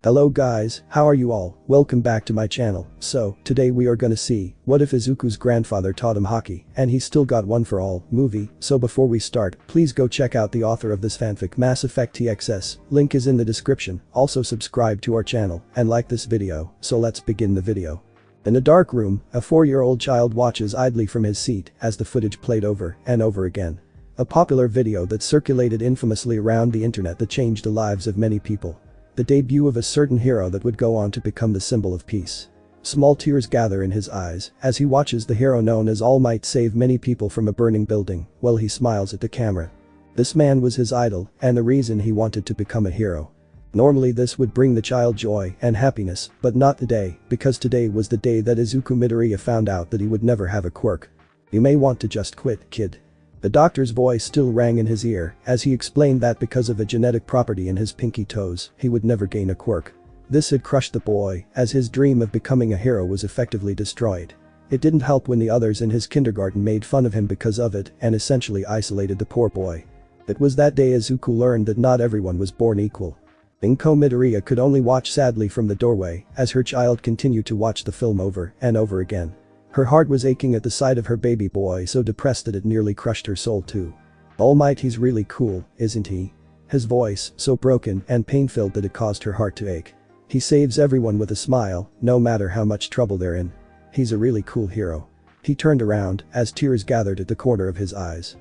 Hello guys, how are you all? Welcome back to my channel. So, today we are gonna see, what if Izuku's grandfather taught him Haki, and he still got one for all, movie. So before we start, please go check out the author of this fanfic Masseffect-TxS, link is in the description, also subscribe to our channel, and like this video, so let's begin the video. In a dark room, a 4-year-old child watches idly from his seat as the footage played over and over again. A popular video that circulated infamously around the internet that changed the lives of many people. The debut of a certain hero that would go on to become the symbol of peace. Small tears gather in his eyes as he watches the hero known as All Might save many people from a burning building while he smiles at the camera. This man was his idol and the reason he wanted to become a hero. Normally this would bring the child joy and happiness, but not today, because today was the day that Izuku Midoriya found out that he would never have a quirk. You may want to just quit, kid. The doctor's voice still rang in his ear as he explained that because of a genetic property in his pinky toes, he would never gain a quirk. This had crushed the boy as his dream of becoming a hero was effectively destroyed. It didn't help when the others in his kindergarten made fun of him because of it and essentially isolated the poor boy. It was that day Izuku learned that not everyone was born equal. Inko Midoriya could only watch sadly from the doorway as her child continued to watch the film over and over again. Her heart was aching at the sight of her baby boy, so depressed that it nearly crushed her soul too. All Might, he's really cool, isn't he? His voice, so broken and pain-filled that it caused her heart to ache. He saves everyone with a smile, no matter how much trouble they're in. He's a really cool hero. He turned around as tears gathered at the corner of his eyes.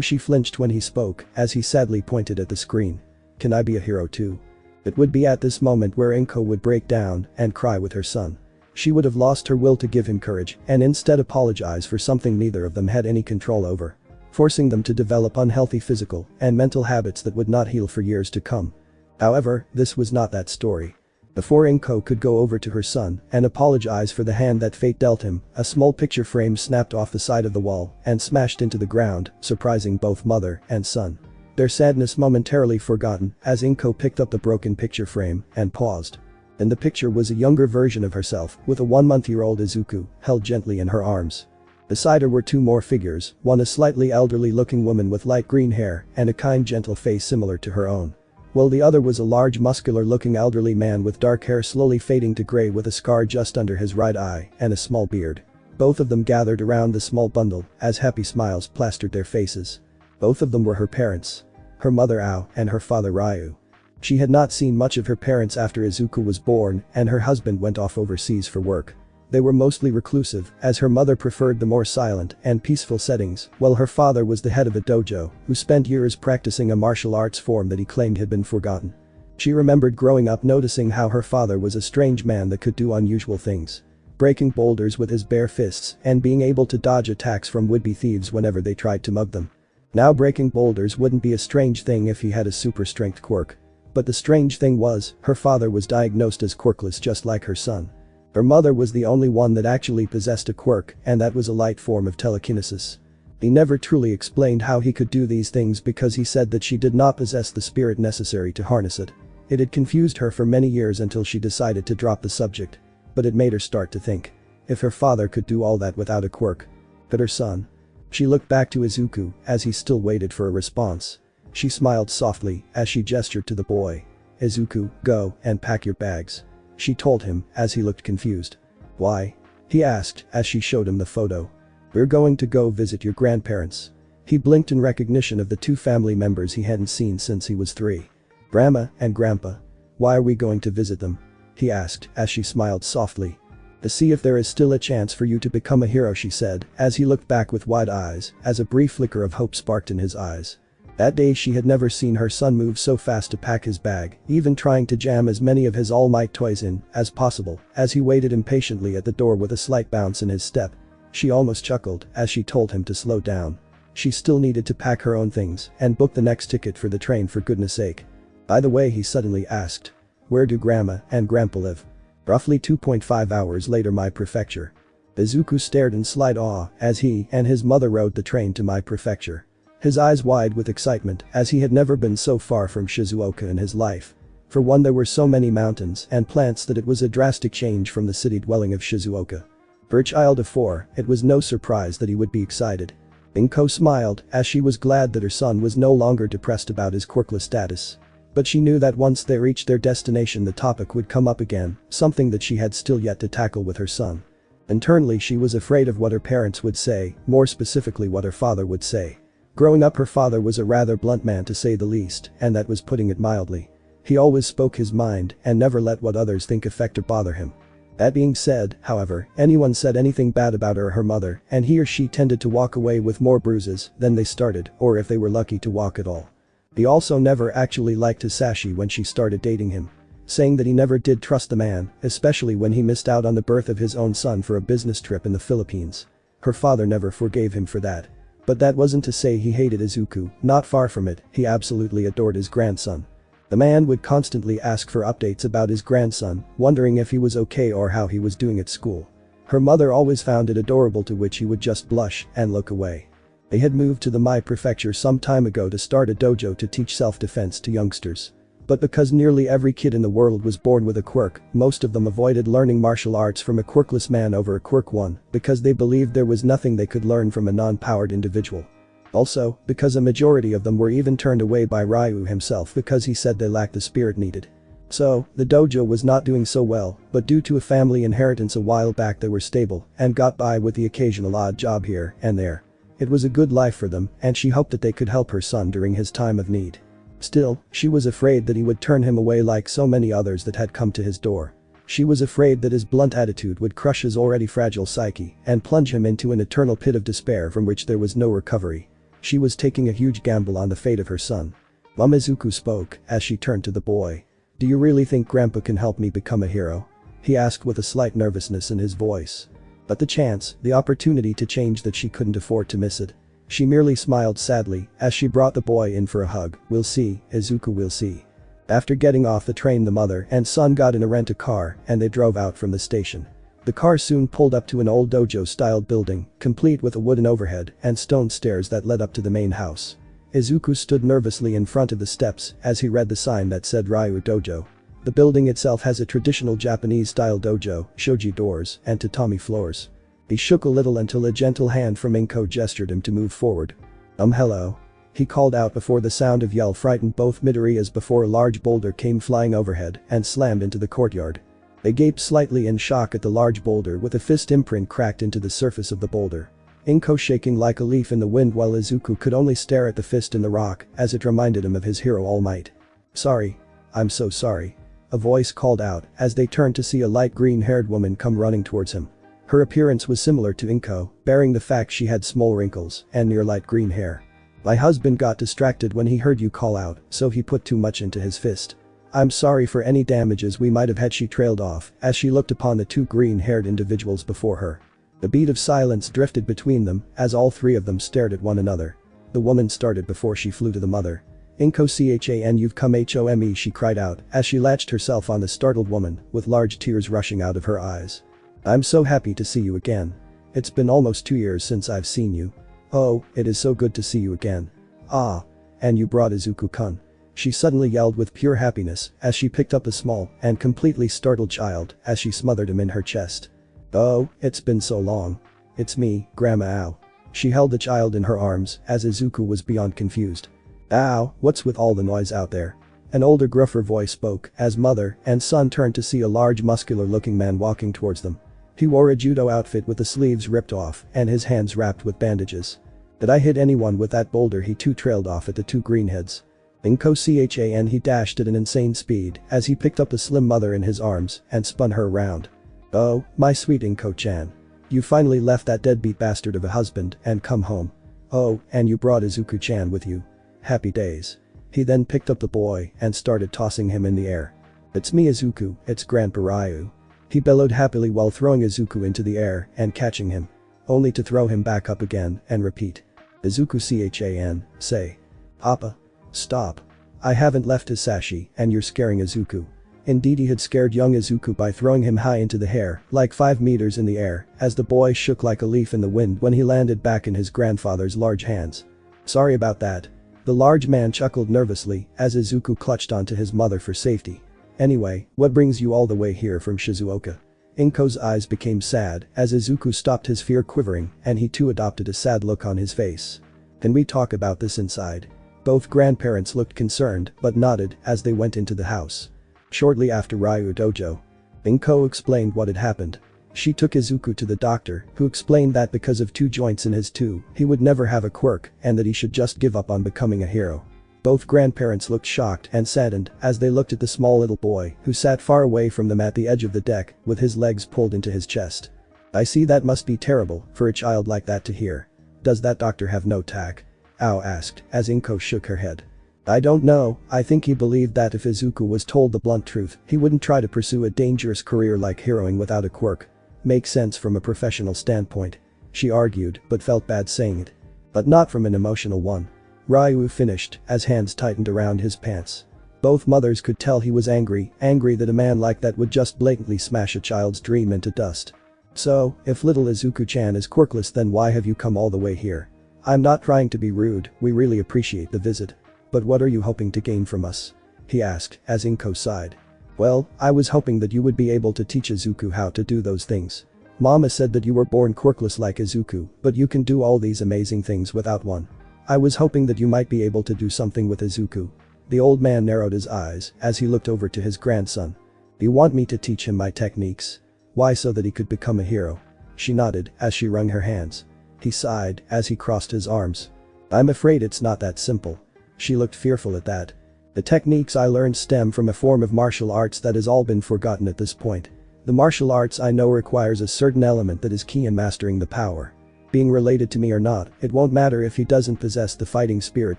She flinched when he spoke as he sadly pointed at the screen. Can I be a hero too? It would be at this moment where Inko would break down and cry with her son. She would have lost her will to give him courage and instead apologize for something neither of them had any control over. Forcing them to develop unhealthy physical and mental habits that would not heal for years to come. However, this was not that story. Before Inko could go over to her son and apologize for the hand that fate dealt him, a small picture frame snapped off the side of the wall and smashed into the ground, surprising both mother and son. Their sadness momentarily forgotten as Inko picked up the broken picture frame and paused. In the picture was a younger version of herself with a 1-month-old Izuku held gently in her arms. Beside her were two more figures, one a slightly elderly looking woman with light green hair and a kind gentle face similar to her own. While the other was a large muscular looking elderly man with dark hair slowly fading to gray with a scar just under his right eye and a small beard. Both of them gathered around the small bundle as happy smiles plastered their faces. Both of them were her parents. Her mother Ao and her father Rayu. She had not seen much of her parents after Izuku was born and her husband went off overseas for work. They were mostly reclusive as her mother preferred the more silent and peaceful settings while her father was the head of a dojo who spent years practicing a martial arts form that he claimed had been forgotten. She remembered growing up noticing how her father was a strange man that could do unusual things. Breaking boulders with his bare fists and being able to dodge attacks from would-be thieves whenever they tried to mug them. Now breaking boulders wouldn't be a strange thing if he had a super strength quirk. But the strange thing was, her father was diagnosed as quirkless just like her son. Her mother was the only one that actually possessed a quirk and that was a light form of telekinesis. He never truly explained how he could do these things because he said that she did not possess the spirit necessary to harness it. It had confused her for many years until she decided to drop the subject. But it made her start to think. If her father could do all that without a quirk. But her son? She looked back to Izuku as he still waited for a response. She smiled softly as she gestured to the boy. Izuku, go and pack your bags. She told him as he looked confused. Why? He asked as she showed him the photo. We're going to go visit your grandparents. He blinked in recognition of the two family members he hadn't seen since he was 3. Grandma and Grandpa. Why are we going to visit them? He asked as she smiled softly. To see if there is still a chance for you to become a hero, she said as he looked back with wide eyes as a brief flicker of hope sparked in his eyes. That day she had never seen her son move so fast to pack his bag, even trying to jam as many of his All Might toys in as possible as he waited impatiently at the door with a slight bounce in his step. She almost chuckled as she told him to slow down. She still needed to pack her own things and book the next ticket for the train for goodness sake. By the way, he suddenly asked. Where do Grandma and Grandpa live? Roughly 2.5 hours later, my prefecture. Izuku stared in slight awe as he and his mother rode the train to my prefecture. His eyes wide with excitement as he had never been so far from Shizuoka in his life. For one, there were so many mountains and plants that it was a drastic change from the city dwelling of Shizuoka. For a child of 4, it was no surprise that he would be excited. Inko smiled as she was glad that her son was no longer depressed about his quirkless status. But she knew that once they reached their destination the topic would come up again, something that she had still yet to tackle with her son. Internally she was afraid of what her parents would say, more specifically what her father would say. Growing up her father was a rather blunt man to say the least, and that was putting it mildly. He always spoke his mind and never let what others think affect or bother him. That being said, however, anyone said anything bad about her or her mother and he or she tended to walk away with more bruises than they started, or if they were lucky to walk at all. He also never actually liked Hisashi when she started dating him, saying that he never did trust the man, especially when he missed out on the birth of his own son for a business trip in the Philippines. Her father never forgave him for that. But that wasn't to say he hated Izuku, not far from it, he absolutely adored his grandson. The man would constantly ask for updates about his grandson, wondering if he was okay or how he was doing at school. Her mother always found it adorable, to which he would just blush and look away. They had moved to the Mai prefecture some time ago to start a dojo to teach self-defense to youngsters. But because nearly every kid in the world was born with a quirk, most of them avoided learning martial arts from a quirkless man over a quirk one because they believed there was nothing they could learn from a non-powered individual. Also, because a majority of them were even turned away by Rayu himself because he said they lacked the spirit needed. So, the dojo was not doing so well, but due to a family inheritance a while back they were stable and got by with the occasional odd job here and there. It was a good life for them and she hoped that they could help her son during his time of need. Still, she was afraid that he would turn him away like so many others that had come to his door. She was afraid that his blunt attitude would crush his already fragile psyche and plunge him into an eternal pit of despair from which there was no recovery. She was taking a huge gamble on the fate of her son. Mom Izuku spoke as she turned to the boy. "Do you really think Grandpa can help me become a hero?" he asked with a slight nervousness in his voice. But the chance, the opportunity to change, that she couldn't afford to miss it. She merely smiled sadly as she brought the boy in for a hug. "We'll see, Izuku, we'll see." After getting off the train the mother and son got in a rent-a-car and they drove out from the station. The car soon pulled up to an old dojo-style building, complete with a wooden overhead and stone stairs that led up to the main house. Izuku stood nervously in front of the steps as he read the sign that said Rayu Dojo. The building itself has a traditional Japanese-style dojo, shoji doors, and tatami floors. He shook a little until a gentle hand from Inko gestured him to move forward. Hello," he called out before the sound of yell frightened both Midori as before a large boulder came flying overhead and slammed into the courtyard. They gaped slightly in shock at the large boulder with a fist imprint cracked into the surface of the boulder. Inko shaking like a leaf in the wind while Izuku could only stare at the fist in the rock as it reminded him of his hero All Might. "Sorry. I'm so sorry," a voice called out as they turned to see a light green-haired woman come running towards him. Her appearance was similar to Inko, bearing the fact she had small wrinkles and near light green hair. "My husband got distracted when he heard you call out, so he put too much into his fist. I'm sorry for any damages we might have had," she trailed off as she looked upon the two green-haired individuals before her. A beat of silence drifted between them as all three of them stared at one another. The woman started before she flew to the mother. "Inko Chan, you've come home," she cried out as she latched herself on the startled woman with large tears rushing out of her eyes. "I'm so happy to see you again. It's been almost 2 years since I've seen you. Oh, it is so good to see you again. Ah. And you brought Izuku-kun," she suddenly yelled with pure happiness as she picked up the small and completely startled child as she smothered him in her chest. "Oh, it's been so long. It's me, Grandma Ow." She held the child in her arms as Izuku was beyond confused. "Ow, what's with all the noise out there?" An older gruffer voice spoke as mother and son turned to see a large muscular-looking man walking towards them. He wore a judo outfit with the sleeves ripped off and his hands wrapped with bandages. "Did I hit anyone with that boulder?" he too trailed off at the two greenheads. Inko Chan, he dashed at an insane speed as he picked up the slim mother in his arms and spun her around. "Oh, my sweet Inko-chan. You finally left that deadbeat bastard of a husband and come home. Oh, and you brought Izuku-chan with you. Happy days." He then picked up the boy and started tossing him in the air. "It's me, Izuku, it's Grandpa Rayu." He bellowed happily while throwing Izuku into the air and catching him. Only to throw him back up again and repeat. "Izuku Chan, say. Appa. Stop. I haven't left Hisashi and you're scaring Izuku." Indeed, he had scared young Izuku by throwing him high into the air, like 5 meters in the air, as the boy shook like a leaf in the wind when he landed back in his grandfather's large hands. "Sorry about that." The large man chuckled nervously as Izuku clutched onto his mother for safety. "Anyway, what brings you all the way here from Shizuoka?" Inko's eyes became sad as Izuku stopped his fear quivering and he too adopted a sad look on his face. "Can we talk about this inside?" Both grandparents looked concerned but nodded as they went into the house. Shortly after Ryu dojo, Inko explained what had happened. She took Izuku to the doctor, who explained that because of 2 joints in his toe, he would never have a quirk and that he should just give up on becoming a hero. Both grandparents looked shocked and saddened as they looked at the small little boy who sat far away from them at the edge of the deck with his legs pulled into his chest. I see, that must be terrible for a child like that to hear. Does that doctor have no tact? Ao asked as Inko shook her head. I don't know, I think he believed that if Izuku was told the blunt truth, he wouldn't try to pursue a dangerous career like heroing without a quirk. Makes sense from a professional standpoint. She argued but felt bad saying it. But not from an emotional one. Ryu finished as hands tightened around his pants. Both mothers could tell he was angry that a man like that would just blatantly smash a child's dream into dust. So, if little Izuku-chan is quirkless, then why have you come all the way here? I'm not trying to be rude, we really appreciate the visit. But what are you hoping to gain from us? He asked as Inko sighed. Well, I was hoping that you would be able to teach Izuku how to do those things. Mama said that you were born quirkless like Izuku, but you can do all these amazing things without one. I was hoping that you might be able to do something with Izuku. The old man narrowed his eyes as he looked over to his grandson. Do you want me to teach him my techniques? Why, so that he could become a hero? She nodded as she wrung her hands. He sighed as he crossed his arms. I'm afraid it's not that simple. She looked fearful at that. The techniques I learned stem from a form of martial arts that has all been forgotten at this point. The martial arts I know requires a certain element that is key in mastering the power. Being related to me or not, it won't matter if he doesn't possess the fighting spirit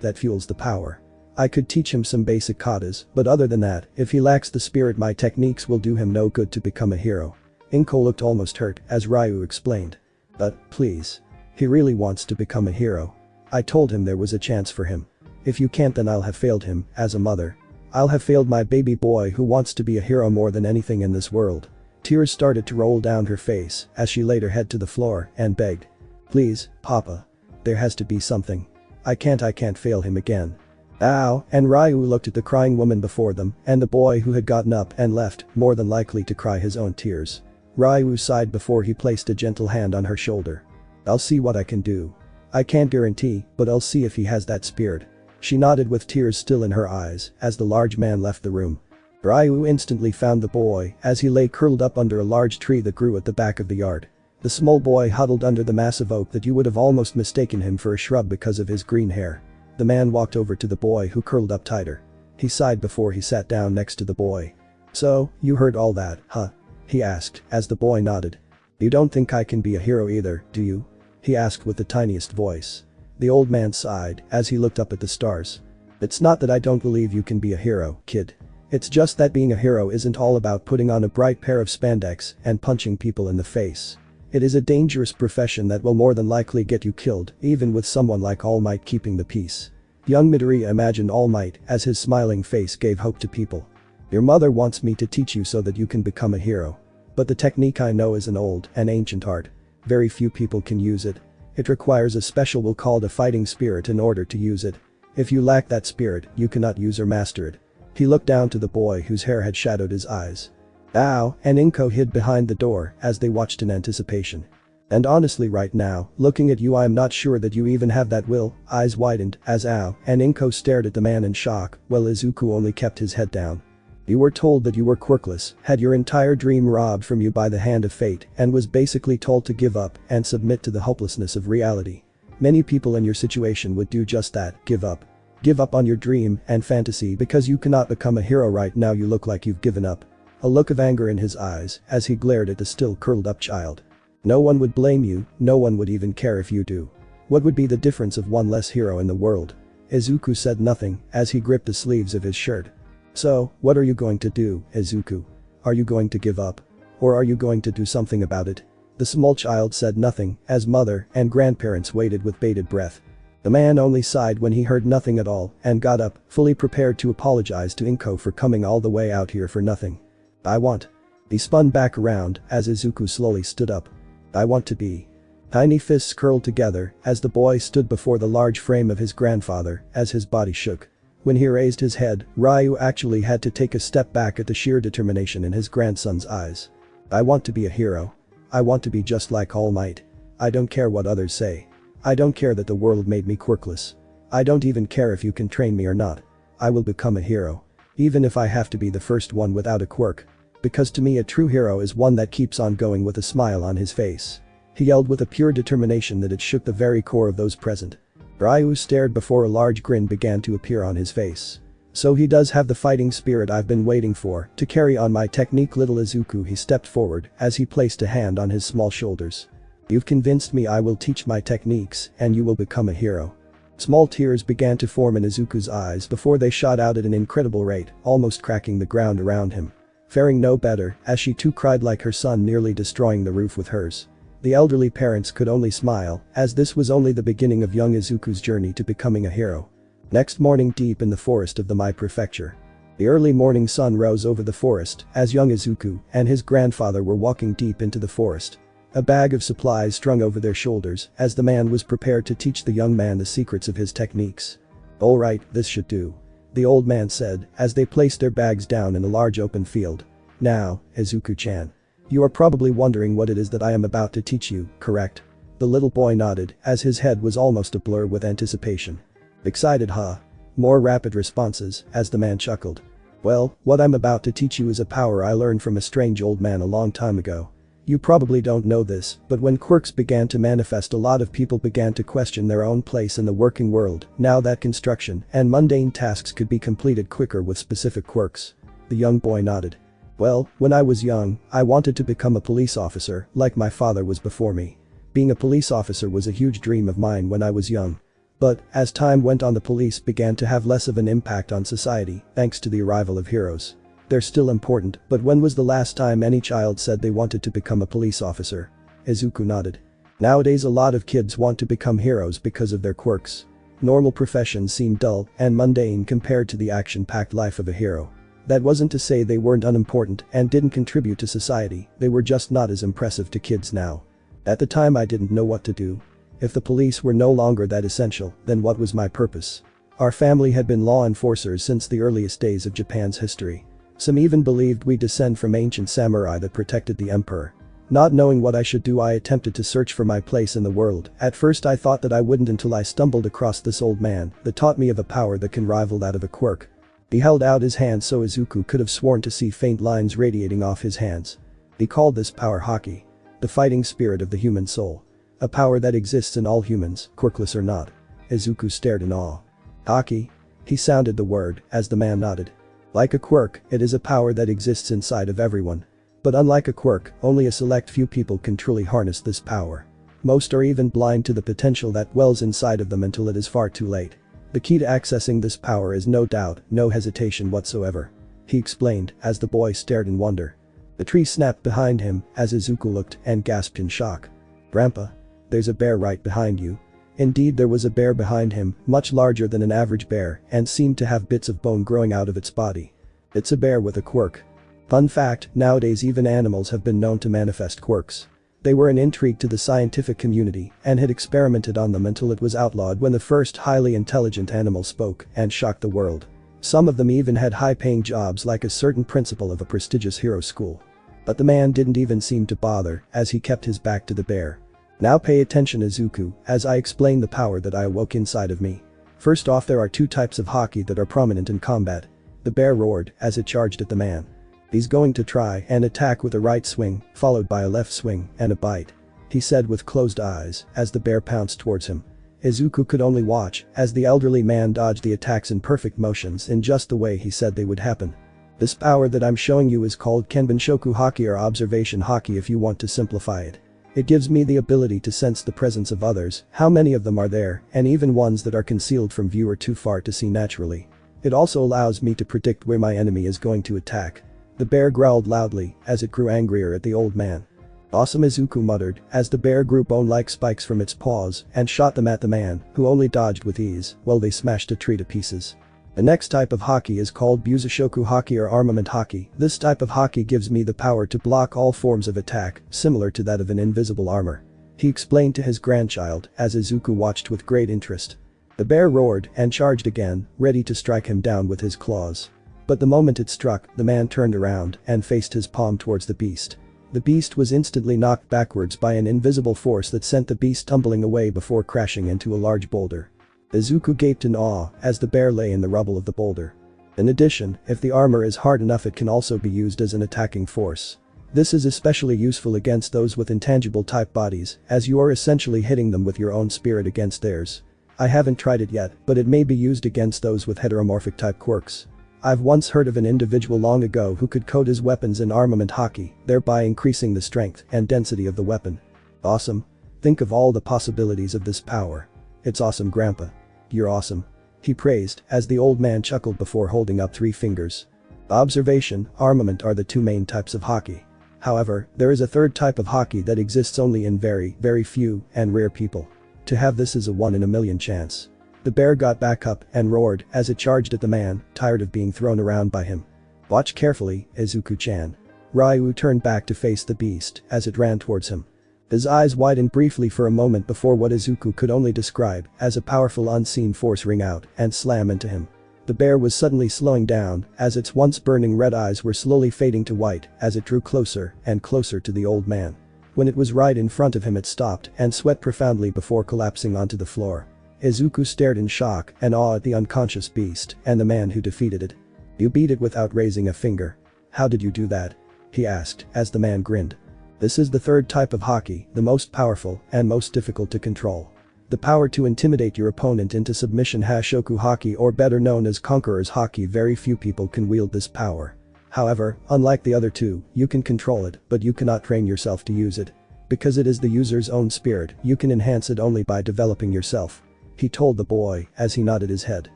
that fuels the power. I could teach him some basic katas, but other than that, if he lacks the spirit, my techniques will do him no good to become a hero. Inko looked almost hurt as Ryu explained. But, please. He really wants to become a hero. I told him there was a chance for him. If you can't, then I'll have failed him as a mother. I'll have failed my baby boy who wants to be a hero more than anything in this world. Tears started to roll down her face as she laid her head to the floor and begged. Please, Papa. There has to be something. I can't fail him again. Ow, and Ryu looked at the crying woman before them and the boy who had gotten up and left, more than likely to cry his own tears. Ryu sighed before he placed a gentle hand on her shoulder. I'll see what I can do. I can't guarantee, but I'll see if he has that spirit. She nodded with tears still in her eyes as the large man left the room. Ryu instantly found the boy as he lay curled up under a large tree that grew at the back of the yard. The small boy huddled under the massive oak that you would have almost mistaken him for a shrub because of his green hair. The man walked over to the boy who curled up tighter. He sighed before he sat down next to the boy. So, you heard all that, huh? He asked as the boy nodded. You don't think I can be a hero either, do you? He asked with the tiniest voice. The old man sighed as he looked up at the stars. It's not that I don't believe you can be a hero, kid. It's just that being a hero isn't all about putting on a bright pair of spandex and punching people in the face. It is a dangerous profession that will more than likely get you killed, even with someone like All Might keeping the peace. Young Midoriya imagined All Might as his smiling face gave hope to people. Your mother wants me to teach you so that you can become a hero. But the technique I know is an old and ancient art. Very few people can use it. It requires a special will called a fighting spirit in order to use it. If you lack that spirit, you cannot use or master it. He looked down to the boy whose hair had shadowed his eyes. Ow, and Inko hid behind the door as they watched in anticipation. And honestly right now, looking at you, I am not sure that you even have that will. Eyes widened as Ao and Inko stared at the man in shock while Izuku only kept his head down. You were told that you were quirkless, had your entire dream robbed from you by the hand of fate, and was basically told to give up and submit to the hopelessness of reality. Many people in your situation would do just that, give up. Give up on your dream and fantasy because you cannot become a hero. Right now you look like you've given up. A look of anger in his eyes as he glared at the still curled up child. No one would blame you, no one would even care if you do. What would be the difference of one less hero in the world? Izuku said nothing as he gripped the sleeves of his shirt. So, what are you going to do, Izuku? Are you going to give up? Or are you going to do something about it? The small child said nothing as mother and grandparents waited with bated breath. The man only sighed when he heard nothing at all and got up, fully prepared to apologize to Inko for coming all the way out here for nothing. I want. He spun back around as Izuku slowly stood up. I want to be. Tiny fists curled together as the boy stood before the large frame of his grandfather as his body shook. When he raised his head, Ryu actually had to take a step back at the sheer determination in his grandson's eyes. I want to be a hero. I want to be just like All Might. I don't care what others say. I don't care that the world made me quirkless. I don't even care if you can train me or not. I will become a hero. Even if I have to be the first one without a quirk. Because to me a true hero is one that keeps on going with a smile on his face. He yelled with a pure determination that it shook the very core of those present. Rayu stared before a large grin began to appear on his face. So he does have the fighting spirit I've been waiting for to carry on my technique. Little Izuku, he stepped forward as he placed a hand on his small shoulders. You've convinced me. I will teach my techniques and you will become a hero. Small tears began to form in Izuku's eyes before they shot out at an incredible rate, almost cracking the ground around him. Faring no better, as she too cried like her son, nearly destroying the roof with hers. The elderly parents could only smile, as this was only the beginning of young Izuku's journey to becoming a hero. Next morning, deep in the forest of the Mai Prefecture. The early morning sun rose over the forest as young Izuku and his grandfather were walking deep into the forest. A bag of supplies strung over their shoulders as the man was prepared to teach the young man the secrets of his techniques. Alright, this should do. The old man said as they placed their bags down in a large open field. Now, Izuku-chan. You are probably wondering what it is that I am about to teach you, correct? The little boy nodded as his head was almost a blur with anticipation. Excited, huh? More rapid responses as the man chuckled. Well, what I'm about to teach you is a power I learned from a strange old man a long time ago. You probably don't know this, but when quirks began to manifest, a lot of people began to question their own place in the working world, now that construction and mundane tasks could be completed quicker with specific quirks. The young boy nodded. Well, when I was young, I wanted to become a police officer, like my father was before me. Being a police officer was a huge dream of mine when I was young. But, as time went on, the police began to have less of an impact on society, thanks to the arrival of heroes. They're still important, but when was the last time any child said they wanted to become a police officer? Izuku nodded. Nowadays a lot of kids want to become heroes because of their quirks. Normal professions seem dull and mundane compared to the action-packed life of a hero. That wasn't to say they weren't unimportant and didn't contribute to society, they were just not as impressive to kids now. At the time I didn't know what to do. If the police were no longer that essential, then what was my purpose? Our family had been law enforcers since the earliest days of Japan's history. Some even believed we descend from ancient samurai that protected the emperor. Not knowing what I should do, I attempted to search for my place in the world. At first I thought that I wouldn't until I stumbled across this old man that taught me of a power that can rival that of a quirk. He held out his hand so Izuku could have sworn to see faint lines radiating off his hands. He called this power Haki. The fighting spirit of the human soul. A power that exists in all humans, quirkless or not. Izuku stared in awe. Haki? He sounded the word as the man nodded. Like a quirk, it is a power that exists inside of everyone. But unlike a quirk, only a select few people can truly harness this power. Most are even blind to the potential that wells inside of them until it is far too late. The key to accessing this power is no doubt, no hesitation whatsoever. He explained as the boy stared in wonder. The tree snapped behind him as Izuku looked and gasped in shock. Grandpa? There's a bear right behind you. Indeed, there was a bear behind him, much larger than an average bear and seemed to have bits of bone growing out of its body. It's a bear with a quirk. Fun fact, nowadays even animals have been known to manifest quirks. They were an intrigue to the scientific community and had experimented on them until it was outlawed when the first highly intelligent animal spoke and shocked the world. Some of them even had high-paying jobs like a certain principal of a prestigious hero school. But the man didn't even seem to bother as he kept his back to the bear. Now pay attention, Izuku, as I explain the power that I awoke inside of me. First off, there are two types of Haki that are prominent in combat. The bear roared as it charged at the man. He's going to try and attack with a right swing, followed by a left swing and a bite. He said with closed eyes as the bear pounced towards him. Izuku could only watch as the elderly man dodged the attacks in perfect motions in just the way he said they would happen. This power that I'm showing you is called Kenbenshoku Haki, or observation Haki if you want to simplify it. It gives me the ability to sense the presence of others, how many of them are there, and even ones that are concealed from view or too far to see naturally. It also allows me to predict where my enemy is going to attack. The bear growled loudly as it grew angrier at the old man. Awesome, Izuku muttered as the bear grew bone-like spikes from its paws and shot them at the man, who only dodged with ease while they smashed a tree to pieces. The next type of Haki is called Busoshoku Haki, or armament Haki. This type of Haki gives me the power to block all forms of attack, similar to that of an invisible armor. He explained to his grandchild as Izuku watched with great interest. The bear roared and charged again, ready to strike him down with his claws. But the moment it struck, the man turned around and faced his palm towards the beast. The beast was instantly knocked backwards by an invisible force that sent the beast tumbling away before crashing into a large boulder. Izuku gaped in awe as the bear lay in the rubble of the boulder. In addition, if the armor is hard enough, it can also be used as an attacking force. This is especially useful against those with intangible type bodies, as you are essentially hitting them with your own spirit against theirs. I haven't tried it yet, but it may be used against those with heteromorphic type quirks. I've once heard of an individual long ago who could code his weapons in armament Haki, thereby increasing the strength and density of the weapon. Awesome. Think of all the possibilities of this power. It's awesome, Grandpa. You're awesome. He praised as the old man chuckled before holding up 3 fingers. Observation, armament are the 2 main types of Haki. However, there is a third type of Haki that exists only in very, very few and rare people. To have this is a 1 in a million chance. The bear got back up and roared as it charged at the man, tired of being thrown around by him. Watch carefully, Izuku-chan. Rayu turned back to face the beast as it ran towards him. His eyes widened briefly for a moment before what Izuku could only describe as a powerful unseen force ring out and slam into him. The bear was suddenly slowing down as its once burning red eyes were slowly fading to white as it drew closer and closer to the old man. When it was right in front of him, it stopped and sweat profoundly before collapsing onto the floor. Izuku stared in shock and awe at the unconscious beast and the man who defeated it. You beat it without raising a finger. How did you do that? He asked as the man grinned. This is the third type of Haki, the most powerful and most difficult to control. The power to intimidate your opponent into submission. Hashoku Haki, or better known as Conqueror's Haki. Very few people can wield this power. However, unlike the other 2, you can control it, but you cannot train yourself to use it. Because it is the user's own spirit, you can enhance it only by developing yourself. He told the boy as he nodded his head.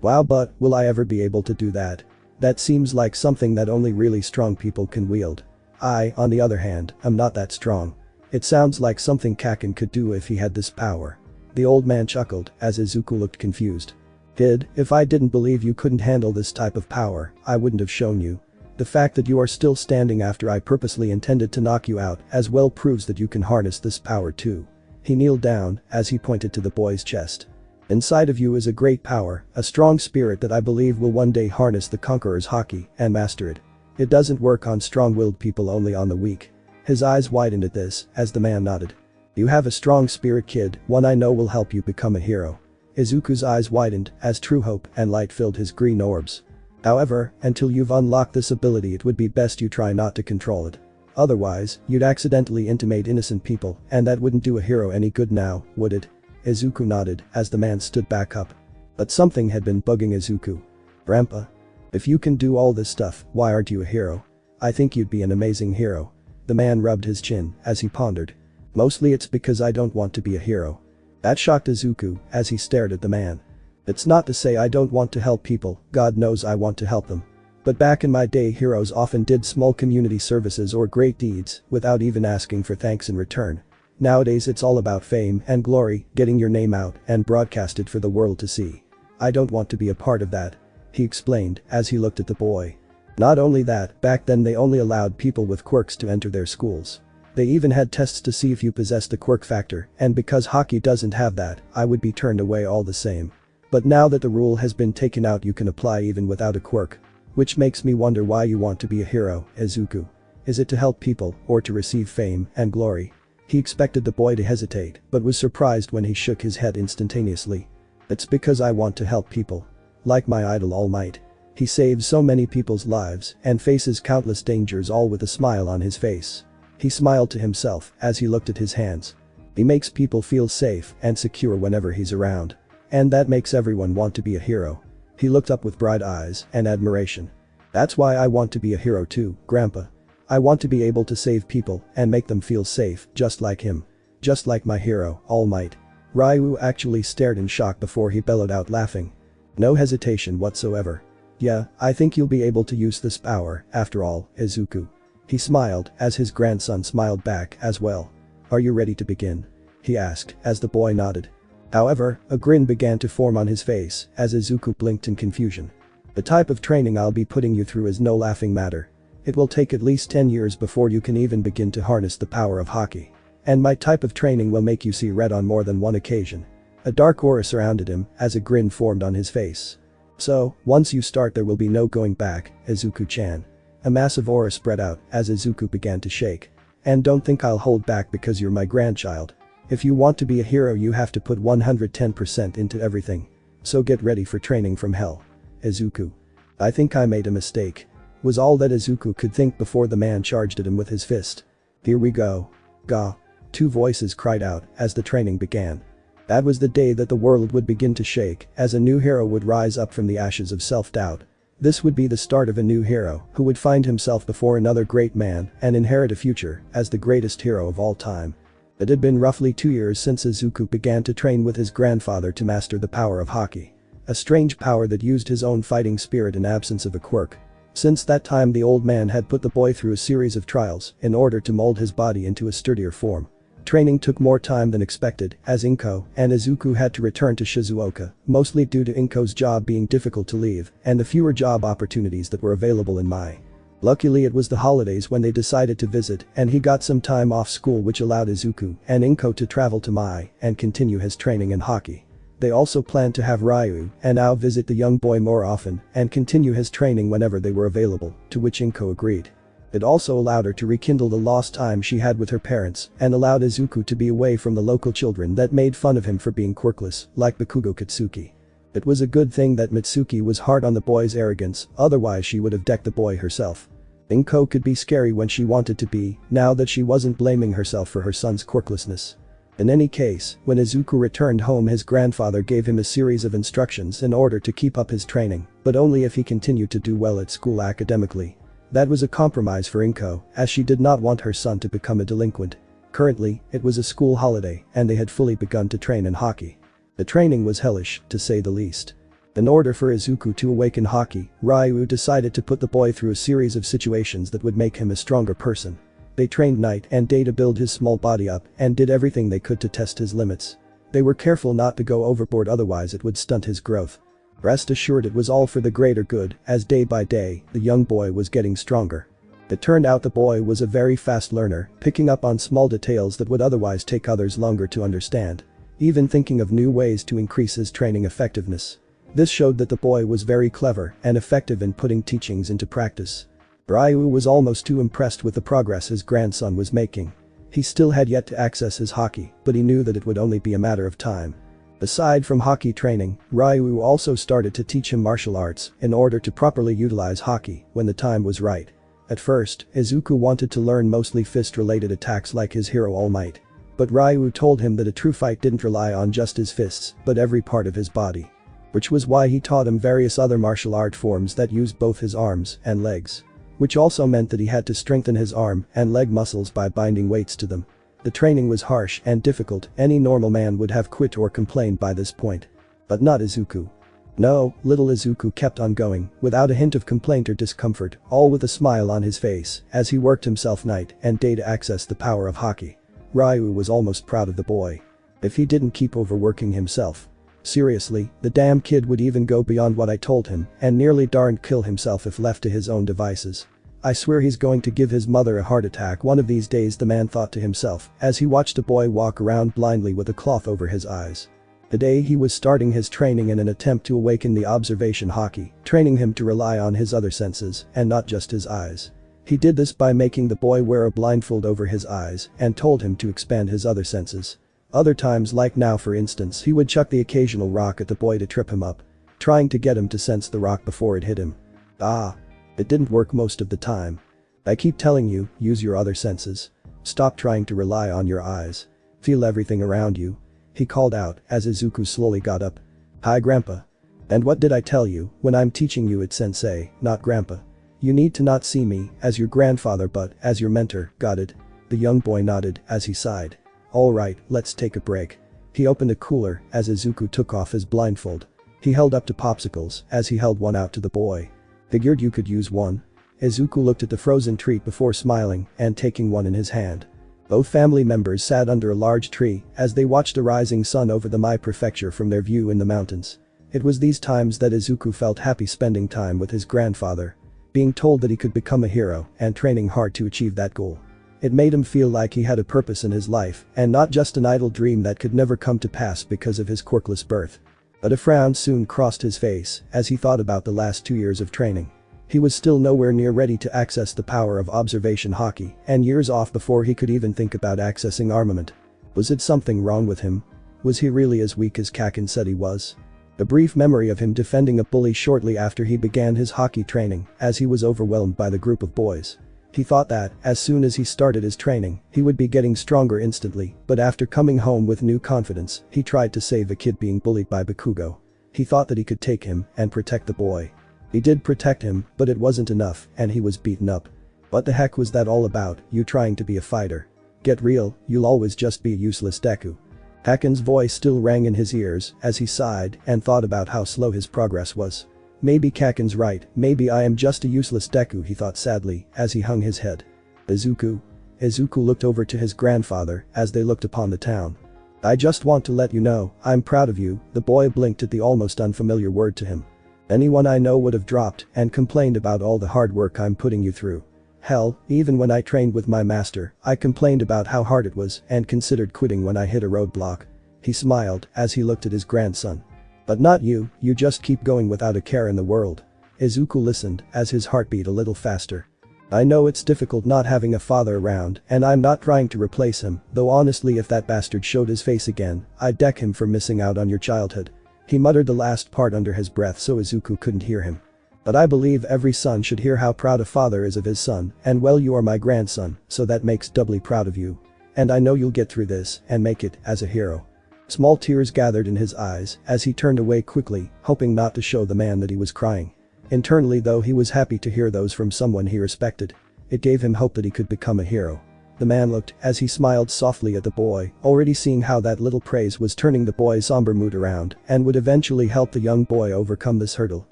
Wow, but will I ever be able to do that? That seems like something that only really strong people can wield. I, on the other hand, am not that strong. It sounds like something Kaken could do if he had this power. The old man chuckled as Izuku looked confused. If I didn't believe you couldn't handle this type of power, I wouldn't have shown you. The fact that you are still standing after I purposely intended to knock you out as well proves that you can harness this power too. He kneeled down as he pointed to the boy's chest. Inside of you is a great power, a strong spirit that I believe will one day harness the Conqueror's Haki and master it. It doesn't work on strong-willed people, only on the weak. His eyes widened at this as the man nodded. You have a strong spirit, kid, one I know will help you become a hero. Izuku's eyes widened as true hope and light filled his green orbs. However, until you've unlocked this ability, it would be best you try not to control it. Otherwise, you'd accidentally intimidate innocent people, and that wouldn't do a hero any good now, would it? Izuku nodded as the man stood back up. But something had been bugging Izuku. Grandpa? If you can do all this stuff, why aren't you a hero? I think you'd be an amazing hero. The man rubbed his chin as he pondered. Mostly it's because I don't want to be a hero. That shocked Izuku as he stared at the man. It's not to say I don't want to help people, God knows I want to help them. But back in my day, heroes often did small community services or great deeds without even asking for thanks in return. Nowadays it's all about fame and glory, getting your name out and broadcasted for the world to see. I don't want to be a part of that, he explained as he looked at the boy. Not only that, back then they only allowed people with quirks to enter their schools. They even had tests to see if you possessed the quirk factor, and because Haki doesn't have that, I would be turned away all the same. But now that the rule has been taken out, you can apply even without a quirk. Which makes me wonder why you want to be a hero, Izuku. Is it to help people or to receive fame and glory? He expected the boy to hesitate, but was surprised when he shook his head instantaneously. It's because I want to help people. Like my idol All Might. He saves so many people's lives and faces countless dangers, all with a smile on his face. He smiled to himself as he looked at his hands. He makes people feel safe and secure whenever he's around. And that makes everyone want to be a hero. He looked up with bright eyes and admiration. That's why I want to be a hero too, Grandpa. I want to be able to save people and make them feel safe, just like him. Just like my hero, All Might. Rayu actually stared in shock before he bellowed out, laughing. No hesitation whatsoever. Yeah, I think you'll be able to use this power, after all, Izuku. He smiled as his grandson smiled back as well. Are you ready to begin? He asked as the boy nodded. However, a grin began to form on his face as Izuku blinked in confusion. The type of training I'll be putting you through is no laughing matter. It will take at least 10 years before you can even begin to harness the power of Haki. And my type of training will make you see red on more than one occasion. A dark aura surrounded him as a grin formed on his face. So, once you start there will be no going back, Izuku-chan. A massive aura spread out as Izuku began to shake. And don't think I'll hold back because you're my grandchild. If you want to be a hero you have to put 110% into everything. So get ready for training from hell. Izuku. I think I made a mistake. Was all that Izuku could think before the man charged at him with his fist. Here we go. Ga. Two voices cried out as the training began. That was the day that the world would begin to shake as a new hero would rise up from the ashes of self-doubt. This would be the start of a new hero who would find himself before another great man and inherit a future as the greatest hero of all time. It had been roughly 2 years since Izuku began to train with his grandfather to master the power of Haki. A strange power that used his own fighting spirit in absence of a quirk. Since that time the old man had put the boy through a series of trials in order to mold his body into a sturdier form. Training took more time than expected as Inko and Izuku had to return to Shizuoka, mostly due to Inko's job being difficult to leave and the fewer job opportunities that were available in Mai. Luckily it was the holidays when they decided to visit and he got some time off school which allowed Izuku and Inko to travel to Mai and continue his training in Haki. They also planned to have Rayu and Ao visit the young boy more often and continue his training whenever they were available, to which Inko agreed. It also allowed her to rekindle the lost time she had with her parents and allowed Izuku to be away from the local children that made fun of him for being quirkless, like Bakugo Katsuki. It was a good thing that Mitsuki was hard on the boy's arrogance, otherwise she would have decked the boy herself. Inko could be scary when she wanted to be, now that she wasn't blaming herself for her son's quirklessness. In any case, when Izuku returned home his grandfather gave him a series of instructions in order to keep up his training, but only if he continued to do well at school academically. That was a compromise for Inko, as she did not want her son to become a delinquent. Currently, it was a school holiday and they had fully begun to train in Haki. The training was hellish, to say the least. In order for Izuku to awaken Haki, Rayu decided to put the boy through a series of situations that would make him a stronger person. They trained night and day to build his small body up and did everything they could to test his limits. They were careful not to go overboard otherwise it would stunt his growth. Rest assured it was all for the greater good as day by day, the young boy was getting stronger. It turned out the boy was a very fast learner, picking up on small details that would otherwise take others longer to understand. Even thinking of new ways to increase his training effectiveness. This showed that the boy was very clever and effective in putting teachings into practice. Rayu was almost too impressed with the progress his grandson was making. He still had yet to access his Haki, but he knew that it would only be a matter of time. Aside from Haki training, Rayu also started to teach him martial arts in order to properly utilize Haki when the time was right. At first, Izuku wanted to learn mostly fist-related attacks like his hero All Might. But Rayu told him that a true fight didn't rely on just his fists, but every part of his body. Which was why he taught him various other martial art forms that used both his arms and legs. Which also meant that he had to strengthen his arm and leg muscles by binding weights to them. The training was harsh and difficult, any normal man would have quit or complained by this point. But not Izuku. No, little Izuku kept on going, without a hint of complaint or discomfort, all with a smile on his face, as he worked himself night and day to access the power of Haki. Rayu was almost proud of the boy. If he didn't keep overworking himself. Seriously, the damn kid would even go beyond what I told him and nearly darned kill himself if left to his own devices. I swear he's going to give his mother a heart attack one of these days, the man thought to himself as he watched a boy walk around blindly with a cloth over his eyes. Today he was starting his training in an attempt to awaken the observation Haki, training him to rely on his other senses and not just his eyes. He did this by making the boy wear a blindfold over his eyes and told him to expand his other senses. Other times, like now for instance, he would chuck the occasional rock at the boy to trip him up, trying to get him to sense the rock before it hit him. It didn't work most of the time. I keep telling you, use your other senses. Stop trying to rely on your eyes. Feel everything around you. He called out as Izuku slowly got up. Hi grandpa. And what did I tell you, when I'm teaching you it's sensei, not grandpa. You need to not see me as your grandfather but as your mentor, got it? The young boy nodded as he sighed. Alright, let's take a break. He opened a cooler as Izuku took off his blindfold. He held up 2 popsicles as he held one out to the boy. Figured you could use one. Izuku looked at the frozen treat before smiling and taking one in his hand. Both family members sat under a large tree as they watched the rising sun over the Mai prefecture from their view in the mountains. It was these times that Izuku felt happy spending time with his grandfather. Being told that he could become a hero and training hard to achieve that goal. It made him feel like he had a purpose in his life and not just an idle dream that could never come to pass because of his quirkless birth. But a frown soon crossed his face as he thought about the last 2 years of training. He was still nowhere near ready to access the power of observation Haki and years off before he could even think about accessing armament. Was it something wrong with him? Was he really as weak as Kakin said he was? A brief memory of him defending a bully shortly after he began his hockey training, as he was overwhelmed by the group of boys. He thought that, as soon as he started his training, he would be getting stronger instantly, but after coming home with new confidence, he tried to save a kid being bullied by Bakugo. He thought that he could take him and protect the boy. He did protect him, but it wasn't enough, and he was beaten up. What the heck was that all about, you trying to be a fighter? Get real, you'll always just be a useless Deku. Kakin's voice still rang in his ears as he sighed and thought about how slow his progress was. Maybe Kakin's right, maybe I am just a useless Deku, he thought sadly as he hung his head. Izuku. Izuku looked over to his grandfather as they looked upon the town. I just want to let you know, I'm proud of you, the boy blinked at the almost unfamiliar word to him. Anyone I know would have dropped and complained about all the hard work I'm putting you through. Hell, even when I trained with my master, I complained about how hard it was and considered quitting when I hit a roadblock. He smiled as he looked at his grandson. But not you, you just keep going without a care in the world. Izuku listened as his heart beat a little faster. I know it's difficult not having a father around, and I'm not trying to replace him, though honestly if that bastard showed his face again, I'd deck him for missing out on your childhood. He muttered the last part under his breath so Izuku couldn't hear him. But I believe every son should hear how proud a father is of his son, and well you are my grandson, so that makes doubly proud of you. And I know you'll get through this and make it as a hero. Small tears gathered in his eyes as he turned away quickly, hoping not to show the man that he was crying. Internally though he was happy to hear those from someone he respected. It gave him hope that he could become a hero. The man looked as he smiled softly at the boy, already seeing how that little praise was turning the boy's somber mood around and would eventually help the young boy overcome this hurdle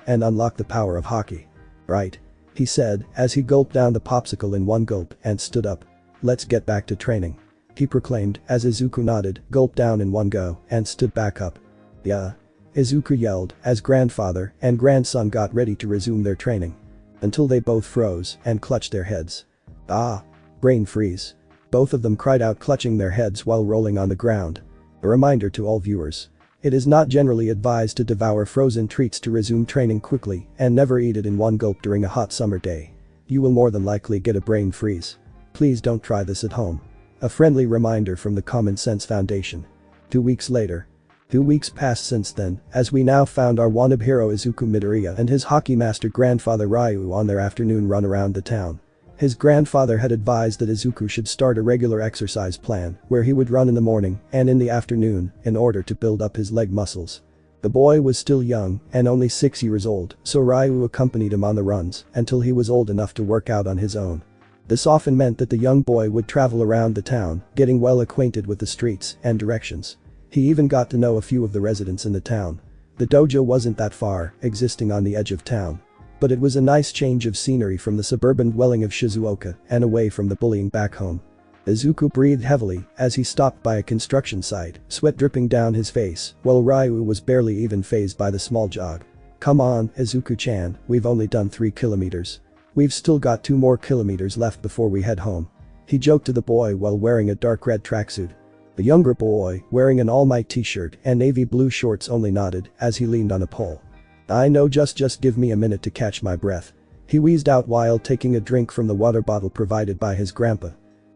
and unlock the power of Haki. Right. He said as he gulped down the popsicle in one gulp and stood up. Let's get back to training. He proclaimed as Izuku nodded, gulped down in one go, and stood back up. Yeah. Izuku yelled as grandfather and grandson got ready to resume their training. Until they both froze and clutched their heads. Ah. Brain freeze. Both of them cried out, clutching their heads while rolling on the ground. A reminder to all viewers. It is not generally advised to devour frozen treats to resume training quickly and never eat it in one gulp during a hot summer day. You will more than likely get a brain freeze. Please don't try this at home. A friendly reminder from the Common Sense Foundation. 2 weeks later. 2 weeks passed since then, as we now found our wannabe hero Izuku Midoriya and his hockey master grandfather Rayu on their afternoon run around the town. His grandfather had advised that Izuku should start a regular exercise plan where he would run in the morning and in the afternoon in order to build up his leg muscles. The boy was still young and only 6 years old, so Rayu accompanied him on the runs until he was old enough to work out on his own. This often meant that the young boy would travel around the town, getting well acquainted with the streets and directions. He even got to know a few of the residents in the town. The dojo wasn't that far, existing on the edge of town. But it was a nice change of scenery from the suburban dwelling of Shizuoka and away from the bullying back home. Izuku breathed heavily as he stopped by a construction site, sweat dripping down his face, while Rayu was barely even fazed by the small jog. Come on, Izuku-chan, we've only done 3 kilometers. We've still got 2 more kilometers left before we head home. He joked to the boy while wearing a dark red tracksuit. The younger boy, wearing an All Might t-shirt and navy blue shorts, only nodded as he leaned on a pole. I know, just give me a minute to catch my breath. He wheezed out while taking a drink from the water bottle provided by his grandpa.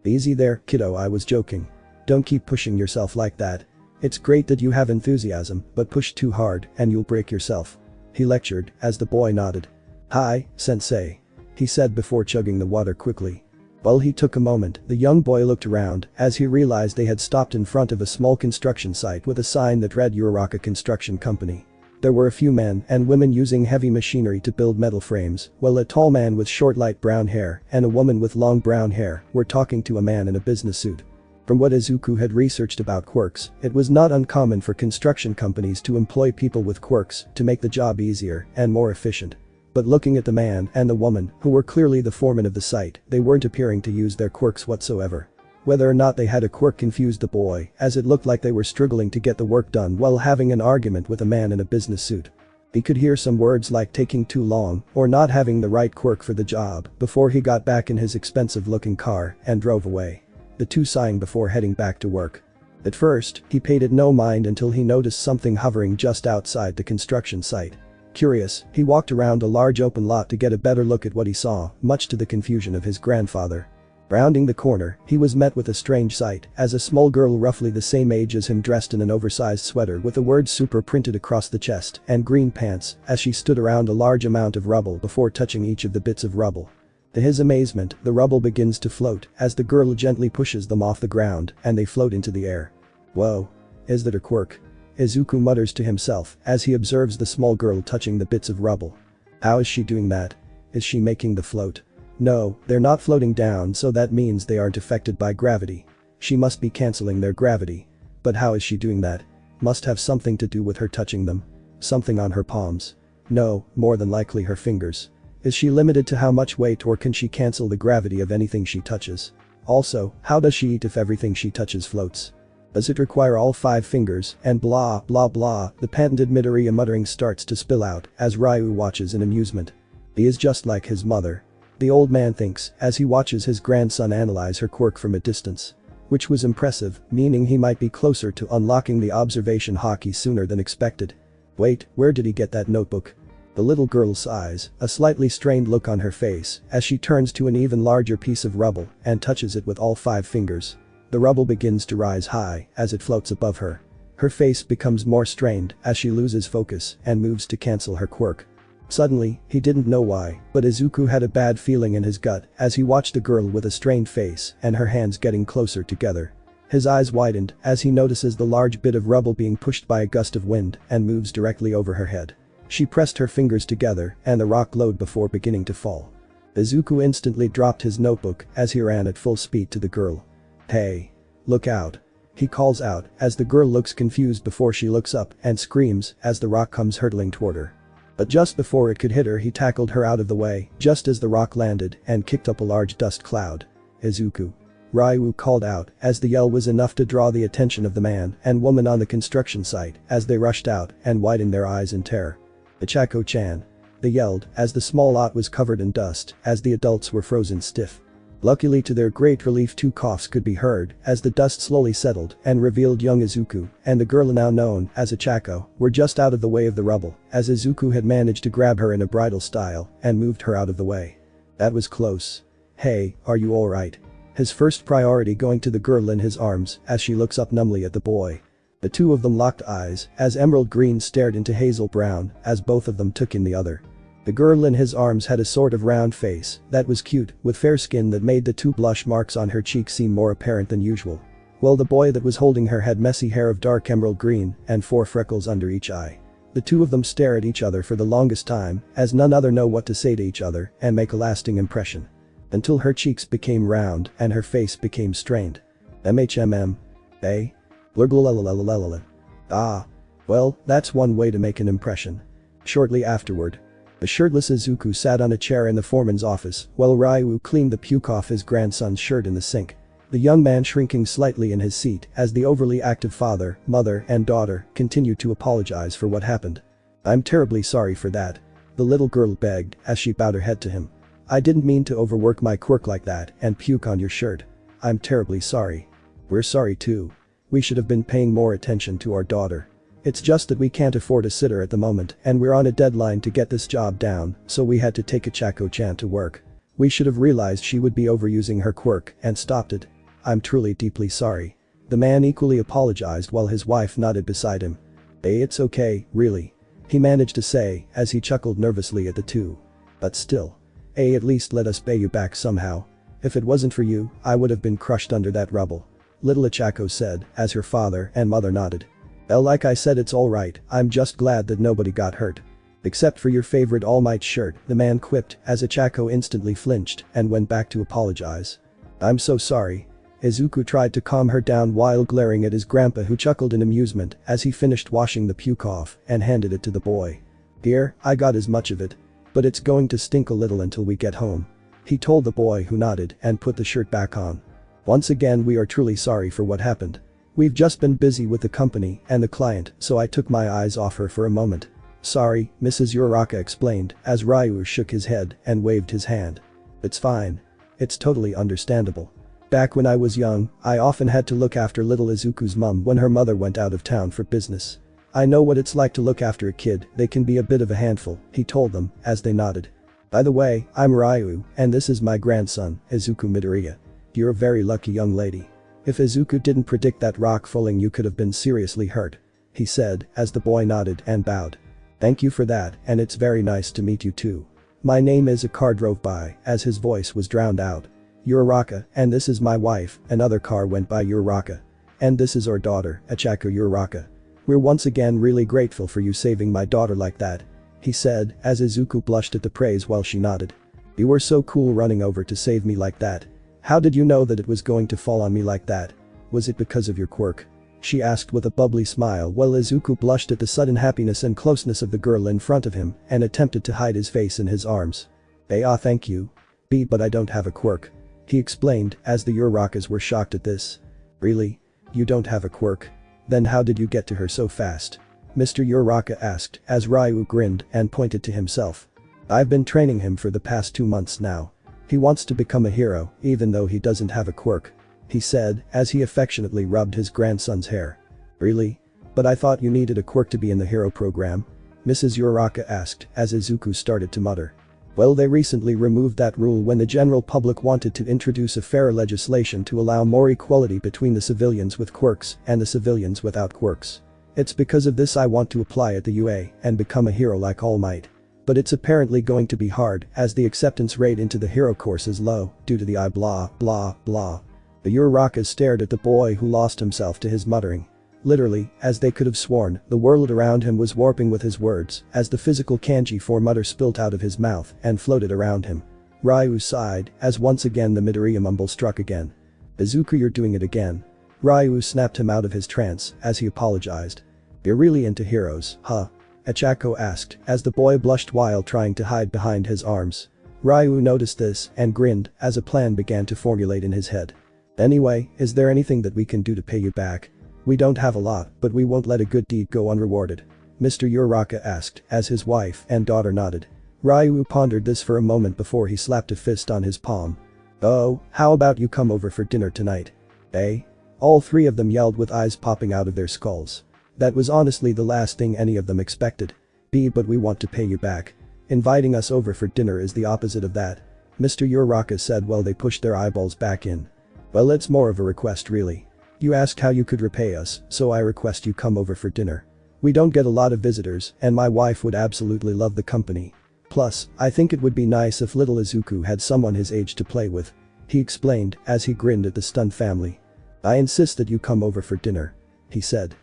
Easy there, kiddo, I was joking. Don't keep pushing yourself like that. It's great that you have enthusiasm, but push too hard and you'll break yourself. He lectured as the boy nodded. Hi, sensei. He said before chugging the water quickly. While he took a moment, the young boy looked around as he realized they had stopped in front of a small construction site with a sign that read Uraraka Construction Company. There were a few men and women using heavy machinery to build metal frames, while a tall man with short light brown hair and a woman with long brown hair were talking to a man in a business suit. From what Izuku had researched about quirks, it was not uncommon for construction companies to employ people with quirks to make the job easier and more efficient. But looking at the man and the woman, who were clearly the foreman of the site, they weren't appearing to use their quirks whatsoever. Whether or not they had a quirk confused the boy, as it looked like they were struggling to get the work done while having an argument with a man in a business suit. He could hear some words like taking too long or not having the right quirk for the job before he got back in his expensive-looking car and drove away. The two sighing before heading back to work. At first, he paid it no mind until he noticed something hovering just outside the construction site. Curious, he walked around a large open lot to get a better look at what he saw, much to the confusion of his grandfather. Rounding the corner, he was met with a strange sight as a small girl roughly the same age as him dressed in an oversized sweater with the word super printed across the chest and green pants as she stood around a large amount of rubble before touching each of the bits of rubble. To his amazement, the rubble begins to float as the girl gently pushes them off the ground and they float into the air. Whoa. Is that a quirk? Izuku mutters to himself as he observes the small girl touching the bits of rubble. How is she doing that? Is she making the float? No, they're not floating down, so that means they aren't affected by gravity. She must be cancelling their gravity. But how is she doing that? Must have something to do with her touching them. Something on her palms. No, more than likely her fingers. Is she limited to how much weight, or can she cancel the gravity of anything she touches? Also, how does she eat if everything she touches floats? Does it require all 5 fingers, and blah blah blah, the patented Midoriya muttering starts to spill out as Rayu watches in amusement. He is just like his mother. The old man thinks as he watches his grandson analyze her quirk from a distance. Which was impressive, meaning he might be closer to unlocking the observation Haki sooner than expected. Wait, where did he get that notebook? The little girl sighs, a slightly strained look on her face as she turns to an even larger piece of rubble and touches it with all 5 fingers. The rubble begins to rise high as it floats above her. Her face becomes more strained as she loses focus and moves to cancel her quirk. Suddenly, he didn't know why, but Izuku had a bad feeling in his gut as he watched the girl with a strained face and her hands getting closer together. His eyes widened as he notices the large bit of rubble being pushed by a gust of wind and moves directly over her head. She pressed her fingers together and the rock glowed before beginning to fall. Izuku instantly dropped his notebook as he ran at full speed to the girl. Hey. Look out. He calls out as the girl looks confused before she looks up and screams as the rock comes hurtling toward her. But just before it could hit her, he tackled her out of the way just as the rock landed and kicked up a large dust cloud. Izuku. Rayu called out as the yell was enough to draw the attention of the man and woman on the construction site as they rushed out and widened their eyes in terror. Ochaco-chan. They yelled as the small lot was covered in dust as the adults were frozen stiff. Luckily to their great relief, 2 coughs could be heard as the dust slowly settled and revealed young Izuku and the girl now known as Ochaco were just out of the way of the rubble as Izuku had managed to grab her in a bridal style and moved her out of the way. That was close. Hey, are you alright? His first priority going to the girl in his arms as she looks up numbly at the boy. The two of them locked eyes as emerald green stared into hazel brown as both of them took in the other. The girl in his arms had a sort of round face that was cute with fair skin that made the 2 blush marks on her cheeks seem more apparent than usual. While the boy that was holding her had messy hair of dark emerald green and 4 freckles under each eye. The 2 of them stare at each other for the longest time as none other know what to say to each other and make a lasting impression. Until her cheeks became round and her face became strained. MHMM. Eh? Blurglalalalalala. Ah. Well, that's one way to make an impression. Shortly afterward, the shirtless Izuku sat on a chair in the foreman's office while Rayu cleaned the puke off his grandson's shirt in the sink. The young man shrinking slightly in his seat as the overly active father, mother and daughter continued to apologize for what happened. I'm terribly sorry for that. The little girl begged as she bowed her head to him. I didn't mean to overwork my quirk like that and puke on your shirt. I'm terribly sorry. We're sorry too. We should have been paying more attention to our daughter. It's just that we can't afford a sitter at the moment and we're on a deadline to get this job down, so we had to take Ochaco-chan to work. We should have realized she would be overusing her quirk and stopped it. I'm truly deeply sorry. The man equally apologized while his wife nodded beside him. Hey, it's okay, really. He managed to say as he chuckled nervously at the 2. But still. Hey, at least let us pay you back somehow. If it wasn't for you, I would have been crushed under that rubble. Little Ochaco said as her father and mother nodded. Well, like I said, it's alright, I'm just glad that nobody got hurt. Except for your favorite All Might shirt, the man quipped as Ochaco instantly flinched and went back to apologize. I'm so sorry. Izuku tried to calm her down while glaring at his grandpa, who chuckled in amusement as he finished washing the puke off and handed it to the boy. Here, I got as much of it. But it's going to stink a little until we get home. He told the boy, who nodded and put the shirt back on. Once again, we are truly sorry for what happened. We've just been busy with the company and the client, so I took my eyes off her for a moment. Sorry, Mrs. Uraraka explained as Rayu shook his head and waved his hand. It's fine. It's totally understandable. Back when I was young, I often had to look after little Izuku's mum when her mother went out of town for business. I know what it's like to look after a kid, they can be a bit of a handful, he told them as they nodded. By the way, I'm Rayu, and this is my grandson, Izuku Midoriya. You're a very lucky young lady. If Izuku didn't predict that rock falling you could have been seriously hurt. He said, as the boy nodded and bowed. Thank you for that, and it's very nice to meet you too. My name is. A car drove by, as his voice was drowned out. Uraraka, and this is my wife. Another car went by. Uraraka. And this is our daughter, Ochaco. Uraraka. We're once again really grateful for you saving my daughter like that. He said, as Izuku blushed at the praise while she nodded. You were so cool running over to save me like that. How did you know that it was going to fall on me like that? Was it because of your quirk? She asked with a bubbly smile while Izuku blushed at the sudden happiness and closeness of the girl in front of him and attempted to hide his face in his arms. Thank you. But I don't have a quirk. He explained as the Urarakas were shocked at this. Really? You don't have a quirk? Then how did you get to her so fast? Mr. Uraraka asked as Rayu grinned and pointed to himself. I've been training him for the past 2 months now. He wants to become a hero even though he doesn't have a quirk. He said as he affectionately rubbed his grandson's hair. Really? But I thought you needed a quirk to be in the hero program? Mrs. Uraraka asked as Izuku started to mutter. Well, they recently removed that rule when the general public wanted to introduce a fairer legislation to allow more equality between the civilians with quirks and the civilians without quirks. It's because of this I want to apply at the UA and become a hero like All Might. But it's apparently going to be hard as the acceptance rate into the hero course is low due to the blah blah blah. The Urarakas stared at the boy who lost himself to his muttering. Literally, as they could have sworn, the world around him was warping with his words as the physical kanji for mutter spilt out of his mouth and floated around him. Ryu sighed as once again the Midoriya mumble struck again. Izuku, you're doing it again. Ryu snapped him out of his trance as he apologized. You're really into heroes, huh? Ochaco asked as the boy blushed while trying to hide behind his arms. Ryu noticed this and grinned as a plan began to formulate in his head. Anyway, is there anything that we can do to pay you back? We don't have a lot, but we won't let a good deed go unrewarded. Mr. Uraraka asked as his wife and daughter nodded. Ryu pondered this for a moment before he slapped a fist on his palm. Oh, how about you come over for dinner tonight? Eh? All three of them yelled with eyes popping out of their skulls. That was honestly the last thing any of them expected. But we want to pay you back. Inviting us over for dinner is the opposite of that. Mr. Uraraka said while they pushed their eyeballs back in. Well, it's more of a request really. You asked how you could repay us, so I request you come over for dinner. We don't get a lot of visitors and my wife would absolutely love the company. Plus, I think it would be nice if little Izuku had someone his age to play with. He explained as he grinned at the stunned family. I insist that you come over for dinner. He said.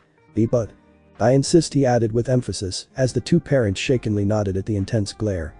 But. I insist, he added with emphasis as the two parents shakenly nodded at the intense glare.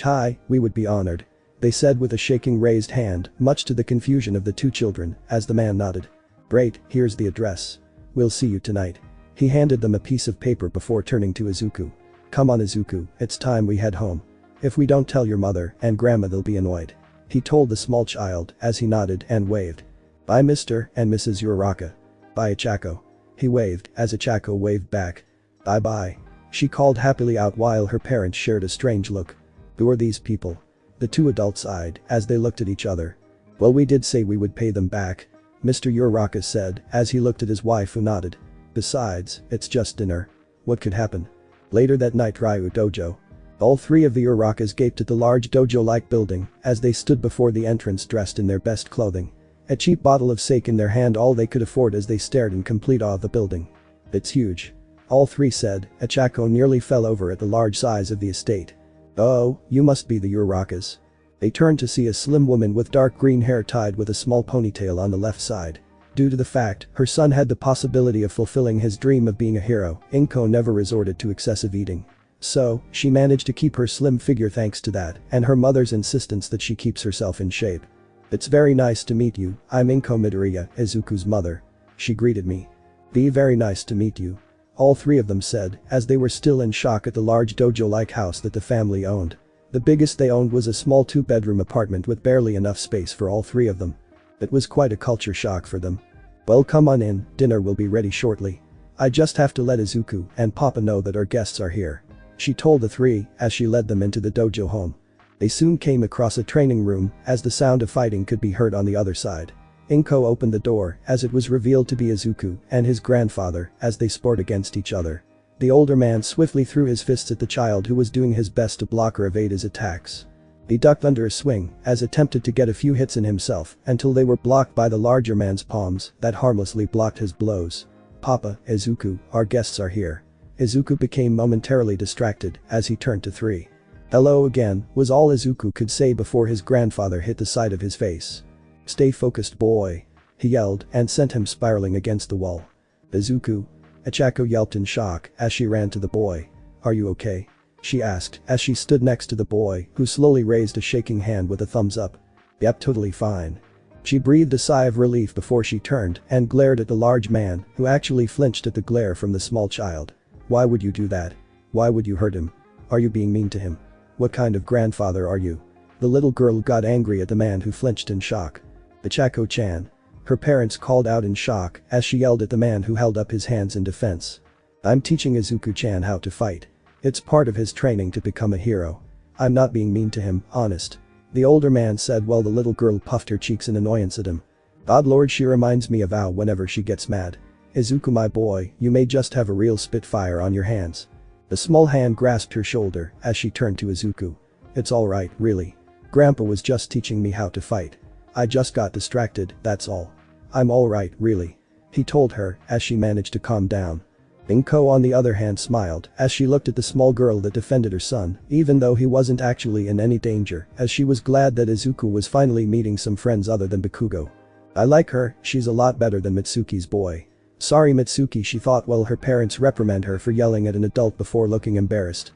Hi, we would be honored. They said with a shaking raised hand, much to the confusion of the two children as the man nodded. Great, here's the address. We'll see you tonight. He handed them a piece of paper before turning to Izuku. Come on Izuku, it's time we head home. If we don't tell your mother and grandma they'll be annoyed. He told the small child as he nodded and waved. Bye Mr. and Mrs. Uraraka. Bye Ochaco. He waved as Ochaco waved back. Bye bye. She called happily out while her parents shared a strange look. Who are these people? The two adults sighed as they looked at each other. Well, we did say we would pay them back. Mr. Uraraka said as he looked at his wife who nodded. Besides, it's just dinner. What could happen? Later that night, Ryu dojo. All three of the Urarakas gaped at the large dojo-like building as they stood before the entrance dressed in their best clothing. A cheap bottle of sake in their hand, all they could afford as they stared in complete awe of the building. It's huge. All three said. Ochaco nearly fell over at the large size of the estate. Oh, you must be the Urarakas. They turned to see a slim woman with dark green hair tied with a small ponytail on the left side. Due to the fact her son had the possibility of fulfilling his dream of being a hero, Inko never resorted to excessive eating. So, she managed to keep her slim figure thanks to that and her mother's insistence that she keeps herself in shape. It's very nice to meet you, I'm Inko Midoriya, Izuku's mother. She greeted me. Very nice to meet you. All three of them said as they were still in shock at the large dojo-like house that the family owned. The biggest they owned was a small 2-bedroom apartment with barely enough space for all three of them. It was quite a culture shock for them. Well, come on in, dinner will be ready shortly. I just have to let Izuku and Papa know that our guests are here. She told the three as she led them into the dojo home. They soon came across a training room as the sound of fighting could be heard on the other side. Inko opened the door as it was revealed to be Izuku and his grandfather as they sparred against each other. The older man swiftly threw his fists at the child who was doing his best to block or evade his attacks. He ducked under a swing as attempted to get a few hits in himself until they were blocked by the larger man's palms that harmlessly blocked his blows. Papa, Izuku, our guests are here. Izuku became momentarily distracted as he turned to 3. Hello again, was all Izuku could say before his grandfather hit the side of his face. Stay focused, boy. He yelled and sent him spiraling against the wall. Izuku? Ochaco yelped in shock as she ran to the boy. Are you okay? She asked as she stood next to the boy who slowly raised a shaking hand with a thumbs up. Yep, totally fine. She breathed a sigh of relief before she turned and glared at the large man who actually flinched at the glare from the small child. Why would you do that? Why would you hurt him? Are you being mean to him? What kind of grandfather are you? The little girl got angry at the man who flinched in shock. Ochaco-chan. Her parents called out in shock as she yelled at the man who held up his hands in defense. I'm teaching Izuku-chan how to fight. It's part of his training to become a hero. I'm not being mean to him, honest. The older man said while the little girl puffed her cheeks in annoyance at him. God lord, she reminds me of Ao whenever she gets mad. Izuku, my boy, you may just have a real spitfire on your hands. The small hand grasped her shoulder as she turned to Izuku. It's alright, really. Grandpa was just teaching me how to fight. I just got distracted, that's all. I'm alright, really. He told her as she managed to calm down. Inko on the other hand smiled as she looked at the small girl that defended her son, even though he wasn't actually in any danger, as she was glad that Izuku was finally meeting some friends other than Bakugo. I like her, she's a lot better than Mitsuki's boy. Sorry Mitsuki, she thought while her parents reprimand her for yelling at an adult before looking embarrassed.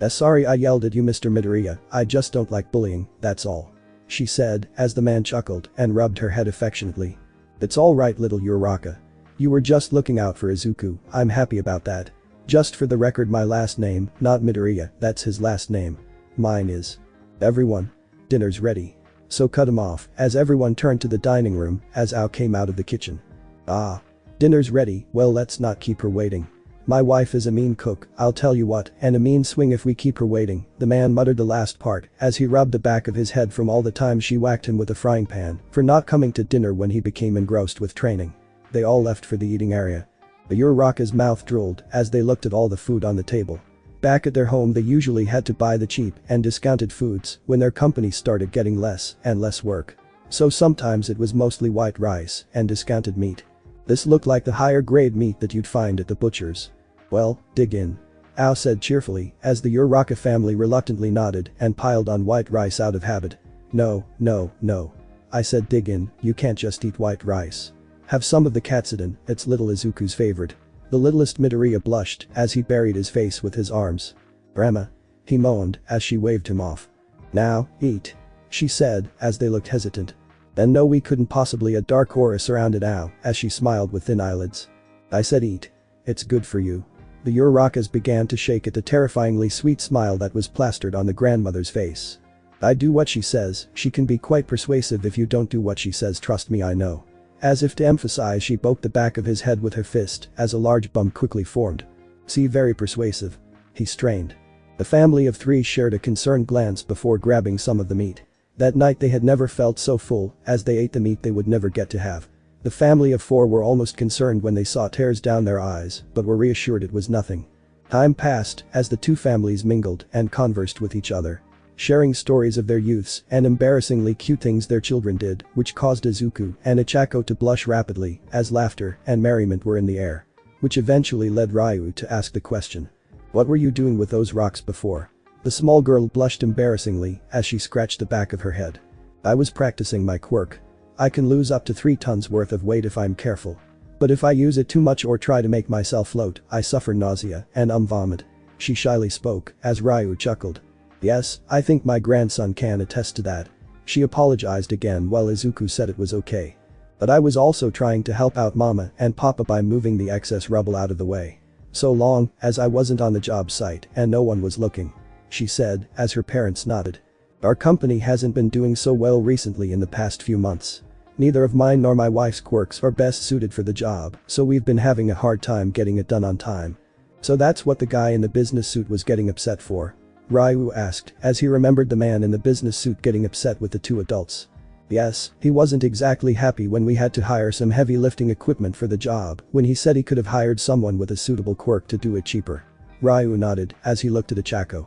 Sorry I yelled at you Mr. Midoriya, I just don't like bullying, that's all. She said as the man chuckled and rubbed her head affectionately. It's alright little Uraraka. You were just looking out for Izuku, I'm happy about that. Just for the record, my last name, not Midoriya, that's his last name. Mine is. Everyone. Dinner's ready. So cut him off as everyone turned to the dining room as Ao came out of the kitchen. Ah. Dinner's ready, well let's not keep her waiting. My wife is a mean cook, I'll tell you what, and a mean swing if we keep her waiting, the man muttered the last part as he rubbed the back of his head from all the time she whacked him with a frying pan for not coming to dinner when he became engrossed with training. They all left for the eating area. The Uraraka's mouth drooled as they looked at all the food on the table. Back at their home they usually had to buy the cheap and discounted foods when their company started getting less and less work. So sometimes it was mostly white rice and discounted meat. This looked like the higher grade meat that you'd find at the butcher's. Well, dig in. Ao said cheerfully as the Uraraka family reluctantly nodded and piled on white rice out of habit. No. I said dig in, you can't just eat white rice. Have some of the katsudon, it's little Izuku's favorite. The littlest Midoriya blushed as he buried his face with his arms. Grandma. He moaned as she waved him off. Now, eat. She said as they looked hesitant. Then no, we couldn't possibly, a dark aura surrounded Ao as she smiled with thin eyelids. I said eat. It's good for you. The Urarakas began to shake at the terrifyingly sweet smile that was plastered on the grandmother's face. I do what she says, she can be quite persuasive if you don't do what she says, trust me I know. As if to emphasize, she poked the back of his head with her fist as a large bump quickly formed. See, very persuasive. He strained. The family of 3 shared a concerned glance before grabbing some of the meat. That night they had never felt so full as they ate the meat they would never get to have. The family of 4 were almost concerned when they saw tears down their eyes, but were reassured it was nothing. Time passed as the 2 families mingled and conversed with each other, sharing stories of their youths and embarrassingly cute things their children did, which caused Izuku and Ochaco to blush rapidly as laughter and merriment were in the air. Which eventually led Rayu to ask the question. What were you doing with those rocks before? The small girl blushed embarrassingly as she scratched the back of her head. I was practicing my quirk. I can lose up to 3 tons worth of weight if I'm careful. But if I use it too much or try to make myself float, I suffer nausea and vomit. She shyly spoke as Rayu chuckled. Yes, I think my grandson can attest to that. She apologized again while Izuku said it was okay. But I was also trying to help out Mama and Papa by moving the excess rubble out of the way. So long as I wasn't on the job site and no one was looking. She said as her parents nodded. Our company hasn't been doing so well recently in the past few months. Neither of mine nor my wife's quirks are best suited for the job, so we've been having a hard time getting it done on time. So that's what the guy in the business suit was getting upset for? Rayu asked as he remembered the man in the business suit getting upset with the 2 adults. Yes, he wasn't exactly happy when we had to hire some heavy lifting equipment for the job when he said he could have hired someone with a suitable quirk to do it cheaper. Rayu nodded as he looked at Ochaco.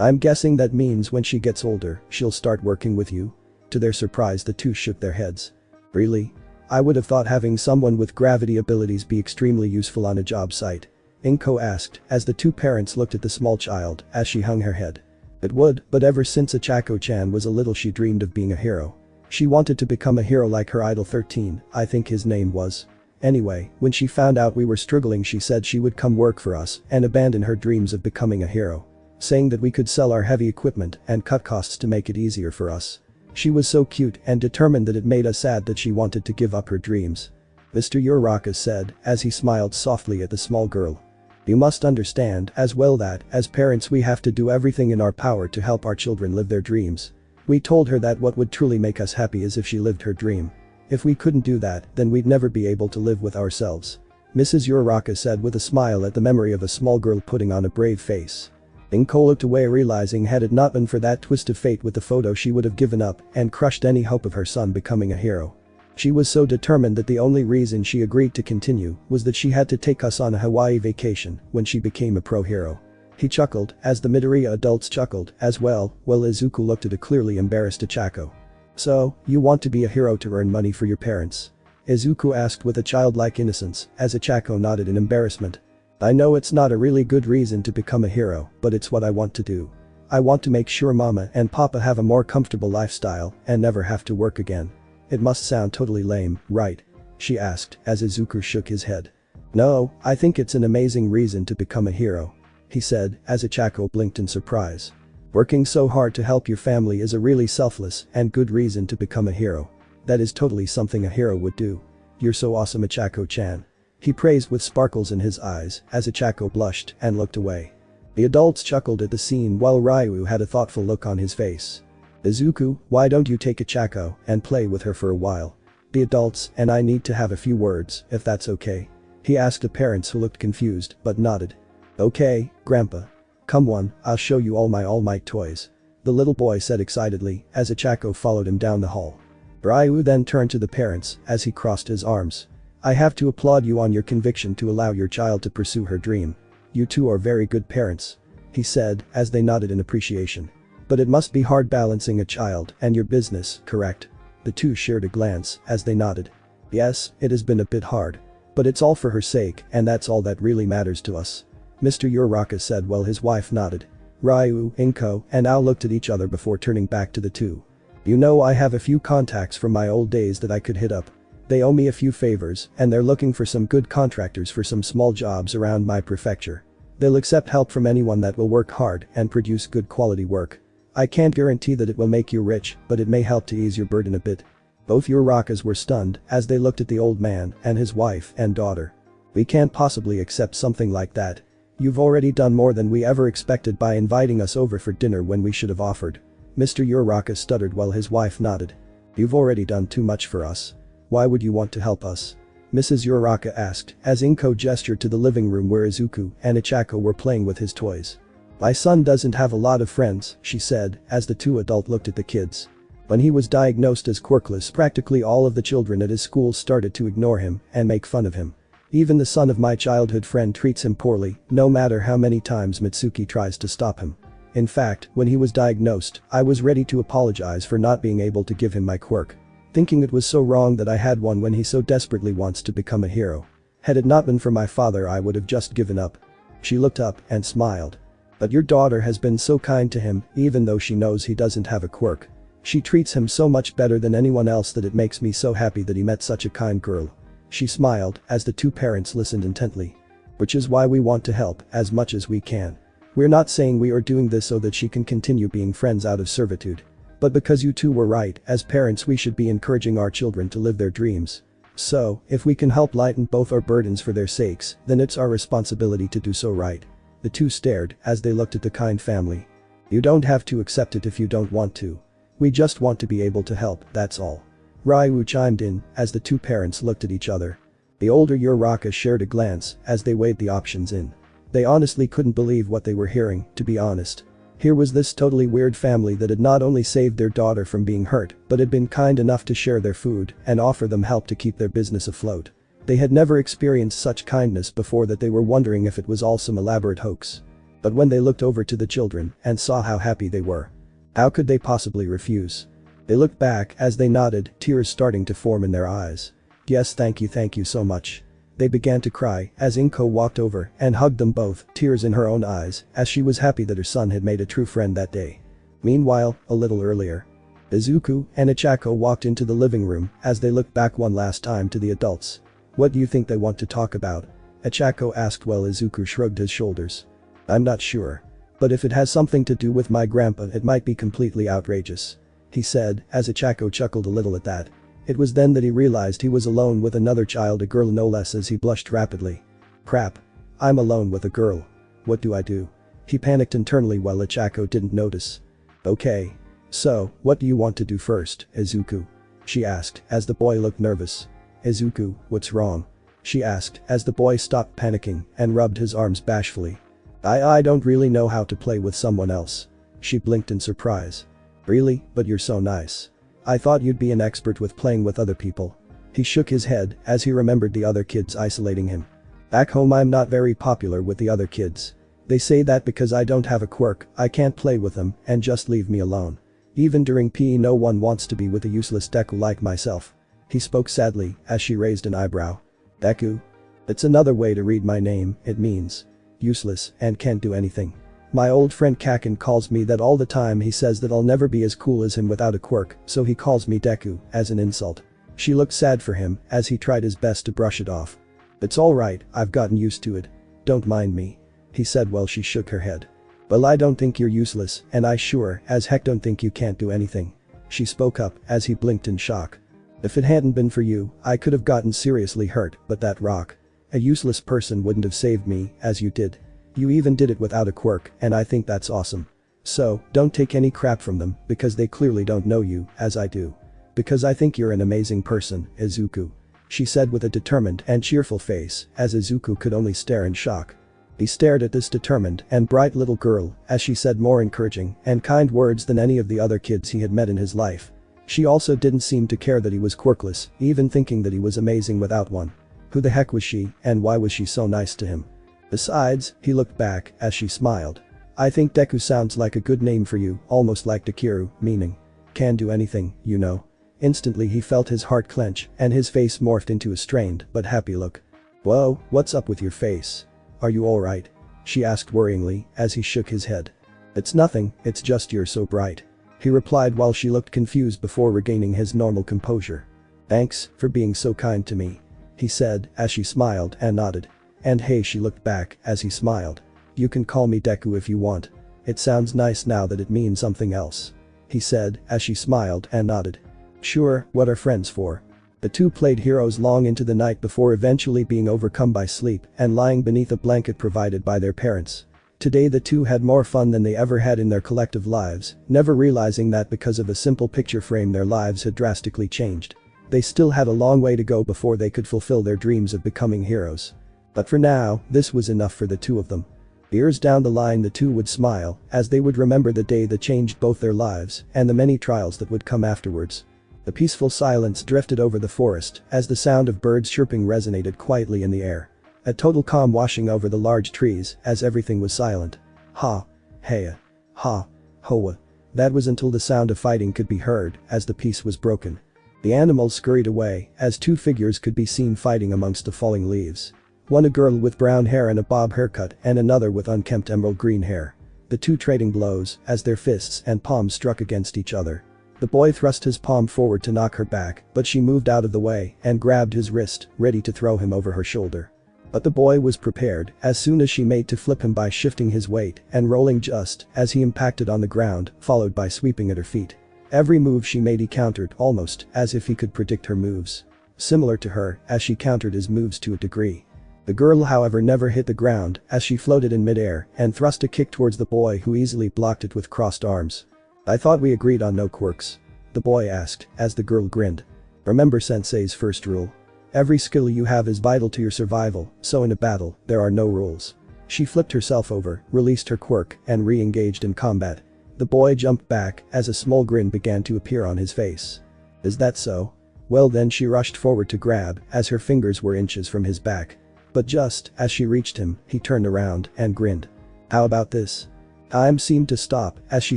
I'm guessing that means when she gets older, she'll start working with you? To their surprise, the two shook their heads. Really? I would have thought having someone with gravity abilities be extremely useful on a job site. Inko asked, as the two parents looked at the small child as she hung her head. It would, but ever since Ochaco-chan was a little she dreamed of being a hero. She wanted to become a hero like her idol 13, I think his name was. Anyway, when she found out we were struggling, she said she would come work for us and abandon her dreams of becoming a hero. Saying that we could sell our heavy equipment and cut costs to make it easier for us. She was so cute and determined that it made us sad that she wanted to give up her dreams. Mr. Uraraka said, as he smiled softly at the small girl. You must understand as well that, as parents, we have to do everything in our power to help our children live their dreams. We told her that what would truly make us happy is if she lived her dream. If we couldn't do that, then we'd never be able to live with ourselves. Mrs. Uraraka said with a smile at the memory of a small girl putting on a brave face. Inko looked away, realizing had it not been for that twist of fate with the photo, she would have given up and crushed any hope of her son becoming a hero. She was so determined that the only reason she agreed to continue was that she had to take us on a Hawaii vacation when she became a pro hero. He chuckled as the Midoriya adults chuckled as well, while Izuku looked at a clearly embarrassed Ochaco. So, you want to be a hero to earn money for your parents? Izuku asked with a childlike innocence as Ochaco nodded in embarrassment. I know it's not a really good reason to become a hero, but it's what I want to do. I want to make sure Mama and Papa have a more comfortable lifestyle and never have to work again. It must sound totally lame, right? She asked as Izuku shook his head. No, I think it's an amazing reason to become a hero. He said as Ochaco blinked in surprise. Working so hard to help your family is a really selfless and good reason to become a hero. That is totally something a hero would do. You're so awesome, Ochaco-chan. He praised with sparkles in his eyes as Ochaco blushed and looked away. The adults chuckled at the scene while Rayu had a thoughtful look on his face. Izuku, why don't you take Ochaco and play with her for a while? The adults and I need to have a few words, if that's okay. He asked the parents, who looked confused but nodded. Okay, Grandpa. Come on, I'll show you all my All Might toys. The little boy said excitedly as Ochaco followed him down the hall. Rayu then turned to the parents as he crossed his arms. I have to applaud you on your conviction to allow your child to pursue her dream. You two are very good parents. He said as they nodded in appreciation. But it must be hard balancing a child and your business, correct? The two shared a glance as they nodded. Yes, it has been a bit hard. But it's all for her sake and that's all that really matters to us. Mr. Uraraka said while his wife nodded. Rayu, Inko, and Ao looked at each other before turning back to the two. You know, I have a few contacts from my old days that I could hit up. They owe me a few favors and they're looking for some good contractors for some small jobs around my prefecture. They'll accept help from anyone that will work hard and produce good quality work. I can't guarantee that it will make you rich, but it may help to ease your burden a bit. Both Urakas were stunned as they looked at the old man and his wife and daughter. We can't possibly accept something like that. You've already done more than we ever expected by inviting us over for dinner when we should have offered. Mr. Uraraka stuttered while his wife nodded. You've already done too much for us. Why would you want to help us? Mrs. Uraraka asked as Inko gestured to the living room where Izuku and Ochaco were playing with his toys. My son doesn't have a lot of friends, she said as the two adults looked at the kids. When he was diagnosed as quirkless, practically all of the children at his school started to ignore him and make fun of him. Even the son of my childhood friend treats him poorly, no matter how many times Mitsuki tries to stop him. In fact, when he was diagnosed, I was ready to apologize for not being able to give him my quirk. Thinking it was so wrong that I had one when he so desperately wants to become a hero. Had it not been for my father, I would have just given up. She looked up and smiled. But your daughter has been so kind to him, even though she knows he doesn't have a quirk. She treats him so much better than anyone else that it makes me so happy that he met such a kind girl. She smiled as the two parents listened intently. Which is why we want to help as much as we can. We're not saying we are doing this so that she can continue being friends out of servitude. But because you two were right, as parents we should be encouraging our children to live their dreams. So, if we can help lighten both our burdens for their sakes, then it's our responsibility to do so, right? The two stared as they looked at the kind family. You don't have to accept it if you don't want to. We just want to be able to help, that's all. Rayu chimed in as the two parents looked at each other. The older Uraraka shared a glance as they weighed the options in. They honestly couldn't believe what they were hearing, to be honest. Here was this totally weird family that had not only saved their daughter from being hurt, but had been kind enough to share their food and offer them help to keep their business afloat. They had never experienced such kindness before that they were wondering if it was all some elaborate hoax. But when they looked over to the children and saw how happy they were, how could they possibly refuse? They looked back as they nodded, tears starting to form in their eyes. Yes, thank you so much. They began to cry as Inko walked over and hugged them both, tears in her own eyes, as she was happy that her son had made a true friend that day. Meanwhile, a little earlier, Izuku and Ochaco walked into the living room as they looked back one last time to the adults. What do you think they want to talk about? Ochaco asked while Izuku shrugged his shoulders. I'm not sure. But if it has something to do with my grandpa, it might be completely outrageous, he said as Ochaco chuckled a little at that. It was then that he realized he was alone with another child, a girl no less, as he blushed rapidly. Crap. I'm alone with a girl. What do I do? He panicked internally while Ochaco didn't notice. Okay. So, what do you want to do first, Izuku? She asked as the boy looked nervous. Izuku, what's wrong? She asked as the boy stopped panicking and rubbed his arms bashfully. I don't really know how to play with someone else. She blinked in surprise. Really? But you're so nice. I thought you'd be an expert with playing with other people. He shook his head as he remembered the other kids isolating him. Back home I'm not very popular with the other kids. They say that because I don't have a quirk, I can't play with them and just leave me alone. Even during PE no one wants to be with a useless Deku like myself. He spoke sadly as she raised an eyebrow. Deku? It's another way to read my name, it means useless and can't do anything. My old friend Kakin calls me that all the time. He says that I'll never be as cool as him without a quirk, so he calls me Deku as an insult. She looked sad for him as he tried his best to brush it off. It's alright, I've gotten used to it. Don't mind me, he said while she shook her head. Well, I don't think you're useless, and I sure as heck don't think you can't do anything. She spoke up as he blinked in shock. If it hadn't been for you, I could have gotten seriously hurt, but that rock. A useless person wouldn't have saved me as you did. You even did it without a quirk, and I think that's awesome. So, don't take any crap from them because they clearly don't know you as I do. Because I think you're an amazing person, Izuku. She said with a determined and cheerful face as Izuku could only stare in shock. He stared at this determined and bright little girl as she said more encouraging and kind words than any of the other kids he had met in his life. She also didn't seem to care that he was quirkless, even thinking that he was amazing without one. Who the heck was she and why was she so nice to him? Besides, he looked back as she smiled. I think Deku sounds like a good name for you, almost like Dekiru, meaning can do anything, you know. Instantly he felt his heart clench and his face morphed into a strained but happy look. Whoa, what's up with your face? Are you alright? She asked worryingly as he shook his head. It's nothing, it's just you're so bright, he replied while she looked confused before regaining his normal composure. Thanks for being so kind to me, he said as she smiled and nodded. And hey, she looked back as he smiled. You can call me Deku if you want. It sounds nice now that it means something else, he said as she smiled and nodded. Sure, what are friends for? The two played heroes long into the night before eventually being overcome by sleep and lying beneath a blanket provided by their parents. Today the two had more fun than they ever had in their collective lives, never realizing that because of a simple picture frame their lives had drastically changed. They still had a long way to go before they could fulfill their dreams of becoming heroes. But for now, this was enough for the two of them. Years down the line the two would smile as they would remember the day that changed both their lives and the many trials that would come afterwards. The peaceful silence drifted over the forest as the sound of birds chirping resonated quietly in the air. A total calm washing over the large trees as everything was silent. Ha. Heya. Ha. Hoa. That was until the sound of fighting could be heard as the peace was broken. The animals scurried away as two figures could be seen fighting amongst the falling leaves. One a girl with brown hair and a bob haircut and another with unkempt emerald green hair. The two trading blows as their fists and palms struck against each other. The boy thrust his palm forward to knock her back, but she moved out of the way and grabbed his wrist, ready to throw him over her shoulder. But the boy was prepared as soon as she made to flip him by shifting his weight and rolling just as he impacted on the ground, followed by sweeping at her feet. Every move she made he countered almost as if he could predict her moves. Similar to her as she countered his moves to a degree. The girl however never hit the ground as she floated in midair and thrust a kick towards the boy who easily blocked it with crossed arms. I thought we agreed on no quirks, the boy asked as the girl grinned. Remember Sensei's first rule. Every skill you have is vital to your survival, so in a battle, there are no rules. She flipped herself over, released her quirk, and re-engaged in combat. The boy jumped back as a small grin began to appear on his face. Is that so? Well then she rushed forward to grab as her fingers were inches from his back. But just as she reached him, he turned around and grinned. How about this? Time seemed to stop as she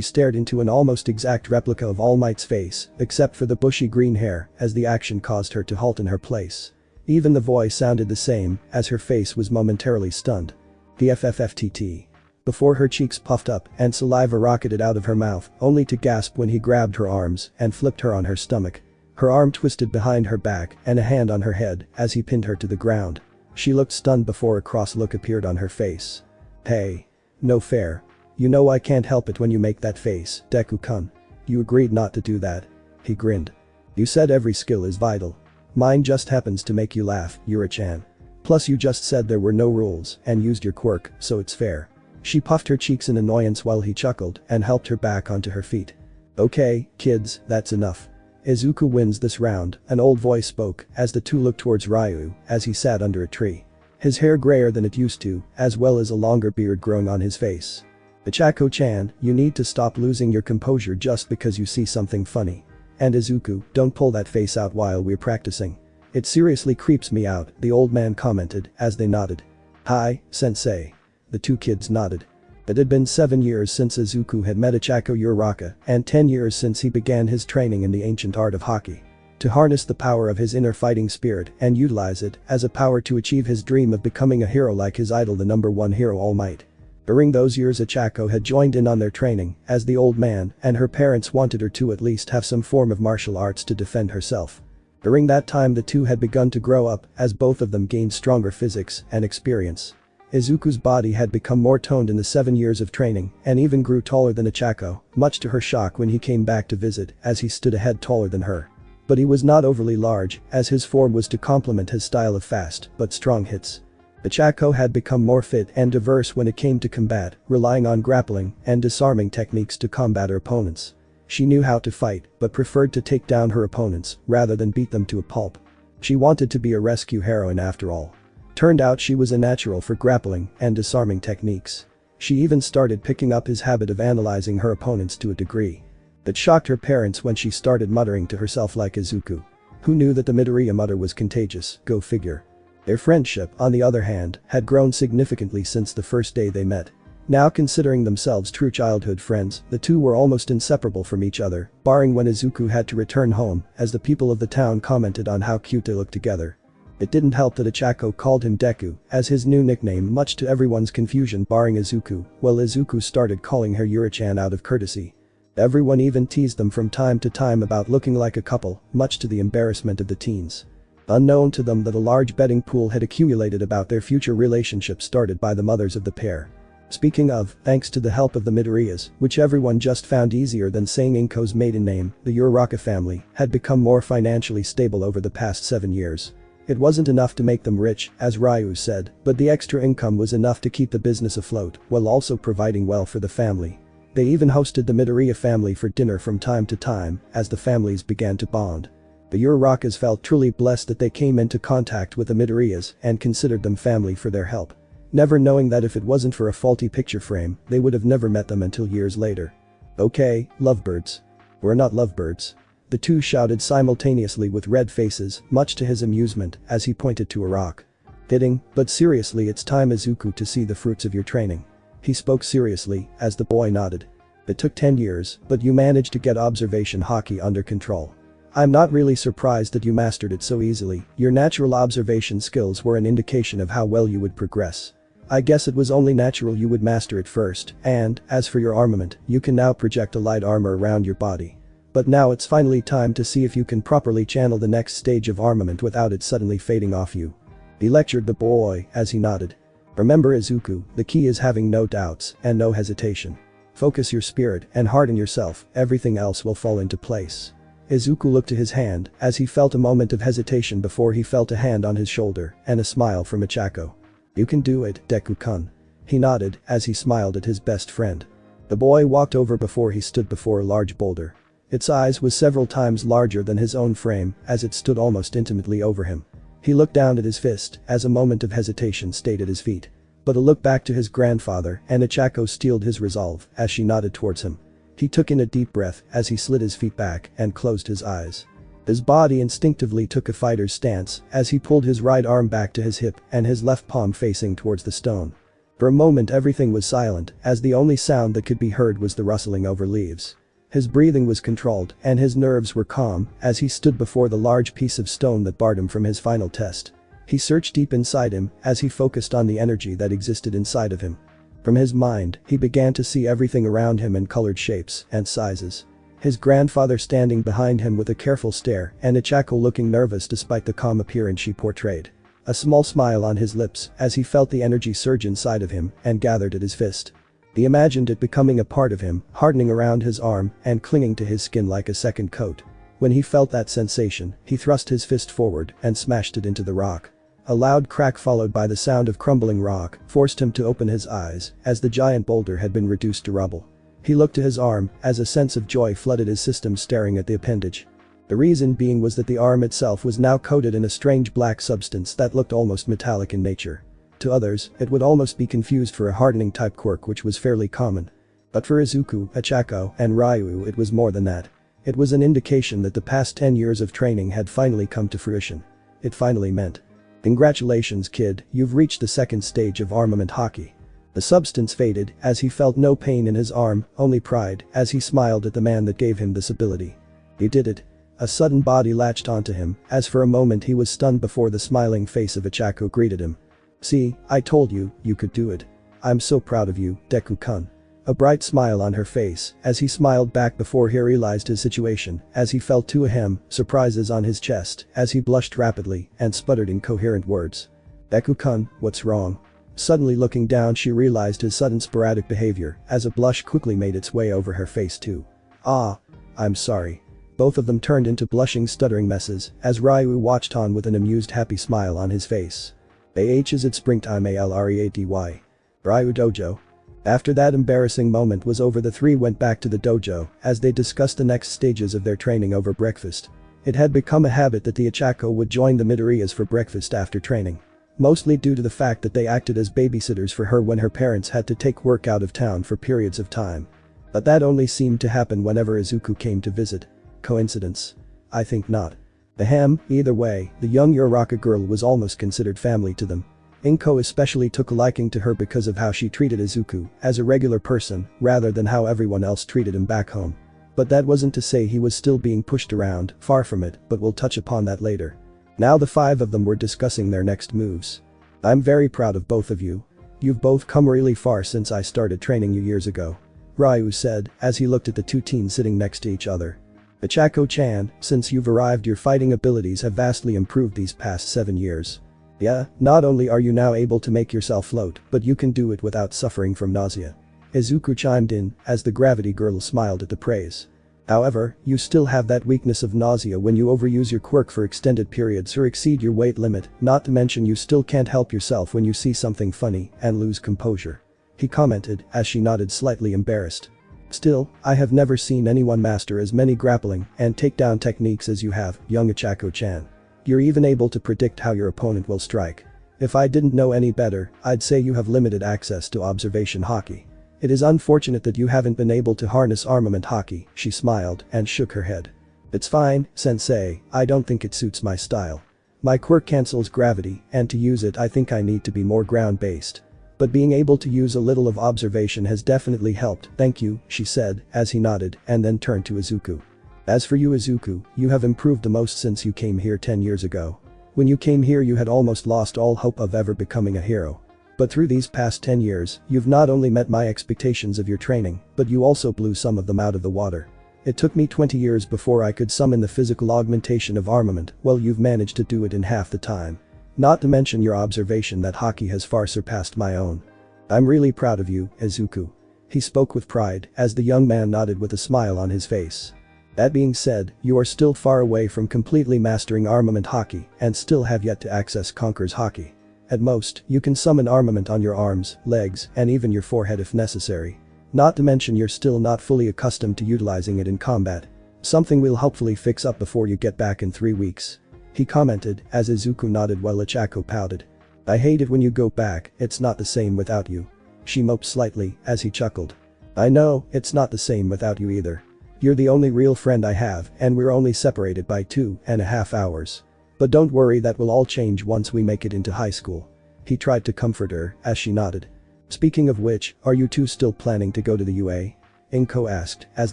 stared into an almost exact replica of All Might's face, except for the bushy green hair, as the action caused her to halt in her place. Even the voice sounded the same, as her face was momentarily stunned. BFFFTT. Before her cheeks puffed up and saliva rocketed out of her mouth, only to gasp when he grabbed her arms and flipped her on her stomach. Her arm twisted behind her back and a hand on her head as he pinned her to the ground. She looked stunned before a cross look appeared on her face. Hey. No fair. You know I can't help it when you make that face, Deku-kun. You agreed not to do that. He grinned. You said every skill is vital. Mine just happens to make you laugh, Yura-chan. Plus you just said there were no rules and used your quirk, so it's fair. She puffed her cheeks in annoyance while he chuckled and helped her back onto her feet. Okay, kids, that's enough. Izuku wins this round, an old voice spoke as the two looked towards Rayu as he sat under a tree. His hair grayer than it used to, as well as a longer beard growing on his face. Ochaco-chan, you need to stop losing your composure just because you see something funny. And Izuku, don't pull that face out while we're practicing. It seriously creeps me out, the old man commented as they nodded. Hi, sensei. The two kids nodded. It had been 7 years since Izuku had met Ochaco Uraraka and 10 years since he began his training in the ancient art of Haki. To harness the power of his inner fighting spirit and utilize it as a power to achieve his dream of becoming a hero like his idol, the #1 hero All Might. During those years Ochaco had joined in on their training as the old man and her parents wanted her to at least have some form of martial arts to defend herself. During that time the two had begun to grow up as both of them gained stronger physics and experience. Izuku's body had become more toned in the 7 years of training and even grew taller than Ochaco, much to her shock when he came back to visit as he stood a head taller than her. But he was not overly large as his form was to complement his style of fast but strong hits. Ochaco had become more fit and diverse when it came to combat, relying on grappling and disarming techniques to combat her opponents. She knew how to fight but preferred to take down her opponents rather than beat them to a pulp. She wanted to be a rescue heroine after all. Turned out she was a natural for grappling and disarming techniques. She even started picking up his habit of analyzing her opponents to a degree. That shocked her parents when she started muttering to herself like Izuku. Who knew that the Midoriya mutter was contagious, go figure. Their friendship, on the other hand, had grown significantly since the first day they met. Now considering themselves true childhood friends, the two were almost inseparable from each other, barring when Izuku had to return home as the people of the town commented on how cute they looked together. It didn't help that Ochaco called him Deku as his new nickname, much to everyone's confusion barring Izuku, while Izuku started calling her Yura-chan out of courtesy. Everyone even teased them from time to time about looking like a couple, much to the embarrassment of the teens. Unknown to them that a large betting pool had accumulated about their future relationship started by the mothers of the pair. Speaking of, thanks to the help of the Midoriyas, which everyone just found easier than saying Inko's maiden name, the Uraraka family had become more financially stable over the past 7 years. It wasn't enough to make them rich, as Rayu said, but the extra income was enough to keep the business afloat while also providing well for the family. They even hosted the Midoriya family for dinner from time to time as the families began to bond. The Urarakas felt truly blessed that they came into contact with the Midoriyas and considered them family for their help. Never knowing that if it wasn't for a faulty picture frame, they would have never met them until years later. Okay, lovebirds. We're not lovebirds. The two shouted simultaneously with red faces, much to his amusement, as he pointed to a rock. Fitting, but seriously, it's time, Izuku, to see the fruits of your training. He spoke seriously, as the boy nodded. It took 10 years, but you managed to get observation Haki under control. I'm not really surprised that you mastered it so easily. Your natural observation skills were an indication of how well you would progress. I guess it was only natural you would master it first, and, as for your armament, you can now project a light armor around your body. But now it's finally time to see if you can properly channel the next stage of armament without it suddenly fading off you. He lectured the boy as he nodded. Remember, Izuku, the key is having no doubts and no hesitation. Focus your spirit and harden yourself, everything else will fall into place. Izuku looked to his hand as he felt a moment of hesitation before he felt a hand on his shoulder and a smile from Ochaco. You can do it, Deku-kun. He nodded as he smiled at his best friend. The boy walked over before he stood before a large boulder. Its size was several times larger than his own frame as it stood almost intimately over him. He looked down at his fist as a moment of hesitation stayed at his feet. But a look back to his grandfather and Ochaco steeled his resolve as she nodded towards him. He took in a deep breath as he slid his feet back and closed his eyes. His body instinctively took a fighter's stance as he pulled his right arm back to his hip and his left palm facing towards the stone. For a moment everything was silent, as the only sound that could be heard was the rustling over leaves. His breathing was controlled, and his nerves were calm, as he stood before the large piece of stone that barred him from his final test. He searched deep inside him, as he focused on the energy that existed inside of him. From his mind, he began to see everything around him in colored shapes and sizes. His grandfather standing behind him with a careful stare, and Ochaco looking nervous despite the calm appearance she portrayed. A small smile on his lips as he felt the energy surge inside of him and gathered at his fist. He imagined it becoming a part of him, hardening around his arm and clinging to his skin like a second coat. When he felt that sensation, he thrust his fist forward and smashed it into the rock. A loud crack followed by the sound of crumbling rock forced him to open his eyes as the giant boulder had been reduced to rubble. He looked to his arm as a sense of joy flooded his system, staring at the appendage. The reason being was that the arm itself was now coated in a strange black substance that looked almost metallic in nature. To others, it would almost be confused for a hardening type quirk, which was fairly common. But for Izuku, Ochaco, and Rayu it was more than that. It was an indication that the past 10 years of training had finally come to fruition. It finally meant, "Congratulations kid, you've reached the second stage of armament Haki." The substance faded as he felt no pain in his arm, only pride, as he smiled at the man that gave him this ability. He did it. A sudden body latched onto him, as for a moment he was stunned before the smiling face of Ochaco greeted him. "See, I told you, you could do it. I'm so proud of you, Deku-kun." A bright smile on her face as he smiled back before he realized his situation, as he felt two ahem surprises on his chest as he blushed rapidly and sputtered incoherent words. "Deku-kun, what's wrong?" Suddenly looking down she realized his sudden sporadic behavior as a blush quickly made its way over her face too. "Ah. I'm sorry." Both of them turned into blushing stuttering messes as Rayu watched on with an amused happy smile on his face. Is it springtime already? Rayu dojo. After that embarrassing moment was over, the three went back to the dojo as they discussed the next stages of their training over breakfast. It had become a habit that the Ochaco would join the Midoriyas for breakfast after training. Mostly due to the fact that they acted as babysitters for her when her parents had to take work out of town for periods of time. But that only seemed to happen whenever Izuku came to visit. Coincidence? I think not. Either way, the young Uraraka girl was almost considered family to them. Inko especially took a liking to her because of how she treated Izuku as a regular person rather than how everyone else treated him back home. But that wasn't to say he was still being pushed around, far from it, but we'll touch upon that later. Now the five of them were discussing their next moves. "I'm very proud of both of you. You've both come really far since I started training you years ago," Rayu said as he looked at the two teens sitting next to each other. "Ochaco-chan, since you've arrived, your fighting abilities have vastly improved these past 7 years. Yeah, not only are you now able to make yourself float, but you can do it without suffering from nausea." Izuku chimed in as the gravity girl smiled at the praise. "However, you still have that weakness of nausea when you overuse your quirk for extended periods or exceed your weight limit, not to mention you still can't help yourself when you see something funny and lose composure," he commented as she nodded, slightly embarrassed. "Still, I have never seen anyone master as many grappling and takedown techniques as you have, young Ochaco-chan. You're even able to predict how your opponent will strike. If I didn't know any better, I'd say you have limited access to observation Haki. It is unfortunate that you haven't been able to harness armament Haki," she smiled and shook her head. "It's fine, sensei, I don't think it suits my style. My quirk cancels gravity, and to use it I think I need to be more ground-based. But being able to use a little of observation has definitely helped, thank you," she said as he nodded and then turned to Izuku. "As for you Izuku, you have improved the most since you came here 10 years ago. When you came here you had almost lost all hope of ever becoming a hero. But through these past 10 years, you've not only met my expectations of your training, but you also blew some of them out of the water. It took me 20 years before I could summon the physical augmentation of armament, well you've managed to do it in half the time. Not to mention your observation that Haki has far surpassed my own. I'm really proud of you, Izuku." He spoke with pride as the young man nodded with a smile on his face. "That being said, you are still far away from completely mastering armament Haki and still have yet to access Conqueror's Haki. At most, you can summon armament on your arms, legs, and even your forehead if necessary. Not to mention you're still not fully accustomed to utilizing it in combat. Something we'll hopefully fix up before you get back in 3 weeks." He commented as Izuku nodded while Ochaco pouted. "I hate it when you go back, it's not the same without you." She moped slightly as he chuckled. "I know, it's not the same without you either. You're the only real friend I have and we're only separated by 2.5 hours. But don't worry, that will all change once we make it into high school." He tried to comfort her as she nodded. Speaking of which, are you two still planning to go to the UA? Inko asked, as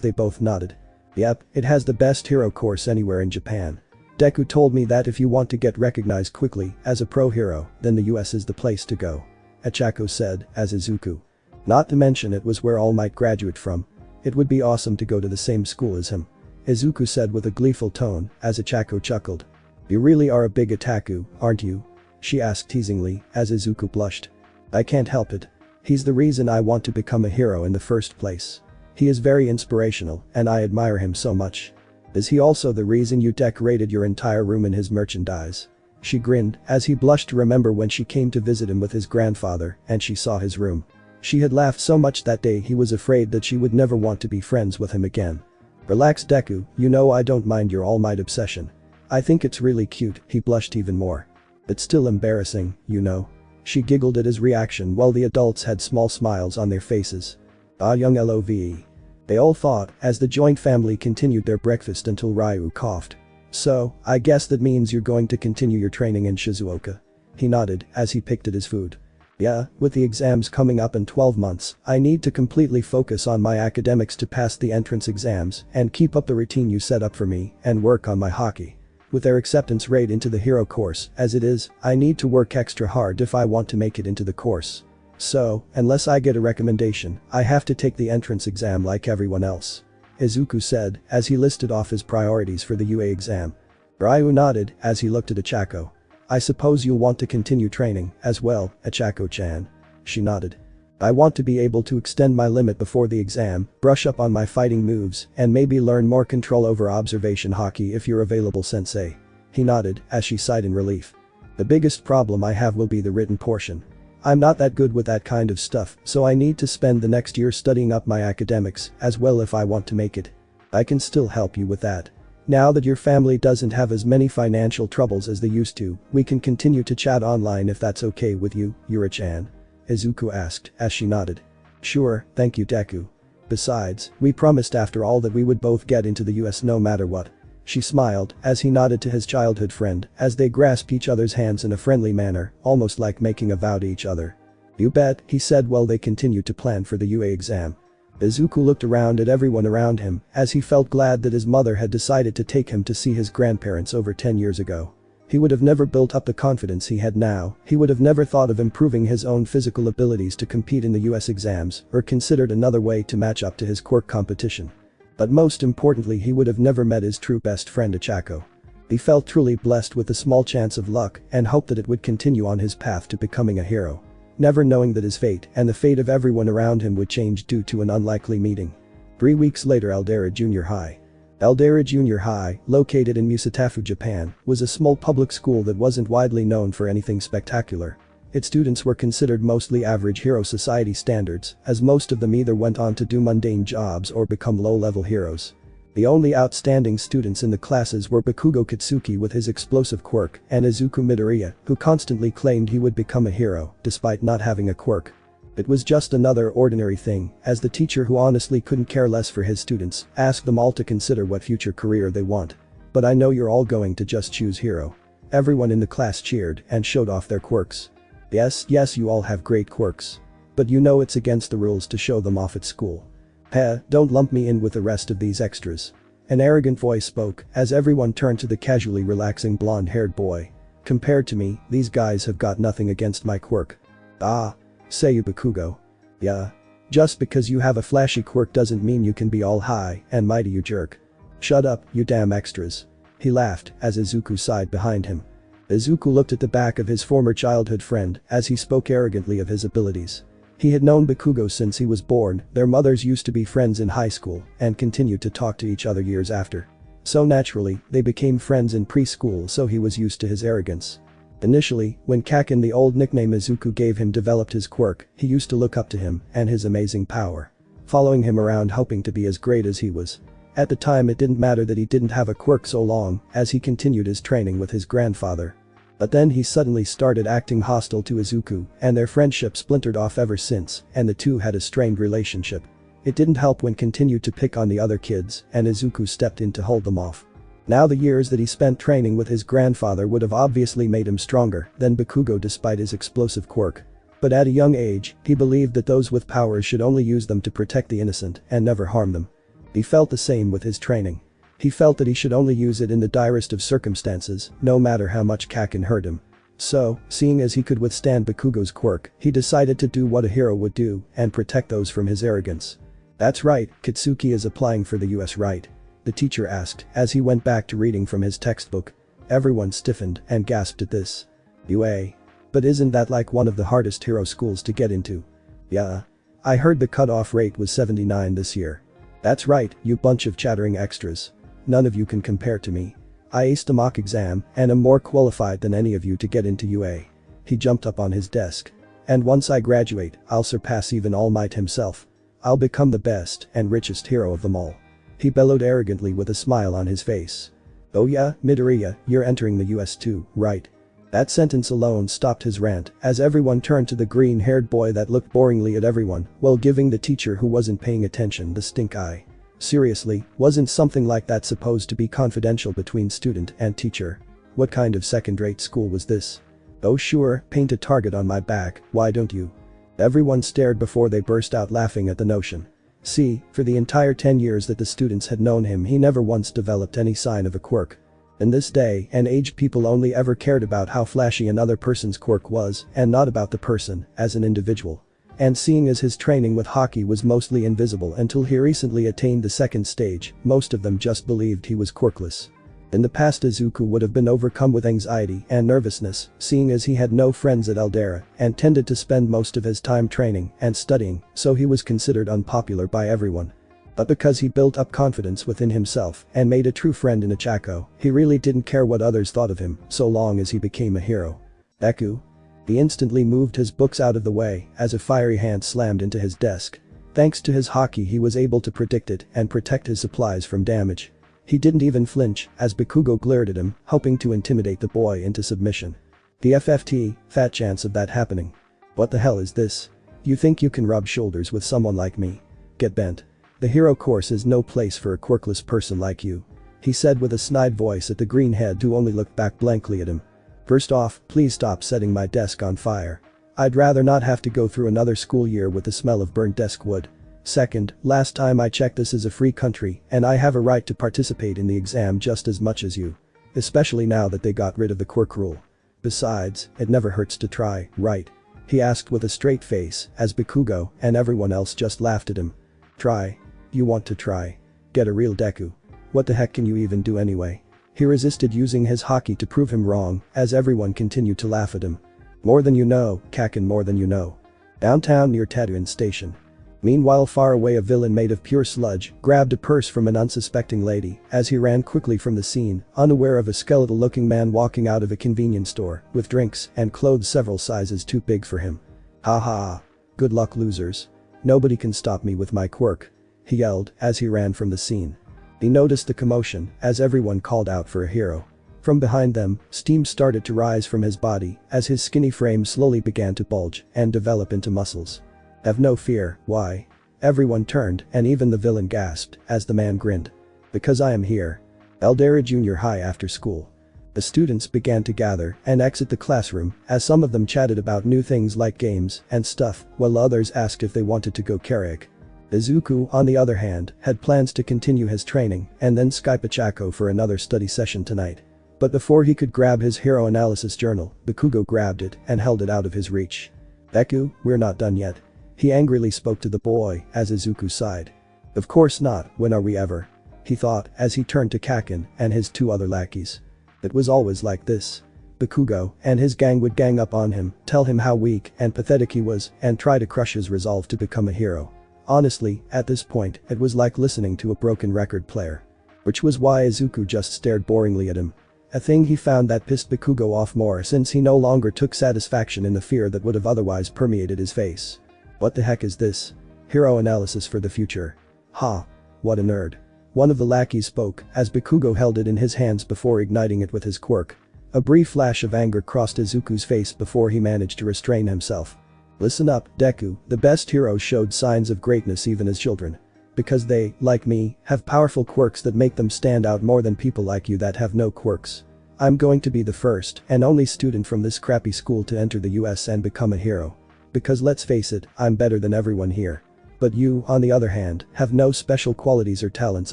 they both nodded. Yep, it has the best hero course anywhere in Japan. Deku told me that if you want to get recognized quickly as a pro hero, then the US is the place to go. Ochaco said, as Izuku. Not to mention it was where All Might graduate from. It would be awesome to go to the same school as him. Izuku said with a gleeful tone, as Ochaco chuckled. You really are a big otaku, aren't you? She asked teasingly, as Izuku blushed. I can't help it. He's the reason I want to become a hero in the first place. He is very inspirational, and I admire him so much. Is he also the reason you decorated your entire room in his merchandise? She grinned, as he blushed to remember when she came to visit him with his grandfather, and she saw his room. She had laughed so much that day he was afraid that she would never want to be friends with him again. Relax Deku, you know I don't mind your All Might obsession. I think it's really cute, he blushed even more. It's still embarrassing, you know. She giggled at his reaction while the adults had small smiles on their faces. Ah young LOVE. They all thought as the joint family continued their breakfast until Rayu coughed. So, I guess that means you're going to continue your training in Shizuoka. He nodded as he picked at his food. Yeah, with the exams coming up in 12 months, I need to completely focus on my academics to pass the entrance exams and keep up the routine you set up for me and work on my Haki. With their acceptance rate into the hero course as it is, I need to work extra hard if I want to make it into the course. So, unless I get a recommendation, I have to take the entrance exam like everyone else. Izuku said as he listed off his priorities for the UA exam. Rayu nodded as he looked at Ochaco. I suppose you'll want to continue training as well, Ochaco-chan. She nodded. I want to be able to extend my limit before the exam, brush up on my fighting moves, and maybe learn more control over observation Haki if you're available sensei. He nodded as she sighed in relief. The biggest problem I have will be the written portion. I'm not that good with that kind of stuff, so I need to spend the next year studying up my academics as well if I want to make it. I can still help you with that. Now that your family doesn't have as many financial troubles as they used to, we can continue to chat online if that's okay with you, Yura-chan. Izuku asked as she nodded. Sure, thank you Deku. Besides, we promised after all that we would both get into the US no matter what. She smiled as he nodded to his childhood friend as they grasped each other's hands in a friendly manner, almost like making a vow to each other. You bet, he said while they continued to plan for the UA exam. Izuku looked around at everyone around him as he felt glad that his mother had decided to take him to see his grandparents over 10 years ago. He would have never built up the confidence he had now, he would have never thought of improving his own physical abilities to compete in the US exams or considered another way to match up to his quirk competition. But most importantly he would have never met his true best friend Ochaco. He felt truly blessed with a small chance of luck and hoped that it would continue on his path to becoming a hero. Never knowing that his fate and the fate of everyone around him would change due to an unlikely meeting. 3 weeks later Aldera Junior High. Aldera Junior High, located in Musatafu, Japan, was a small public school that wasn't widely known for anything spectacular. Its students were considered mostly average hero society standards, as most of them either went on to do mundane jobs or become low-level heroes. The only outstanding students in the classes were Bakugo Katsuki with his explosive quirk and Izuku Midoriya, who constantly claimed he would become a hero despite not having a quirk. It was just another ordinary thing, as the teacher who honestly couldn't care less for his students asked them all to consider what future career they want. But I know you're all going to just choose hero. Everyone in the class cheered and showed off their quirks. Yes, you all have great quirks. But you know it's against the rules to show them off at school. Heh, don't lump me in with the rest of these extras. An arrogant voice spoke as everyone turned to the casually relaxing blonde-haired boy. Compared to me, these guys have got nothing against my quirk. Ah. Say you Bakugo. Yeah. Just because you have a flashy quirk doesn't mean you can be all high and mighty you jerk. Shut up, you damn extras. He laughed as Izuku sighed behind him. Izuku looked at the back of his former childhood friend as he spoke arrogantly of his abilities. He had known Bakugo since he was born, their mothers used to be friends in high school and continued to talk to each other years after. So naturally, they became friends in preschool so he was used to his arrogance. Initially, when Kakin, the old nickname Izuku gave him, developed his quirk, he used to look up to him and his amazing power. Following him around hoping to be as great as he was. At the time it didn't matter that he didn't have a quirk so long as he continued his training with his grandfather. But then he suddenly started acting hostile to Izuku and their friendship splintered off ever since and the two had a strained relationship. It didn't help when continued to pick on the other kids and Izuku stepped in to hold them off. Now the years that he spent training with his grandfather would have obviously made him stronger than Bakugo despite his explosive quirk. But at a young age, he believed that those with powers should only use them to protect the innocent and never harm them. He felt the same with his training. He felt that he should only use it in the direst of circumstances, no matter how much Kakin hurt him. So, seeing as he could withstand Bakugo's quirk, he decided to do what a hero would do and protect those from his arrogance. "That's right, Kitsuki is applying for the US, right?" the teacher asked as he went back to reading from his textbook. Everyone stiffened and gasped at this. UA. But isn't that like one of the hardest hero schools to get into? Yeah. I heard the cutoff rate was 79 this year. That's right, you bunch of chattering extras. None of you can compare to me. I aced a mock exam and am more qualified than any of you to get into UA. He jumped up on his desk. And once I graduate, I'll surpass even All Might himself. I'll become the best and richest hero of them all. He bellowed arrogantly with a smile on his face. Oh yeah, Midoriya, you're entering the US too, right? That sentence alone stopped his rant as everyone turned to the green-haired boy that looked boringly at everyone while giving the teacher who wasn't paying attention the stink eye. Seriously, wasn't something like that supposed to be confidential between student and teacher? What kind of second-rate school was this? Oh sure, paint a target on my back, why don't you? Everyone stared before they burst out laughing at the notion. See, for the entire 10 years that the students had known him, he never once developed any sign of a quirk. In this day and age, people only ever cared about how flashy another person's quirk was and not about the person as an individual. And seeing as his training with Haki was mostly invisible until he recently attained the second stage, most of them just believed he was quirkless. In the past, Izuku would have been overcome with anxiety and nervousness, seeing as he had no friends at Eldera and tended to spend most of his time training and studying, so he was considered unpopular by everyone. But because he built up confidence within himself and made a true friend in Ochaco, he really didn't care what others thought of him, so long as he became a hero. Deku. He instantly moved his books out of the way as a fiery hand slammed into his desk. Thanks to his Haki, he was able to predict it and protect his supplies from damage. He didn't even flinch as Bakugo glared at him, hoping to intimidate the boy into submission. The FFT, fat chance of that happening. What the hell is this? You think you can rub shoulders with someone like me? Get bent. The hero course is no place for a quirkless person like you. He said with a snide voice at the greenhead who only looked back blankly at him. First off, please stop setting my desk on fire. I'd rather not have to go through another school year with the smell of burnt desk wood. Second, last time I checked, this is a free country and I have a right to participate in the exam just as much as you. Especially now that they got rid of the quirk rule. Besides, it never hurts to try, right? He asked with a straight face as Bakugo and everyone else just laughed at him. Try? You want to try? Get a real Deku. What the heck can you even do anyway? He resisted using his Haki to prove him wrong as everyone continued to laugh at him. More than you know, Kakin, more than you know. Downtown near Tadouin Station. Meanwhile, far away, a villain made of pure sludge grabbed a purse from an unsuspecting lady as he ran quickly from the scene, unaware of a skeletal-looking man walking out of a convenience store with drinks and clothes several sizes too big for him. Ha ha. Good luck, losers. Nobody can stop me with my quirk, he yelled as he ran from the scene. He noticed the commotion as everyone called out for a hero. From behind them, steam started to rise from his body as his skinny frame slowly began to bulge and develop into muscles. Have no fear, why? Everyone turned and even the villain gasped as the man grinned. Because I am here. Eldera Junior High after school. The students began to gather and exit the classroom as some of them chatted about new things like games and stuff while others asked if they wanted to go karaoke. Izuku, on the other hand, had plans to continue his training and then Skype Ochaco for another study session tonight. But before he could grab his hero analysis journal, Bakugo grabbed it and held it out of his reach. Deku, we're not done yet. He angrily spoke to the boy as Izuku sighed. Of course not, when are we ever? He thought as he turned to Kakin and his two other lackeys. It was always like this. Bakugo and his gang would gang up on him, tell him how weak and pathetic he was, and try to crush his resolve to become a hero. Honestly, at this point, it was like listening to a broken record player. Which was why Izuku just stared boringly at him. A thing he found that pissed Bakugo off more since he no longer took satisfaction in the fear that would have otherwise permeated his face. What the heck is this? Hero analysis for the future. Ha. What a nerd. One of the lackeys spoke as Bakugo held it in his hands before igniting it with his quirk. A brief flash of anger crossed Izuku's face before he managed to restrain himself. Listen up, Deku, the best heroes showed signs of greatness even as children. Because they, like me, have powerful quirks that make them stand out more than people like you that have no quirks. I'm going to be the first and only student from this crappy school to enter the US and become a hero. Because let's face it, I'm better than everyone here. But you, on the other hand, have no special qualities or talents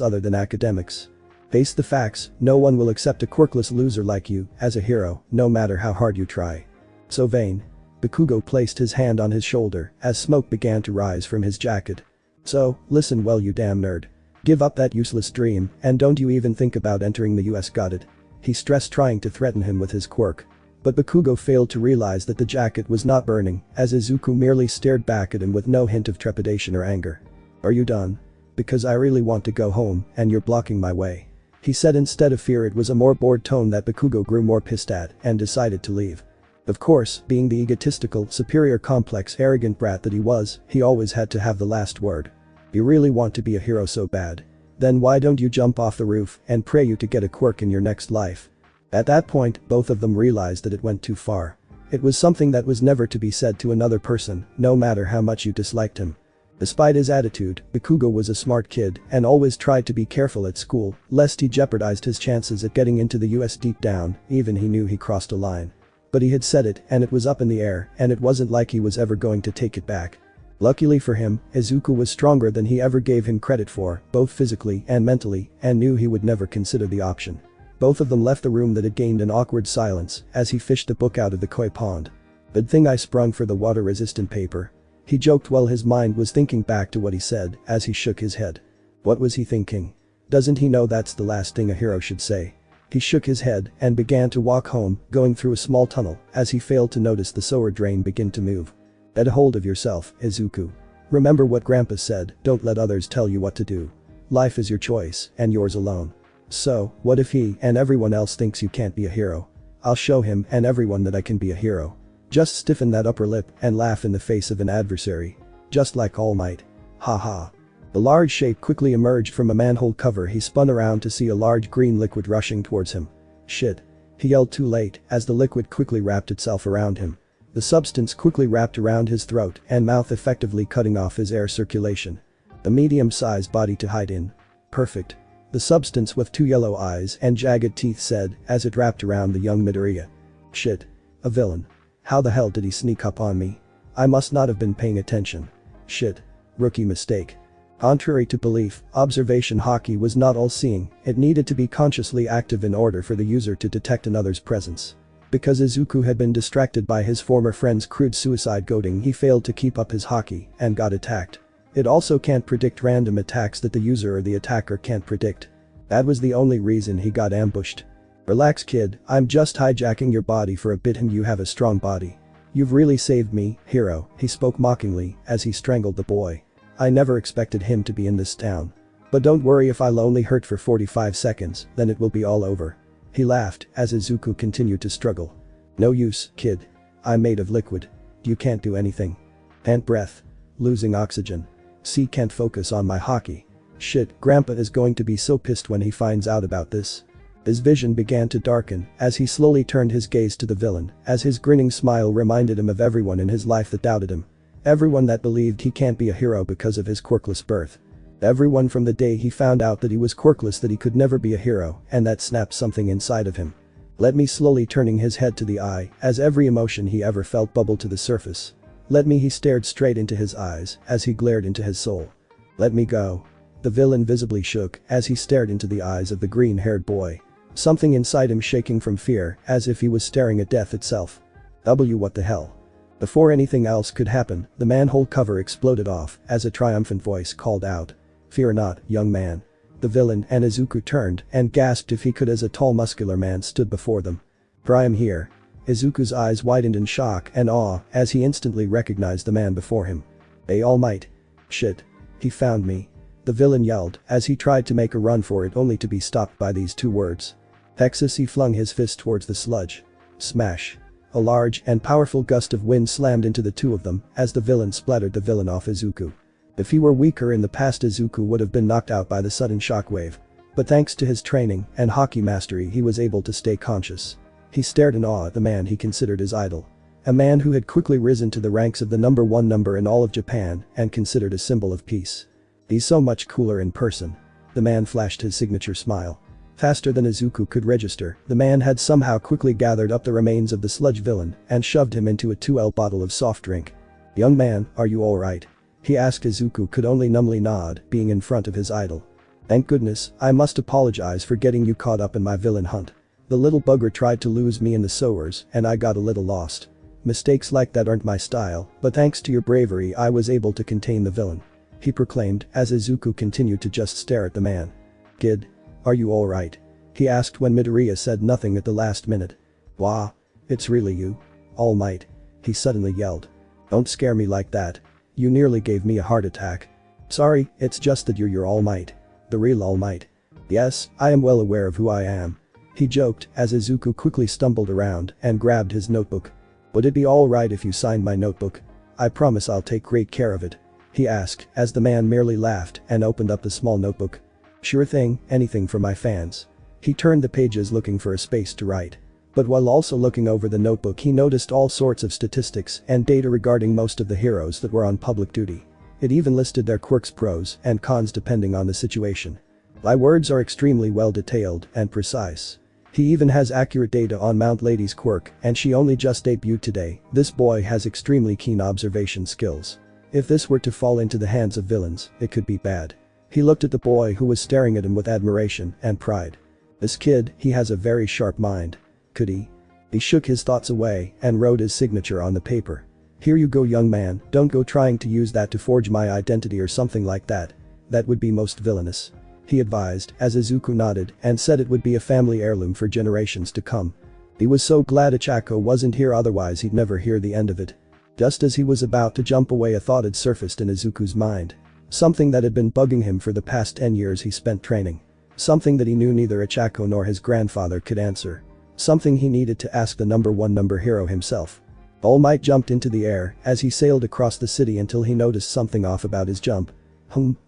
other than academics. Face the facts, no one will accept a quirkless loser like you as a hero, no matter how hard you try. So vain. Bakugo placed his hand on his shoulder as smoke began to rise from his jacket. So, listen well you damn nerd. Give up that useless dream and don't you even think about entering the US, got it? He stressed, trying to threaten him with his quirk. But Bakugo failed to realize that the jacket was not burning as Izuku merely stared back at him with no hint of trepidation or anger. Are you done? Because I really want to go home and you're blocking my way. He said instead of fear. It was a more bored tone that Bakugo grew more pissed at and decided to leave. Of course, being the egotistical, superior complex, arrogant brat that he was, he always had to have the last word. You really want to be a hero so bad? Then why don't you jump off the roof and pray you to get a quirk in your next life? At that point, both of them realized that it went too far. It was something that was never to be said to another person, no matter how much you disliked him. Despite his attitude, Bakugo was a smart kid and always tried to be careful at school, lest he jeopardized his chances at getting into the US. Deep down, even he knew he crossed a line. But he had said it and it was up in the air and it wasn't like he was ever going to take it back. Luckily for him, Izuku was stronger than he ever gave him credit for, both physically and mentally, and knew he would never consider the option. Both of them left the room that had gained an awkward silence as he fished the book out of the koi pond. Good thing I sprung for the water-resistant paper. He joked while his mind was thinking back to what he said as he shook his head. What was he thinking? Doesn't he know that's the last thing a hero should say? He shook his head and began to walk home, going through a small tunnel as he failed to notice the sewer drain begin to move. Get a hold of yourself, Izuku. Remember what Grandpa said, don't let others tell you what to do. Life is your choice, and yours alone. So, what if he and everyone else thinks you can't be a hero? I'll show him and everyone that I can be a hero. Just stiffen that upper lip and laugh in the face of an adversary. Just like All Might. Ha ha. The large shape quickly emerged from a manhole cover. He spun around to see a large green liquid rushing towards him. Shit. He yelled too late as the liquid quickly wrapped itself around him. The substance quickly wrapped around his throat and mouth, effectively cutting off his air circulation. A medium-sized body to hide in. Perfect. The substance with two yellow eyes and jagged teeth said as it wrapped around the young Midoriya. Shit. A villain. How the hell did he sneak up on me? I must not have been paying attention. Shit. Rookie mistake. Contrary to belief, observation Haki was not all-seeing. It needed to be consciously active in order for the user to detect another's presence. Because Izuku had been distracted by his former friend's crude suicide goading, he failed to keep up his Haki and got attacked. It also can't predict random attacks that the user or the attacker can't predict. That was the only reason he got ambushed. Relax kid, I'm just hijacking your body for a bit and you have a strong body. You've really saved me, hero, he spoke mockingly as he strangled the boy. I never expected him to be in this town. But don't worry, if I'll only hurt for 45 seconds, then it will be all over. He laughed as Izuku continued to struggle. No use, kid. I'm made of liquid. You can't do anything. Pant breath. Losing oxygen. See, can't focus on my Haki. Shit, Grandpa is going to be so pissed when he finds out about this. His vision began to darken as he slowly turned his gaze to the villain as his grinning smile reminded him of everyone in his life that doubted him. Everyone that believed he can't be a hero because of his quirkless birth. Everyone from the day he found out that he was quirkless, that he could never be a hero, and that snapped something inside of him. Let me, slowly turning his head to the eye as every emotion he ever felt bubbled to the surface. Let me, he stared straight into his eyes as he glared into his soul. Let me go. The villain visibly shook as he stared into the eyes of the green-haired boy. Something inside him shaking from fear as if he was staring at death itself. What the hell? Before anything else could happen, the manhole cover exploded off as a triumphant voice called out. Fear not, young man. The villain and Izuku turned and gasped if he could as a tall muscular man stood before them. For I am here. Izuku's eyes widened in shock and awe as he instantly recognized the man before him. Hey All Might. Shit. He found me. The villain yelled as he tried to make a run for it, only to be stopped by these two words. Texas. He flung his fist towards the sludge. Smash. A large and powerful gust of wind slammed into the two of them as the villain splattered the villain off Izuku. If he were weaker in the past, Izuku would have been knocked out by the sudden shockwave. But thanks to his training and Haki mastery, he was able to stay conscious. He stared in awe at the man he considered his idol. A man who had quickly risen to the ranks of the #1 number in all of Japan and considered a symbol of peace. He's so much cooler in person. The man flashed his signature smile. Faster than Izuku could register, the man had somehow quickly gathered up the remains of the sludge villain and shoved him into a 2L bottle of soft drink. "Young man, are you alright?" he asked. Izuku could only numbly nod, being in front of his idol. "Thank goodness, I must apologize for getting you caught up in my villain hunt. The little bugger tried to lose me in the sewers and I got a little lost. Mistakes like that aren't my style, but thanks to your bravery I was able to contain the villain," he proclaimed as Izuku continued to just stare at the man. "Kid, are you alright?" he asked when Midoriya said nothing at the last minute. "Wah, it's really you? All Might," he suddenly yelled. "Don't scare me like that. You nearly gave me a heart attack." "Sorry, it's just that you're your All Might. The real All Might." "Yes, I am well aware of who I am," he joked as Izuku quickly stumbled around and grabbed his notebook. "Would it be alright if you signed my notebook? I promise I'll take great care of it," he asked as the man merely laughed and opened up the small notebook. "Sure thing, anything for my fans." He turned the pages looking for a space to write. But while also looking over the notebook he noticed all sorts of statistics and data regarding most of the heroes that were on public duty. It even listed their quirks, pros and cons depending on the situation. My words are extremely well detailed and precise. He even has accurate data on Mount Lady's quirk and she only just debuted today. This boy has extremely keen observation skills. If this were to fall into the hands of villains, it could be bad. He looked at the boy who was staring at him with admiration and pride. This kid, he has a very sharp mind. Could he? He shook his thoughts away and wrote his signature on the paper. "Here you go, young man, don't go trying to use that to forge my identity or something like that. That would be most villainous," he advised as Izuku nodded and said it would be a family heirloom for generations to come. He was so glad Ochaco wasn't here, otherwise he'd never hear the end of it. Just as he was about to jump away, a thought had surfaced in Izuku's mind. Something that had been bugging him for the past 10 years he spent training. Something that he knew neither Ochaco nor his grandfather could answer. Something he needed to ask the number one hero himself. All Might jumped into the air as he sailed across the city until he noticed something off about his jump.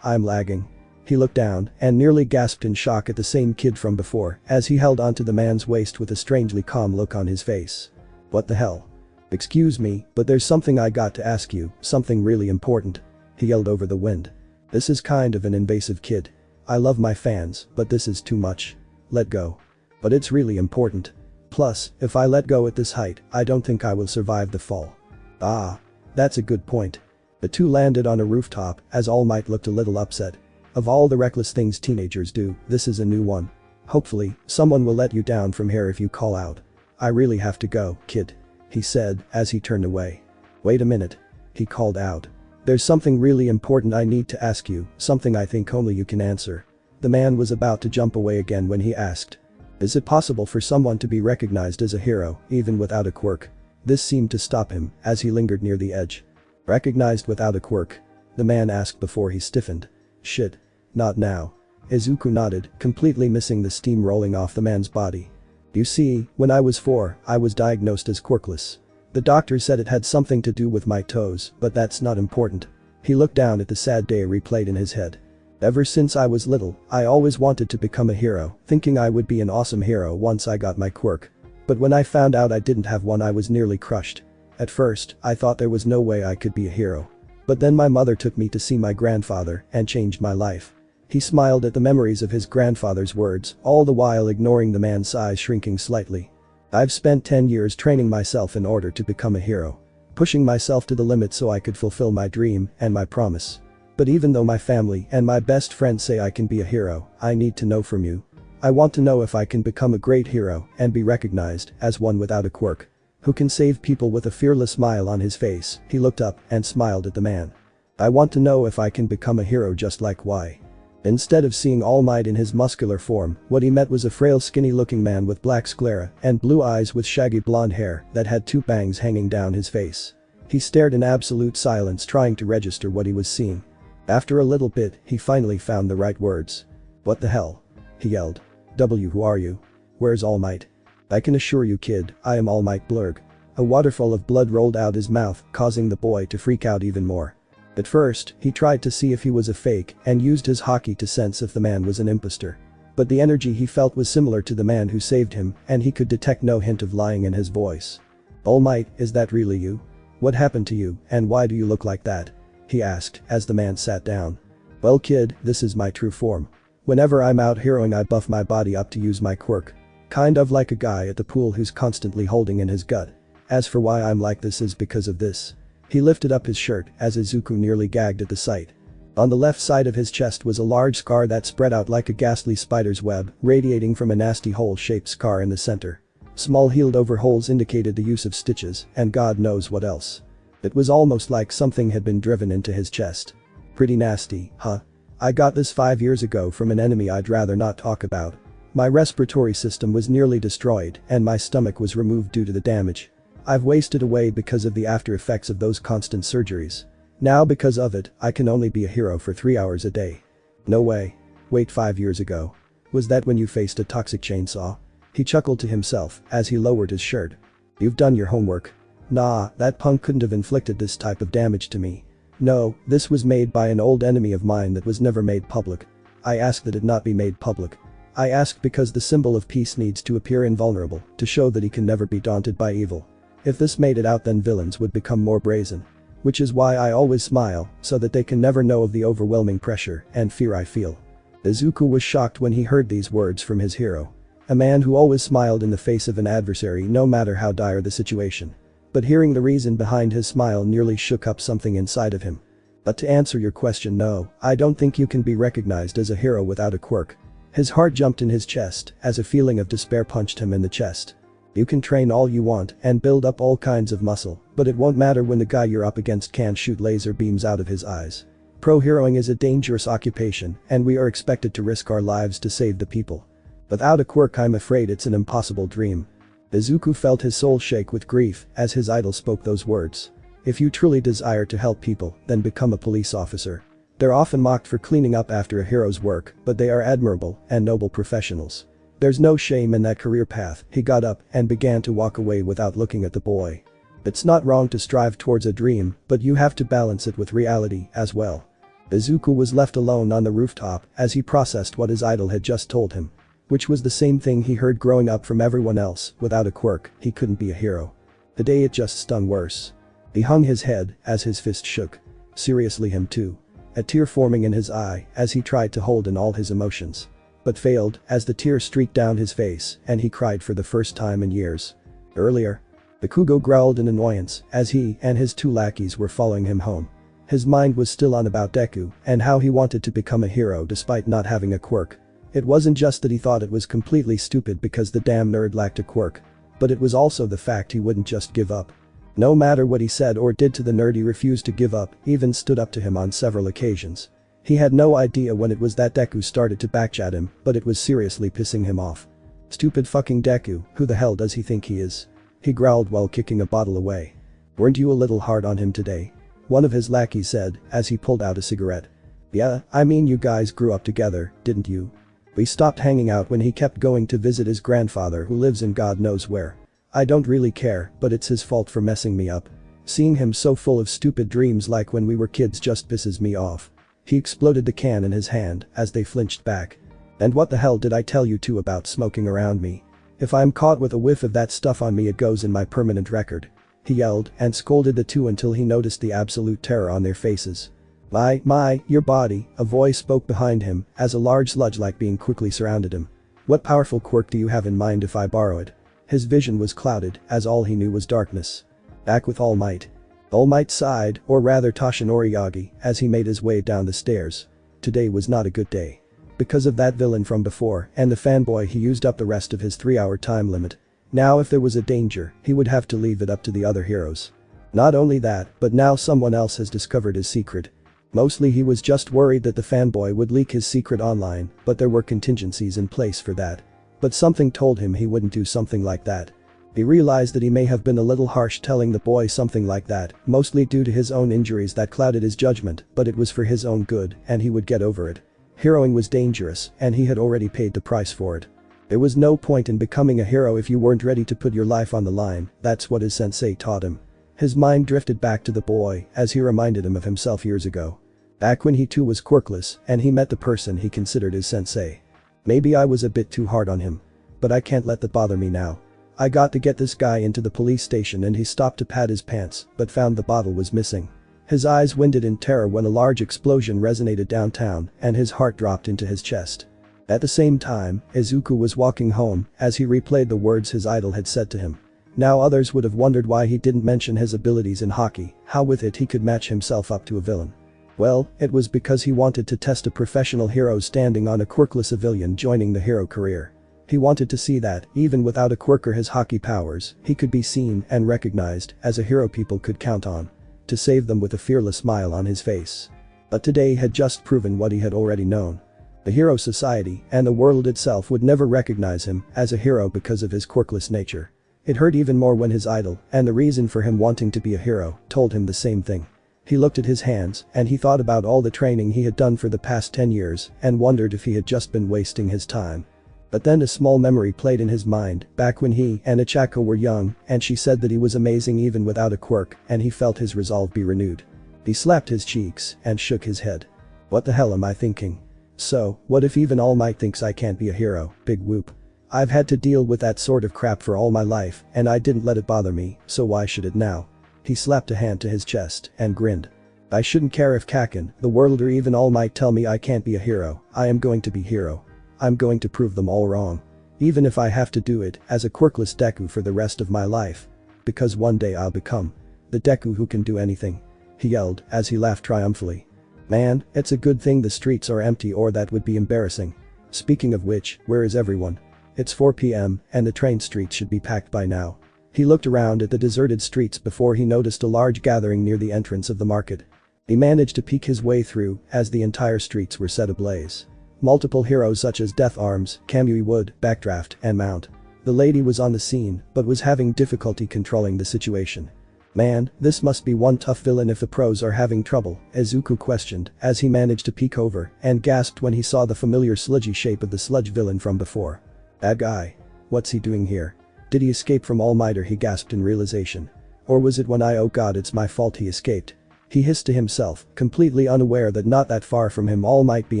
I'm lagging." He looked down and nearly gasped in shock at the same kid from before as he held onto the man's waist with a strangely calm look on his face. "What the hell? Excuse me, but there's something I got to ask you, something really important," he yelled over the wind. "This is kind of an invasive, kid. I love my fans, but this is too much. Let go. But it's really important. Plus, if I let go at this height, I don't think I will survive the fall." "Ah. That's a good point." The two landed on a rooftop as All Might looked a little upset. "Of all the reckless things teenagers do, this is a new one. Hopefully, someone will let you down from here if you call out." "I really have to go, kid," he said as he turned away. "Wait a minute," he called out. "There's something really important I need to ask you, something I think only you can answer." The man was about to jump away again when he asked, "Is it possible for someone to be recognized as a hero, even without a quirk?" This seemed to stop him as he lingered near the edge. "Recognized without a quirk?" the man asked before he stiffened. "Shit. Not now." Izuku nodded, completely missing the steam rolling off the man's body. "You see, when I was 4, I was diagnosed as quirkless. The doctor said it had something to do with my toes, but that's not important." He looked down at the sad day replayed in his head. "Ever since I was little, I always wanted to become a hero, thinking I would be an awesome hero once I got my quirk. But when I found out I didn't have one, I was nearly crushed. At first, I thought there was no way I could be a hero. But then my mother took me to see my grandfather and changed my life." He smiled at the memories of his grandfather's words, all the while ignoring the man's size shrinking slightly. "I've spent 10 years training myself in order to become a hero. Pushing myself to the limit so I could fulfill my dream and my promise. But even though my family and my best friends say I can be a hero, I need to know from you. I want to know if I can become a great hero and be recognized as one without a quirk. Who can save people." With a fearless smile on his face, he looked up and smiled at the man. "I want to know if I can become a hero just like Y." Instead of seeing All Might in his muscular form, what he met was a frail, skinny-looking man with black sclera and blue eyes with shaggy blonde hair that had 2 bangs hanging down his face. He stared in absolute silence, trying to register what he was seeing. After a little bit, he finally found the right words. "What the hell?" he yelled. Who are you? Where's All Might?" "I can assure you, kid, I am All Might Blurg." A waterfall of blood rolled out his mouth, causing the boy to freak out even more. At first, he tried to see if he was a fake and used his Haki to sense if the man was an imposter. But the energy he felt was similar to the man who saved him, and he could detect no hint of lying in his voice. "All Might, is that really you? What happened to you, and why do you look like that?" he asked as the man sat down. "Well, kid, this is my true form. Whenever I'm out heroing, I buff my body up to use my quirk. Kind of like a guy at the pool who's constantly holding in his gut. As for why I'm like this is because of this." He lifted up his shirt as Izuku nearly gagged at the sight. On the left side of his chest was a large scar that spread out like a ghastly spider's web, radiating from a nasty hole-shaped scar in the center. Small healed-over holes indicated the use of stitches, and God knows what else. It was almost like something had been driven into his chest. Pretty nasty, huh? I got this 5 years ago from an enemy I'd rather not talk about. My respiratory system was nearly destroyed, and my stomach was removed due to the damage. I've wasted away because of the after effects of those constant surgeries. Now because of it, I can only be a hero for 3 hours a day. No way. Wait, 5 years ago. Was that when you faced a toxic chainsaw? He chuckled to himself as he lowered his shirt. You've done your homework. Nah, that punk couldn't have inflicted this type of damage to me. No, this was made by an old enemy of mine that was never made public. I asked that it not be made public. I asked because the symbol of peace needs to appear invulnerable to show that he can never be daunted by evil. If this made it out, then villains would become more brazen. Which is why I always smile, so that they can never know of the overwhelming pressure and fear I feel. Izuku was shocked when he heard these words from his hero. A man who always smiled in the face of an adversary no matter how dire the situation. But hearing the reason behind his smile nearly shook up something inside of him. But to answer your question, no, I don't think you can be recognized as a hero without a quirk. His heart jumped in his chest as a feeling of despair punched him in the chest. You can train all you want and build up all kinds of muscle, but it won't matter when the guy you're up against can't shoot laser beams out of his eyes. Pro-heroing is a dangerous occupation, and we are expected to risk our lives to save the people. Without a quirk, I'm afraid it's an impossible dream. Izuku felt his soul shake with grief as his idol spoke those words. If you truly desire to help people, then become a police officer. They're often mocked for cleaning up after a hero's work, but they are admirable and noble professionals. There's no shame in that career path. He got up and began to walk away without looking at the boy. It's not wrong to strive towards a dream, but you have to balance it with reality as well. Izuku was left alone on the rooftop as he processed what his idol had just told him. Which was the same thing he heard growing up from everyone else. Without a quirk, he couldn't be a hero. Today it just stung worse. He hung his head as his fist shook. Seriously, him too. A tear forming in his eye as he tried to hold in all his emotions. But failed as the tears streaked down his face and he cried for the first time in years. Earlier. Bakugo growled in annoyance as he and his 2 lackeys were following him home. His mind was still on about Deku and how he wanted to become a hero despite not having a quirk. It wasn't just that he thought it was completely stupid because the damn nerd lacked a quirk. But it was also the fact he wouldn't just give up. No matter what he said or did to the nerd, he refused to give up, even stood up to him on several occasions. He had no idea when it was that Deku started to backchat him, but it was seriously pissing him off. Stupid fucking Deku, who the hell does he think he is? He growled while kicking a bottle away. Weren't you a little hard on him today? One of his lackeys said as he pulled out a cigarette. Yeah, I mean, you guys grew up together, didn't you? We stopped hanging out when he kept going to visit his grandfather who lives in God knows where. I don't really care, but it's his fault for messing me up. Seeing him so full of stupid dreams like when we were kids just pisses me off. He exploded the can in his hand as they flinched back. And what the hell did I tell you two about smoking around me? If I'm caught with a whiff of that stuff on me, it goes in my permanent record. He yelled and scolded the two until he noticed the absolute terror on their faces. Your body, a voice spoke behind him as a large sludge-like being quickly surrounded him. What powerful quirk do you have in mind if I borrow it? His vision was clouded as all he knew was darkness. Back with All Might. All Might sighed, or rather Toshinori Yagi, as he made his way down the stairs. Today was not a good day. Because of that villain from before and the fanboy, he used up the rest of his 3-hour time limit. Now if there was a danger, he would have to leave it up to the other heroes. Not only that, but now someone else has discovered his secret. Mostly he was just worried that the fanboy would leak his secret online, but there were contingencies in place for that. But something told him he wouldn't do something like that. He realized that he may have been a little harsh telling the boy something like that, mostly due to his own injuries that clouded his judgment, but it was for his own good and he would get over it. Heroing was dangerous and he had already paid the price for it. There was no point in becoming a hero if you weren't ready to put your life on the line. That's what his sensei taught him. His mind drifted back to the boy as he reminded him of himself years ago. Back when he too was quirkless and he met the person he considered his sensei. Maybe I was a bit too hard on him. But I can't let that bother me now. I got to get this guy into the police station, and he stopped to pat his pants but found the bottle was missing. His eyes winded in terror when a large explosion resonated downtown and his heart dropped into his chest. At the same time, Izuku was walking home as he replayed the words his idol had said to him. Now others would have wondered why he didn't mention his abilities in Haki, how with it he could match himself up to a villain. Well, it was because he wanted to test a professional hero standing on a quirkless civilian joining the hero career. He wanted to see that, even without a quirk or his Haki powers, he could be seen and recognized as a hero people could count on. To save them with a fearless smile on his face. But today had just proven what he had already known. The hero society and the world itself would never recognize him as a hero because of his quirkless nature. It hurt even more when his idol, and the reason for him wanting to be a hero, told him the same thing. He looked at his hands and he thought about all the training he had done for the past 10 years and wondered if he had just been wasting his time. But then a small memory played in his mind back when he and Ochaco were young and she said that he was amazing even without a quirk and he felt his resolve be renewed. He slapped his cheeks and shook his head. What the hell am I thinking? So, what if even All Might thinks I can't be a hero, big whoop. I've had to deal with that sort of crap for all my life and I didn't let it bother me, so why should it now? He slapped a hand to his chest and grinned. I shouldn't care if Kaken, the world or even All Might tell me I can't be a hero, I am going to be hero. I'm going to prove them all wrong. Even if I have to do it as a quirkless Deku for the rest of my life. Because one day I'll become the Deku who can do anything. He yelled as he laughed triumphantly. Man, it's a good thing the streets are empty or that would be embarrassing. Speaking of which, where is everyone? It's 4 p.m. and the train streets should be packed by now. He looked around at the deserted streets before he noticed a large gathering near the entrance of the market. He managed to peek his way through as the entire streets were set ablaze. Multiple heroes such as Death Arms, Kamui Wood, Backdraft, and Mount. The lady was on the scene but was having difficulty controlling the situation. Man, this must be one tough villain if the pros are having trouble, Izuku questioned as he managed to peek over and gasped when he saw the familiar sludgy shape of the sludge villain from before. That guy. What's he doing here? Did he escape from All Might? He gasped in realization. Or was it when oh god it's my fault he escaped? He hissed to himself, completely unaware that not that far from him All might be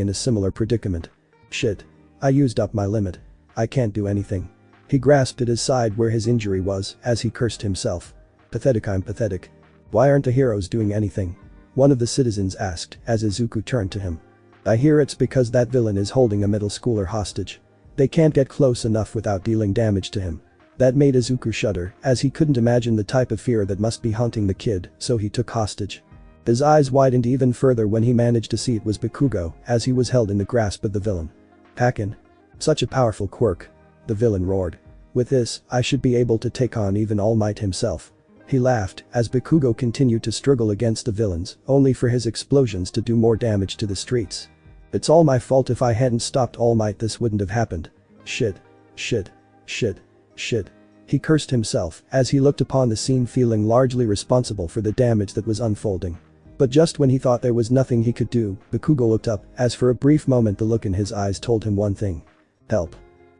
in a similar predicament. Shit. I used up my limit. I can't do anything. He grasped at his side where his injury was as he cursed himself. Pathetic, I'm pathetic. Why aren't the heroes doing anything? One of the citizens asked as Izuku turned to him. I hear it's because that villain is holding a middle schooler hostage. They can't get close enough without dealing damage to him. That made Izuku shudder as he couldn't imagine the type of fear that must be haunting the kid, so he took hostage. His eyes widened even further when he managed to see it was Bakugo as he was held in the grasp of the villain. Kaken. Such a powerful quirk. The villain roared. With this, I should be able to take on even All Might himself. He laughed as Bakugo continued to struggle against the villains, only for his explosions to do more damage to the streets. It's all my fault. If I hadn't stopped All Might this wouldn't have happened. Shit. Shit. Shit. Shit. He cursed himself as he looked upon the scene feeling largely responsible for the damage that was unfolding. But just when he thought there was nothing he could do, Bakugo looked up as for a brief moment the look in his eyes told him one thing. Help.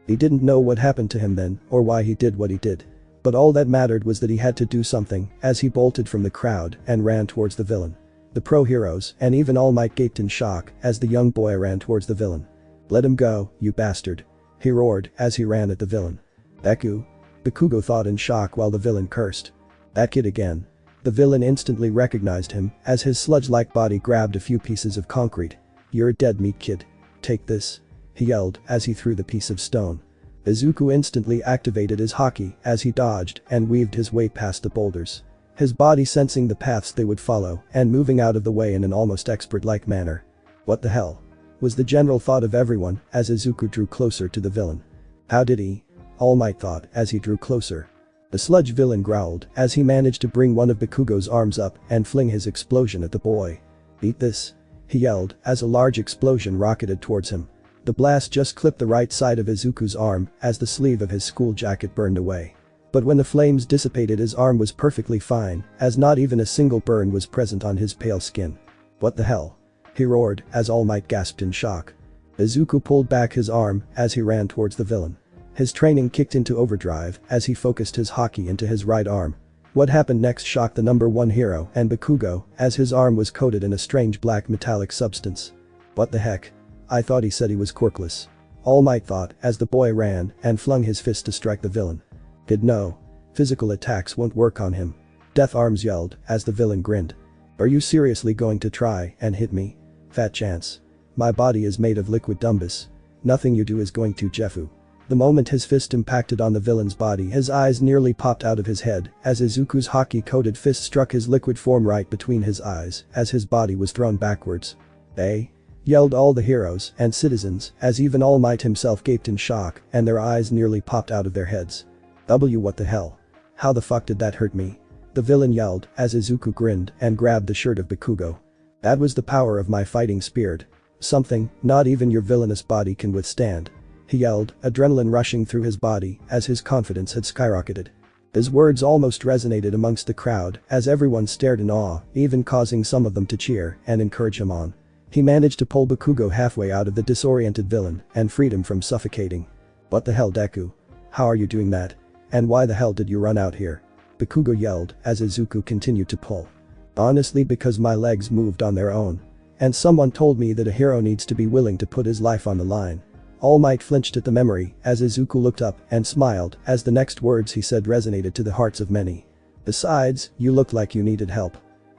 He didn't know what happened to him then or why he did what he did. But all that mattered was that he had to do something as he bolted from the crowd and ran towards the villain. The pro heroes and even All Might gaped in shock as the young boy ran towards the villain. Let him go, you bastard. He roared as he ran at the villain. Deku? Bakugo thought in shock while the villain cursed. That kid again. The villain instantly recognized him as his sludge-like body grabbed a few pieces of concrete. You're a dead meat, kid. Take this. He yelled as he threw the piece of stone. Izuku instantly activated his Haki as he dodged and weaved his way past the boulders. His body sensing the paths they would follow and moving out of the way in an almost expert-like manner. What the hell? Was the general thought of everyone as Izuku drew closer to the villain. How did he? All Might thought as he drew closer. The sludge villain growled as he managed to bring one of Bakugo's arms up and fling his explosion at the boy. Eat this. He yelled as a large explosion rocketed towards him. The blast just clipped the right side of Izuku's arm as the sleeve of his school jacket burned away. But when the flames dissipated his arm was perfectly fine as not even a single burn was present on his pale skin. What the hell? He roared as All Might gasped in shock. Izuku pulled back his arm as he ran towards the villain. His training kicked into overdrive as he focused his Haki into his right arm. What happened next shocked the number one hero and Bakugo as his arm was coated in a strange black metallic substance. What the heck? I thought he said he was quirkless. All Might thought as the boy ran and flung his fist to strike the villain. Did no. Physical attacks won't work on him. Death Arms yelled as the villain grinned. Are you seriously going to try and hit me? Fat chance. My body is made of liquid dumbus. Nothing you do is going to Jeffu. The moment his fist impacted on the villain's body, his eyes nearly popped out of his head as Izuku's Haki-coated fist struck his liquid form right between his eyes as his body was thrown backwards. "Eh?" yelled all the heroes and citizens as even All Might himself gaped in shock and their eyes nearly popped out of their heads. What the hell? How the fuck did that hurt me?" the villain yelled as Izuku grinned and grabbed the shirt of Bakugo. "That was the power of my fighting spirit. Something not even your villainous body can withstand," he yelled, adrenaline rushing through his body as his confidence had skyrocketed. His words almost resonated amongst the crowd as everyone stared in awe, even causing some of them to cheer and encourage him on. He managed to pull Bakugo halfway out of the disoriented villain and freed him from suffocating. "What the hell, Deku? How are you doing that? And why the hell did you run out here?" Bakugo yelled as Izuku continued to pull. "Honestly, because my legs moved on their own. And someone told me that a hero needs to be willing to put his life on the line." All Might flinched at the memory as Izuku looked up and smiled as the next words he said resonated to the hearts of many. "Besides, you looked like you needed help."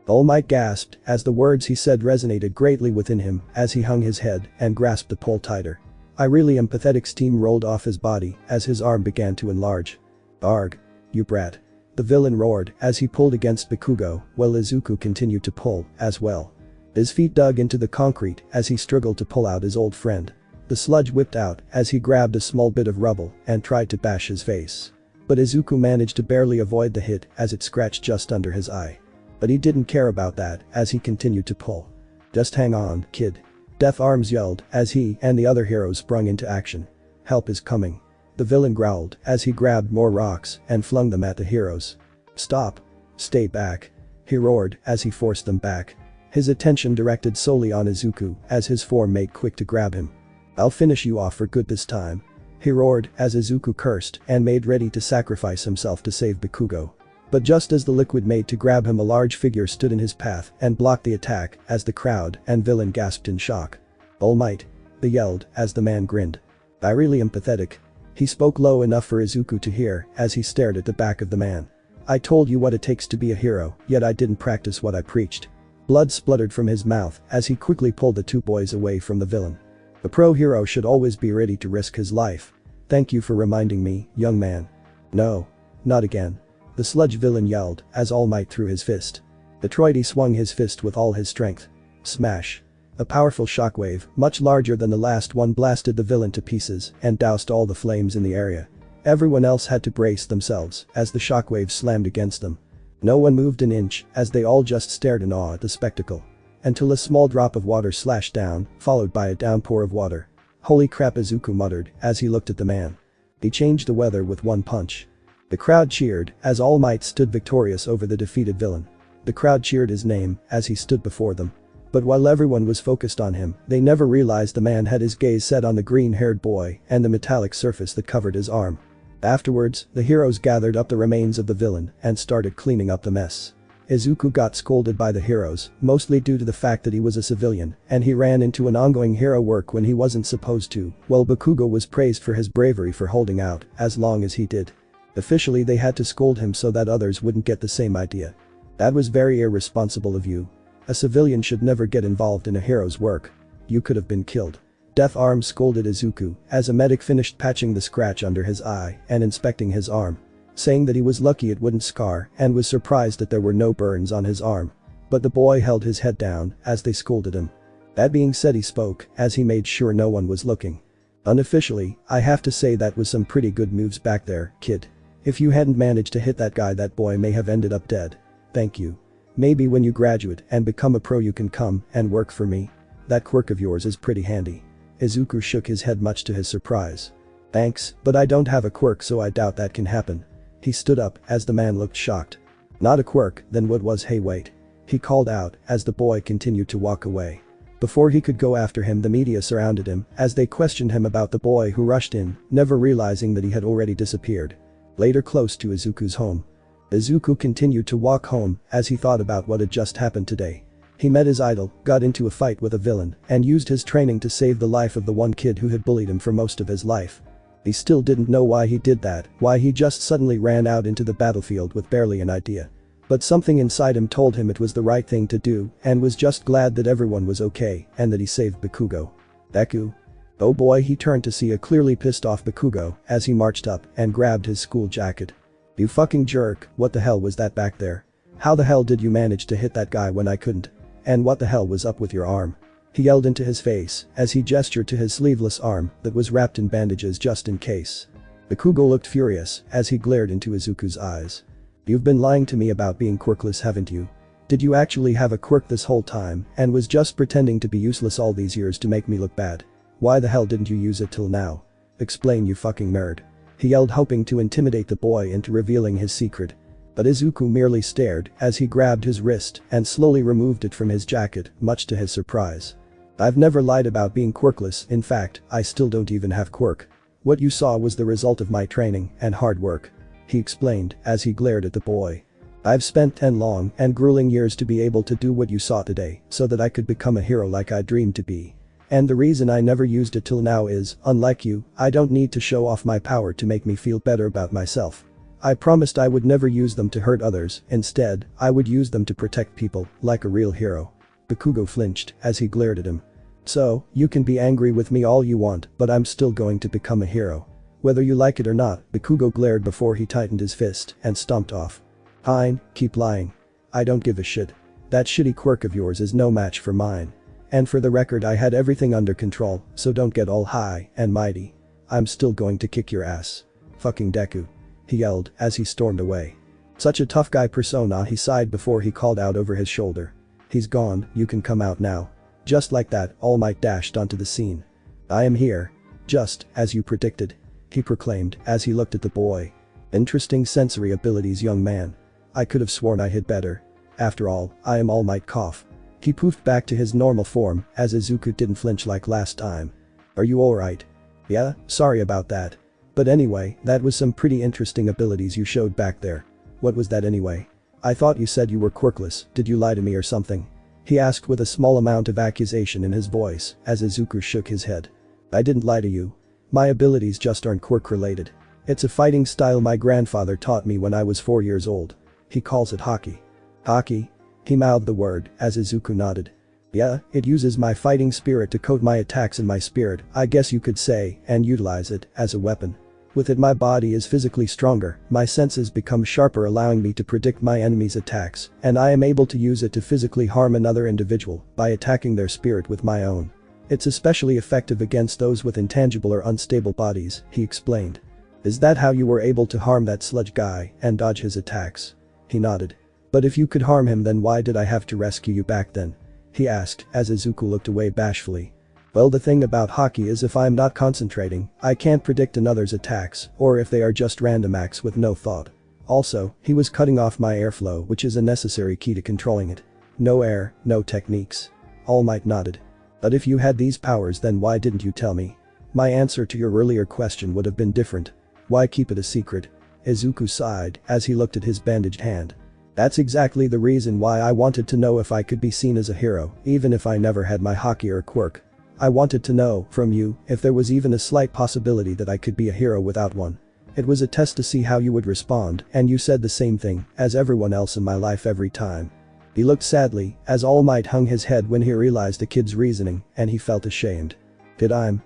All Might gasped as the words he said resonated greatly within him as he hung his head and grasped the pole tighter. "I really am pathetic." Steam rolled off his body as his arm began to enlarge. "Arg. You brat." the villain roared as he pulled against Bakugo while Izuku continued to pull as well. His feet dug into the concrete as he struggled to pull out his old friend. The sludge whipped out as he grabbed a small bit of rubble and tried to bash his face. But Izuku managed to barely avoid the hit as it scratched just under his eye. But he didn't care about that as he continued to pull. "Just hang on, kid." Death Arms yelled as he and the other heroes sprung into action. "Help is coming." The villain growled as he grabbed more rocks and flung them at the heroes. "Stop. Stay back." he roared as he forced them back. His attention directed solely on Izuku as his form made quick to grab him. "I'll finish you off for good this time," he roared as Izuku cursed and made ready to sacrifice himself to save Bakugo. But just as the liquid made to grab him, a large figure stood in his path and blocked the attack as the crowd and villain gasped in shock. "All Might," they yelled as the man grinned. "I really am pathetic." He spoke low enough for Izuku to hear as he stared at the back of the man. "I told you what it takes to be a hero, yet I didn't practice what I preached." Blood spluttered from his mouth as he quickly pulled the two boys away from the villain. "A pro hero should always be ready to risk his life. Thank you for reminding me, young man." "No. Not again." the sludge villain yelled as All Might threw his fist. Detroity swung his fist with all his strength. Smash. A powerful shockwave, much larger than the last one, blasted the villain to pieces and doused all the flames in the area. Everyone else had to brace themselves as the shockwave slammed against them. No one moved an inch as they all just stared in awe at the spectacle. Until a small drop of water slashed down, followed by a downpour of water. "Holy crap," Izuku muttered as he looked at the man. He changed the weather with one punch. The crowd cheered as All Might stood victorious over the defeated villain. The crowd cheered his name as he stood before them. But while everyone was focused on him, they never realized the man had his gaze set on the green-haired boy and the metallic surface that covered his arm. Afterwards, the heroes gathered up the remains of the villain and started cleaning up the mess. Izuku got scolded by the heroes, mostly due to the fact that he was a civilian, and he ran into an ongoing hero work when he wasn't supposed to, while Bakugo was praised for his bravery for holding out as long as he did. Officially, they had to scold him so that others wouldn't get the same idea. "That was very irresponsible of you. A civilian should never get involved in a hero's work. You could have been killed." Death Arms scolded Izuku as a medic finished patching the scratch under his eye and inspecting his arm, saying that he was lucky it wouldn't scar and was surprised that there were no burns on his arm. But the boy held his head down as they scolded him. That being said, he spoke as he made sure no one was looking. "Unofficially, I have to say that was some pretty good moves back there, kid. If you hadn't managed to hit that guy, that boy may have ended up dead. Thank you. Maybe when you graduate and become a pro you can come and work for me. That quirk of yours is pretty handy." Izuku shook his head much to his surprise. "Thanks, but I don't have a quirk, so I doubt that can happen." He stood up as the man looked shocked. "Not a quirk, then what was?" "Hey, wait," he called out as the boy continued to walk away. Before he could go after him, the media surrounded him as they questioned him about the boy who rushed in, never realizing that he had already disappeared. Later, close to Izuku's home, Izuku continued to walk home as he thought about what had just happened today. He met his idol, got into a fight with a villain, and used his training to save the life of the one kid who had bullied him for most of his life. He still didn't know why he did that, why he just suddenly ran out into the battlefield with barely an idea. But something inside him told him it was the right thing to do and was just glad that everyone was okay and that he saved Bakugo. "Deku?" Oh boy, he turned to see a clearly pissed off Bakugo as he marched up and grabbed his school jacket. You fucking jerk, what the hell was that back there? How the hell did you manage to hit that guy when I couldn't? And what the hell was up with your arm? He yelled into his face as he gestured to his sleeveless arm that was wrapped in bandages just in case. Bakugo looked furious as he glared into Izuku's eyes. You've been lying to me about being quirkless, haven't you? Did you actually have a quirk this whole time and was just pretending to be useless all these years to make me look bad? Why the hell didn't you use it till now? Explain, you fucking nerd. He yelled, hoping to intimidate the boy into revealing his secret. But Izuku merely stared as he grabbed his wrist and slowly removed it from his jacket, much to his surprise. I've never lied about being quirkless, in fact, I still don't even have quirk. What you saw was the result of my training and hard work. He explained as he glared at the boy. I've spent 10 long and grueling years to be able to do what you saw today so that I could become a hero like I dreamed to be. And the reason I never used it till now is, unlike you, I don't need to show off my power to make me feel better about myself. I promised I would never use them to hurt others, instead, I would use them to protect people, like a real hero. Bakugo flinched as he glared at him. So, you can be angry with me all you want, but I'm still going to become a hero. Whether you like it or not, Bakugo glared before he tightened his fist and stomped off. Fine, keep lying. I don't give a shit. That shitty quirk of yours is no match for mine. And for the record, I had everything under control, so don't get all high and mighty. I'm still going to kick your ass. Fucking Deku. He yelled as he stormed away. Such a tough guy persona, he sighed before he called out over his shoulder. He's gone, you can come out now. Just like that, All Might dashed onto the scene. I am here. Just as you predicted. He proclaimed as he looked at the boy. Interesting sensory abilities, young man. I could have sworn I hid better. After all, I am All Might cough. He poofed back to his normal form as Izuku didn't flinch like last time. Are you alright? Yeah, sorry about that. But anyway, that was some pretty interesting abilities you showed back there. What was that anyway? I thought you said you were quirkless, did you lie to me or something? He asked with a small amount of accusation in his voice as Izuku shook his head. I didn't lie to you. My abilities just aren't quirk related. It's a fighting style my grandfather taught me when I was 4 years old. He calls it Haki. Haki? He mouthed the word as Izuku nodded. Yeah, it uses my fighting spirit to coat my attacks in my spirit, I guess you could say, and utilize it as a weapon. With it my body is physically stronger, my senses become sharper, allowing me to predict my enemy's attacks, and I am able to use it to physically harm another individual by attacking their spirit with my own. It's especially effective against those with intangible or unstable bodies, he explained. Is that how you were able to harm that sludge guy and dodge his attacks? He nodded. But if you could harm him, then why did I have to rescue you back then? He asked as Izuku looked away bashfully. Well, the thing about Haki is if I'm not concentrating, I can't predict another's attacks, or if they are just random acts with no thought. Also, he was cutting off my airflow, which is a necessary key to controlling it. No air, no techniques. All Might nodded. But if you had these powers, then why didn't you tell me? My answer to your earlier question would have been different. Why keep it a secret? Izuku sighed as he looked at his bandaged hand. That's exactly the reason why I wanted to know if I could be seen as a hero, even if I never had my Haki or quirk. I wanted to know, from you, if there was even a slight possibility that I could be a hero without one. It was a test to see how you would respond, and you said the same thing as everyone else in my life every time. He looked sadly as All Might hung his head when he realized the kid's reasoning, and he felt ashamed. Did I?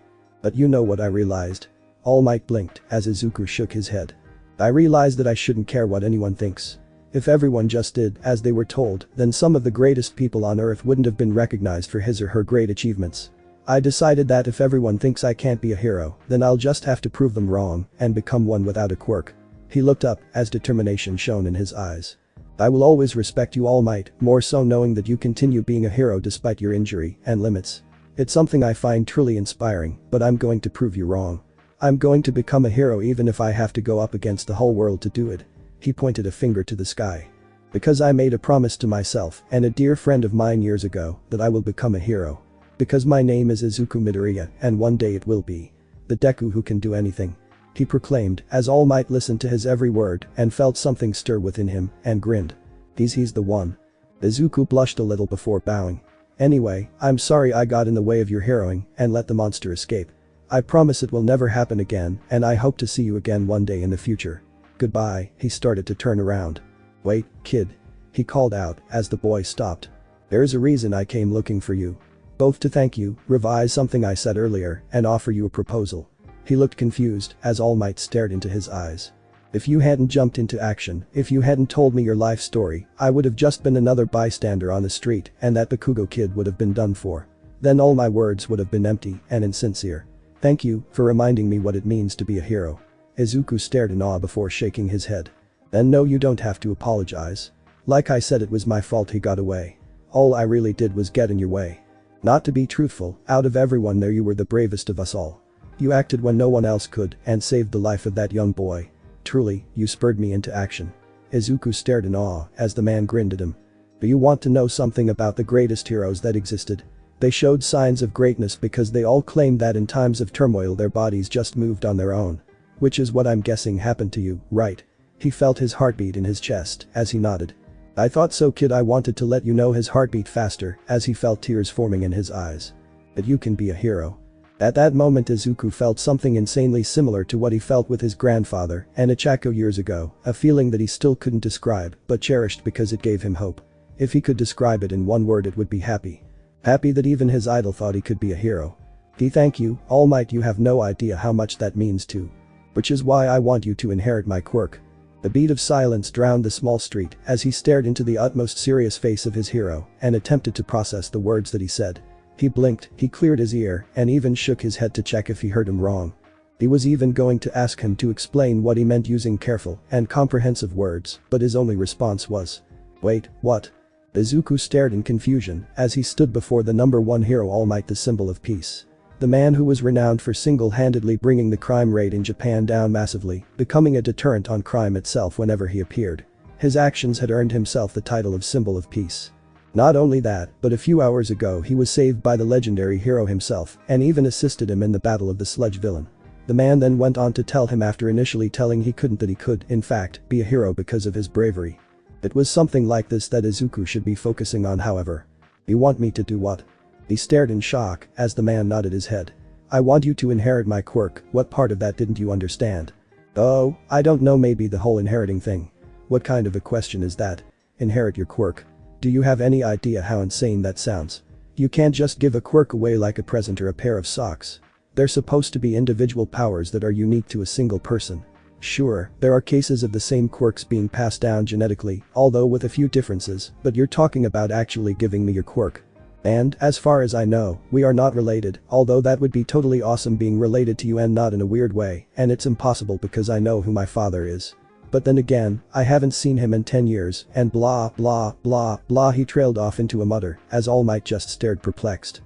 But you know what I realized. All Might blinked as Izuku shook his head. I realized that I shouldn't care what anyone thinks. If everyone just did as they were told, then some of the greatest people on Earth wouldn't have been recognized for his or her great achievements. I decided that if everyone thinks I can't be a hero, then I'll just have to prove them wrong and become one without a quirk. He looked up as determination shone in his eyes. I will always respect you, All Might, more so knowing that you continue being a hero despite your injury and limits. It's something I find truly inspiring, but I'm going to prove you wrong. I'm going to become a hero even if I have to go up against the whole world to do it. He pointed a finger to the sky. Because I made a promise to myself and a dear friend of mine years ago that I will become a hero. Because my name is Izuku Midoriya, and one day it will be. The Deku who can do anything. He proclaimed as All Might listened to his every word and felt something stir within him and grinned. He's the one. Izuku blushed a little before bowing. Anyway, I'm sorry I got in the way of your heroing and let the monster escape. I promise it will never happen again, and I hope to see you again one day in the future. Goodbye. He started to turn around. Wait, kid. He called out as the boy stopped. There's a reason I came looking for you. Both to thank you, revise something I said earlier, and offer you a proposal." He looked confused as All Might stared into his eyes. "If you hadn't jumped into action, if you hadn't told me your life story, I would have just been another bystander on the street and that Bakugo kid would have been done for. Then all my words would have been empty and insincere. Thank you for reminding me what it means to be a hero." Izuku stared in awe before shaking his head. "Then no, you don't have to apologize. Like I said, it was my fault he got away. All I really did was get in your way. Not to be truthful, out of everyone there you were the bravest of us all. You acted when no one else could and saved the life of that young boy. Truly, you spurred me into action." Izuku stared in awe as the man grinned at him. "Do you want to know something about the greatest heroes that existed? They showed signs of greatness because they all claimed that in times of turmoil their bodies just moved on their own. Which is what I'm guessing happened to you, right?" He felt his heartbeat in his chest as he nodded. "I thought so, kid. I wanted to let you know." His heartbeat faster as he felt tears forming in his eyes. "That you can be a hero." At that moment Izuku felt something insanely similar to what he felt with his grandfather and Ochaco years ago, a feeling that he still couldn't describe but cherished because it gave him hope. If he could describe it in one word, it would be happy. Happy that even his idol thought he could be a hero. Thank you, All Might. You have no idea how much that means to. Which is why I want you to inherit my quirk." The beat of silence drowned the small street as he stared into the utmost serious face of his hero and attempted to process the words that he said. He blinked, he cleared his ear, and even shook his head to check if he heard him wrong. He was even going to ask him to explain what he meant using careful and comprehensive words, but his only response was, "Wait, what?" Izuku stared in confusion as he stood before the number one hero, All Might, the symbol of peace. The man who was renowned for single-handedly bringing the crime rate in Japan down massively, becoming a deterrent on crime itself whenever he appeared. His actions had earned himself the title of Symbol of Peace. Not only that, but a few hours ago he was saved by the legendary hero himself and even assisted him in the battle of the sludge villain. The man then went on to tell him, after initially telling he couldn't, that he could, in fact, be a hero because of his bravery. It was something like this that Izuku should be focusing on, however. "You want me to do what?" He stared in shock as the man nodded his head. "I want you to inherit my quirk. What part of that didn't you understand?" "Oh, I don't know, maybe the whole inheriting thing." "What kind of a question is that? Inherit your quirk? Do you have any idea how insane that sounds? You can't just give a quirk away like a present or a pair of socks. They're supposed to be individual powers that are unique to a single person. Sure, there are cases of the same quirks being passed down genetically, although with a few differences, but you're talking about actually giving me your quirk. And, as far as I know, we are not related, although that would be totally awesome being related to you, and not in a weird way, and it's impossible because I know who my father is. But then again, I haven't seen him in 10 years, and blah blah blah blah." He trailed off into a mutter as All Might just stared perplexed.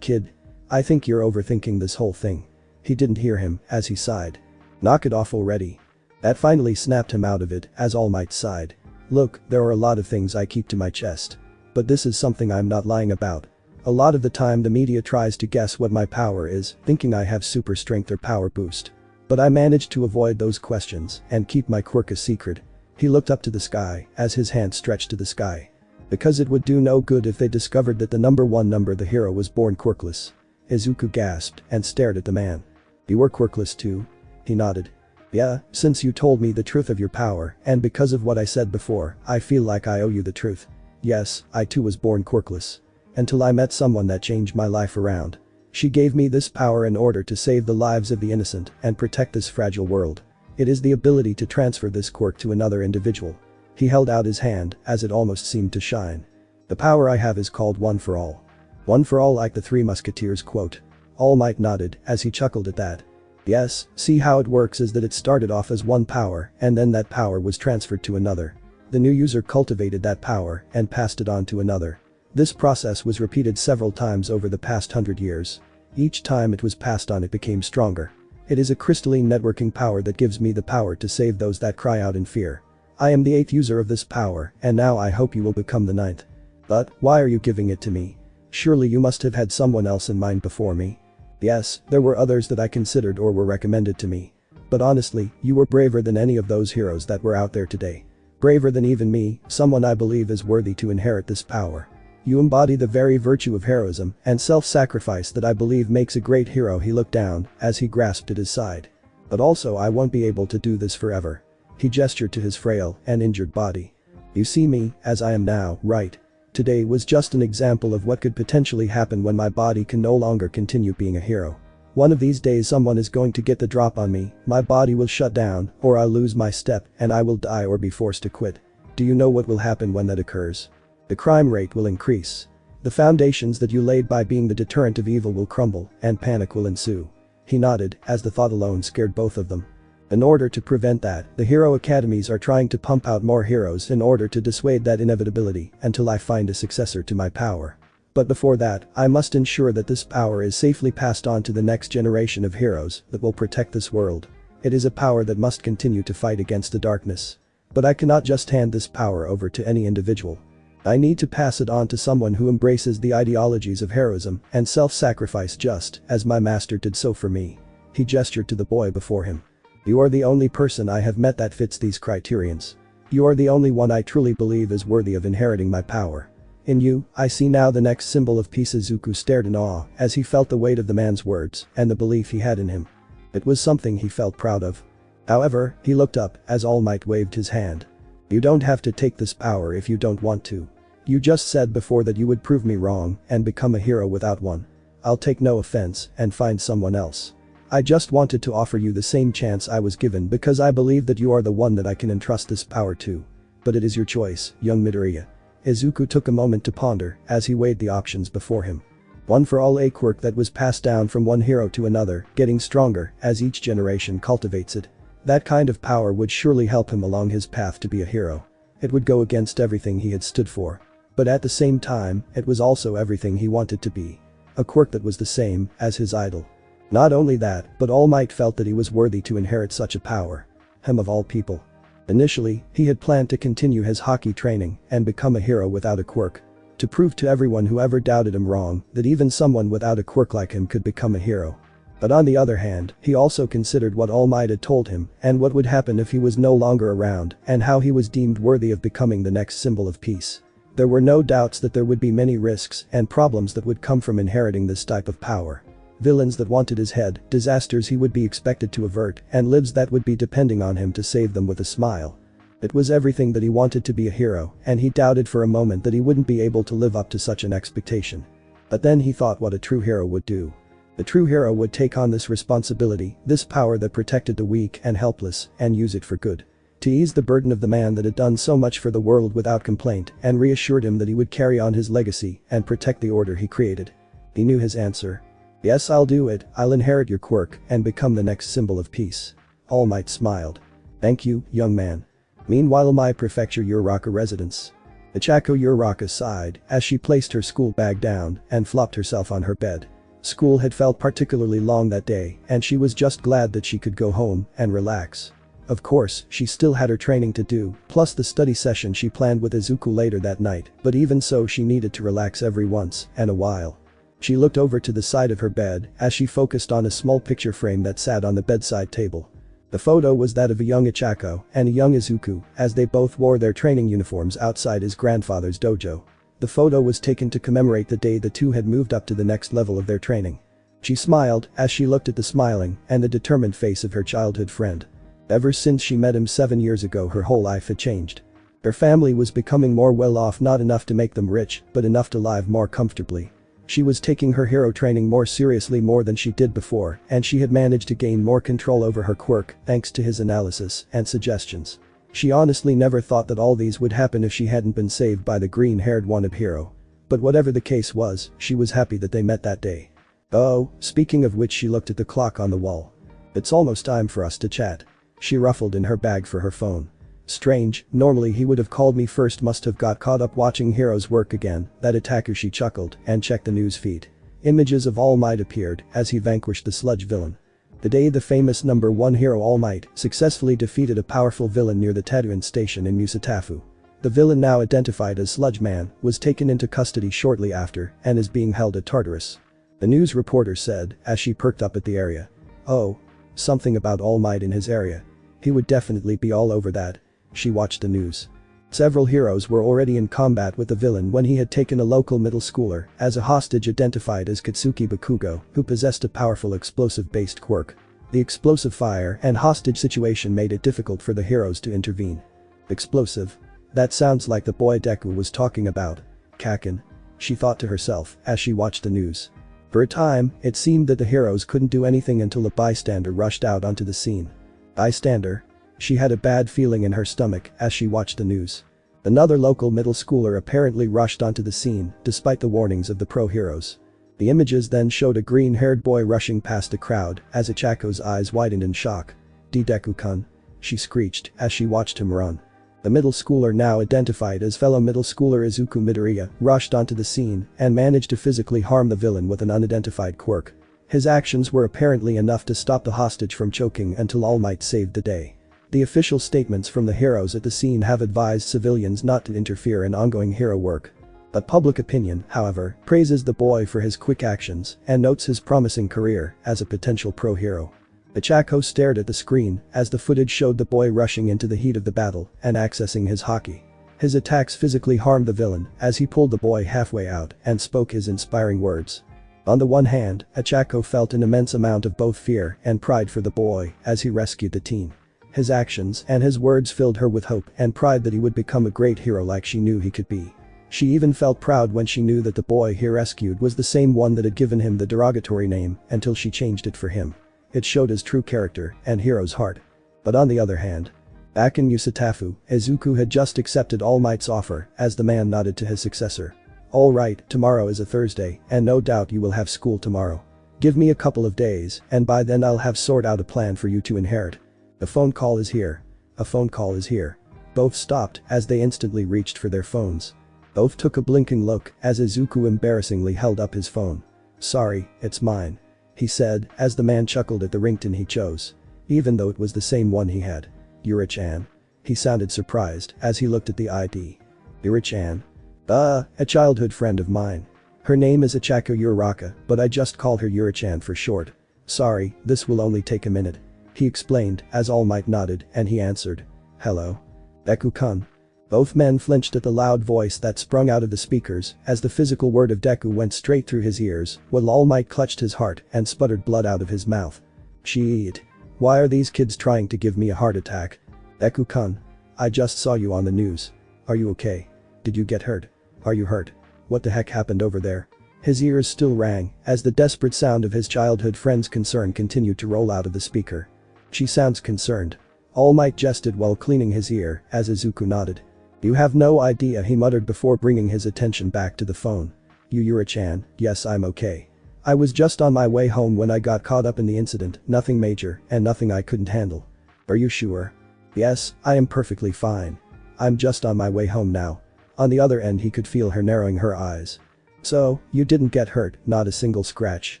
Kid. I think you're overthinking this whole thing." He didn't hear him as he sighed. "Knock it off already." That finally snapped him out of it as All Might sighed. "Look, there are a lot of things I keep to my chest. But this is something I'm not lying about. A lot of the time the media tries to guess what my power is, thinking I have super strength or power boost. But I managed to avoid those questions and keep my quirk a secret." He looked up to the sky as his hand stretched to the sky. "Because it would do no good if they discovered that the number one number, the hero, was born quirkless." Izuku gasped and stared at the man. "You were quirkless too?" He nodded. "Yeah, since you told me the truth of your power, and because of what I said before, I feel like I owe you the truth. Yes, I too was born quirkless. Until I met someone that changed my life around. She gave me this power in order to save the lives of the innocent and protect this fragile world. It is the ability to transfer this quirk to another individual." He held out his hand as it almost seemed to shine. "The power I have is called One for All. One for all, like the Three Musketeers quote." All Might nodded as he chuckled at that. "Yes, see how it works is that it started off as one power and then that power was transferred to another. The new user cultivated that power and passed it on to another. This process was repeated several times over the past 100 years. Each time it was passed on, it became stronger. It is a crystalline networking power that gives me the power to save those that cry out in fear. I am the 8th user of this power, and now I hope you will become the 9th. But, why are you giving it to me? Surely you must have had someone else in mind before me." "Yes, there were others that I considered or were recommended to me. But honestly, you were braver than any of those heroes that were out there today. Braver than even me, someone I believe is worthy to inherit this power. You embody the very virtue of heroism and self-sacrifice that I believe makes a great hero." He looked down as he grasped at his side. "But also I won't be able to do this forever." He gestured to his frail and injured body. "You see me as I am now, right? Today was just an example of what could potentially happen when my body can no longer continue being a hero. One of these days someone is going to get the drop on me, my body will shut down, or I'll lose my step, and I will die or be forced to quit. Do you know what will happen when that occurs? The crime rate will increase. The foundations that you laid by being the deterrent of evil will crumble, and panic will ensue. He nodded, as the thought alone scared both of them. In order to prevent that, the hero academies are trying to pump out more heroes in order to dissuade that inevitability until I find a successor to my power. But before that, I must ensure that this power is safely passed on to the next generation of heroes that will protect this world. It is a power that must continue to fight against the darkness. But I cannot just hand this power over to any individual. I need to pass it on to someone who embraces the ideologies of heroism and self-sacrifice just as my master did so for me. He gestured to the boy before him. You are the only person I have met that fits these criterions. You are the only one I truly believe is worthy of inheriting my power. In you, I see now the next symbol of peace. Izuku stared in awe as he felt the weight of the man's words and the belief he had in him. It was something he felt proud of. However, he looked up as All Might waved his hand. You don't have to take this power if you don't want to. You just said before that you would prove me wrong and become a hero without one. I'll take no offense and find someone else. I just wanted to offer you the same chance I was given because I believe that you are the one that I can entrust this power to. But it is your choice, young Midoriya. Izuku took a moment to ponder as he weighed the options before him. One for all, a quirk that was passed down from one hero to another, getting stronger as each generation cultivates it. That kind of power would surely help him along his path to be a hero. It would go against everything he had stood for. But at the same time, it was also everything he wanted to be. A quirk that was the same as his idol. Not only that, but All Might felt that he was worthy to inherit such a power. Him of all people. Initially, he had planned to continue his Haki training and become a hero without a quirk. To prove to everyone who ever doubted him wrong that even someone without a quirk like him could become a hero. But on the other hand, he also considered what All Might had told him and what would happen if he was no longer around and how he was deemed worthy of becoming the next symbol of peace. There were no doubts that there would be many risks and problems that would come from inheriting this type of power. Villains that wanted his head, disasters he would be expected to avert, and lives that would be depending on him to save them with a smile. It was everything that he wanted to be a hero, and he doubted for a moment that he wouldn't be able to live up to such an expectation. But then he thought what a true hero would do. The true hero would take on this responsibility, this power that protected the weak and helpless, and use it for good. To ease the burden of the man that had done so much for the world without complaint and reassured him that he would carry on his legacy and protect the order he created. He knew his answer. Yes, I'll do it, I'll inherit your quirk and become the next symbol of peace. All Might smiled. Thank you, young man. Meanwhile, my prefecture Uraraka residence. Ochaco Uraraka sighed as she placed her school bag down and flopped herself on her bed. School had felt particularly long that day and she was just glad that she could go home and relax. Of course, she still had her training to do, plus the study session she planned with Izuku later that night, but even so she needed to relax every once in a while. She looked over to the side of her bed as she focused on a small picture frame that sat on the bedside table. The photo was that of a young Ochaco and a young Izuku as they both wore their training uniforms outside his grandfather's dojo. The photo was taken to commemorate the day the two had moved up to the next level of their training. She smiled as she looked at the smiling and the determined face of her childhood friend. Ever since she met him 7 years ago, her whole life had changed. Her family was becoming more well off, not enough to make them rich, but enough to live more comfortably. She was taking her hero training more seriously more than she did before, and she had managed to gain more control over her quirk thanks to his analysis and suggestions. She honestly never thought that all these would happen if she hadn't been saved by the green-haired wannabe hero. But whatever the case was, she was happy that they met that day. Oh, speaking of which, she looked at the clock on the wall. It's almost time for us to chat. She ruffled in her bag for her phone. Strange, normally he would have called me first, must have got caught up watching heroes work again, that attacker. She chuckled and checked the news feed. Images of All Might appeared as he vanquished the sludge villain. The day the famous #1 hero All Might successfully defeated a powerful villain near the Teruin station in Musatafu. The villain, now identified as Sludge Man, was taken into custody shortly after and is being held at Tartarus. The news reporter said as she perked up at the area. Oh. Something about All Might in his area. He would definitely be all over that. She watched the news. Several heroes were already in combat with the villain when he had taken a local middle schooler as a hostage identified as Katsuki Bakugo, who possessed a powerful explosive-based quirk. The explosive fire and hostage situation made it difficult for the heroes to intervene. Explosive? That sounds like the boy Deku was talking about. Kaken? She thought to herself as she watched the news. For a time, it seemed that the heroes couldn't do anything until a bystander rushed out onto the scene. Bystander? She had a bad feeling in her stomach as she watched the news. Another local middle schooler apparently rushed onto the scene despite the warnings of the pro-heroes. The images then showed a green-haired boy rushing past the crowd as Ochaco's eyes widened in shock. Deku-kun, she screeched as she watched him run. The middle schooler, now identified as fellow middle schooler Izuku Midoriya, rushed onto the scene and managed to physically harm the villain with an unidentified quirk. His actions were apparently enough to stop the hostage from choking until All Might saved the day. The official statements from the heroes at the scene have advised civilians not to interfere in ongoing hero work. But public opinion, however, praises the boy for his quick actions and notes his promising career as a potential pro-hero. Ochaco stared at the screen as the footage showed the boy rushing into the heat of the battle and accessing his Haki. His attacks physically harmed the villain as he pulled the boy halfway out and spoke his inspiring words. On the one hand, Ochaco felt an immense amount of both fear and pride for the boy as he rescued the teen. His actions and his words filled her with hope and pride that he would become a great hero like she knew he could be. She even felt proud when she knew that the boy he rescued was the same one that had given him the derogatory name until she changed it for him. It showed his true character and hero's heart. But on the other hand, back in Usatafu, Izuku had just accepted All Might's offer as the man nodded to his successor. "Alright, tomorrow is a Thursday and no doubt you will have school tomorrow. Give me a couple of days and by then I'll have sorted out a plan for you to inherit. A phone call is here. A phone call is here." Both stopped as they instantly reached for their phones. Both took a blinking look as Izuku embarrassingly held up his phone. "Sorry, it's mine," he said as the man chuckled at the ringtone he chose. Even though it was the same one he had. "Yuri-chan?" He sounded surprised as he looked at the ID. "Yuri-chan? A childhood friend of mine. Her name is Ochaco Uraraka, but I just call her Yuri-chan for short. Sorry, this will only take a minute," he explained as All Might nodded and he answered. "Hello? Deku-kun?" Both men flinched at the loud voice that sprung out of the speakers as the physical word of Deku went straight through his ears while All Might clutched his heart and sputtered blood out of his mouth. "Shit. Why are these kids trying to give me a heart attack? Deku-kun, I just saw you on the news. Are you okay? Did you get hurt? Are you hurt? What the heck happened over there?" His ears still rang as the desperate sound of his childhood friend's concern continued to roll out of the speaker. "She sounds concerned." All Might jested while cleaning his ear as Izuku nodded. "You have no idea," he muttered before bringing his attention back to the phone. "Yuri-chan, yes, I'm okay. I was just on my way home when I got caught up in the incident, nothing major and nothing I couldn't handle." "Are you sure?" "Yes, I am perfectly fine. I'm just on my way home now." On the other end he could feel her narrowing her eyes. "So, you didn't get hurt, not a single scratch?"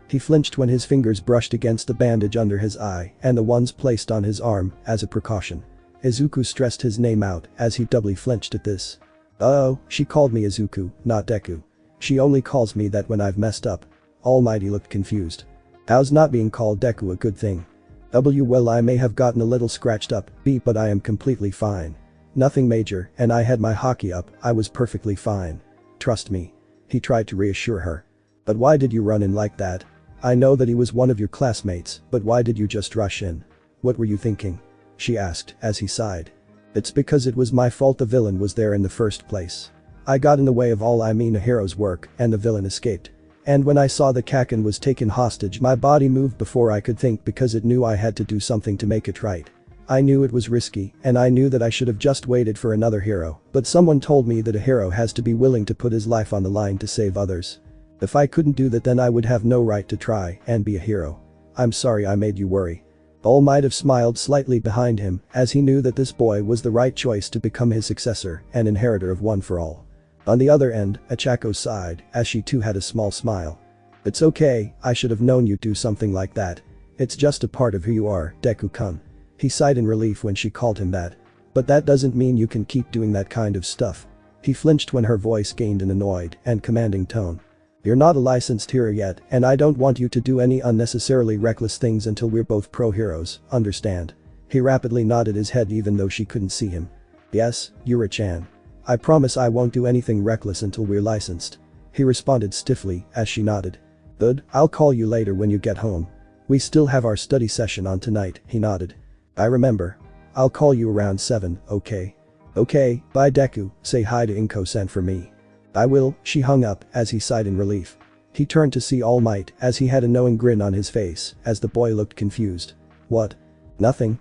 He flinched when his fingers brushed against the bandage under his eye and the ones placed on his arm as a precaution. Izuku stressed his name out as he doubly flinched at this. "Oh, she called me Izuku, not Deku. She only calls me that when I've messed up." Almighty looked confused. "How's not being called Deku a good thing?" "Well, I may have gotten a little scratched up, but I am completely fine. Nothing major and I had my Haki up, I was perfectly fine. Trust me." He tried to reassure her. "But why did you run in like that? I know that he was one of your classmates, but why did you just rush in? What were you thinking?" she asked as he sighed. "It's because it was my fault the villain was there in the first place. I got in the way of a hero's work and the villain escaped. And when I saw the Kaken was taken hostage my body moved before I could think because it knew I had to do something to make it right. I knew it was risky and I knew that I should have just waited for another hero, but someone told me that a hero has to be willing to put his life on the line to save others. If I couldn't do that then I would have no right to try and be a hero. I'm sorry I made you worry." All might have smiled slightly behind him as he knew that this boy was the right choice to become his successor and inheritor of One for All. On the other end, Ochaco sighed as she too had a small smile. "It's okay, I should have known you'd do something like that. It's just a part of who you are, Deku-kun." He sighed in relief when she called him that. "But that doesn't mean you can keep doing that kind of stuff." He flinched when her voice gained an annoyed and commanding tone. "You're not a licensed hero yet and I don't want you to do any unnecessarily reckless things until we're both pro-heroes, understand?" He rapidly nodded his head even though she couldn't see him. "Yes, Yuri-chan. I promise I won't do anything reckless until we're licensed." He responded stiffly as she nodded. "Good, I'll call you later when you get home. We still have our study session on tonight," he nodded. "I remember. I'll call you around 7, okay?" "Okay, bye Deku, say hi to Inko-san for me." I will, she hung up as he sighed in relief. He turned to see All Might as he had a knowing grin on his face as the boy looked confused. What? Nothing.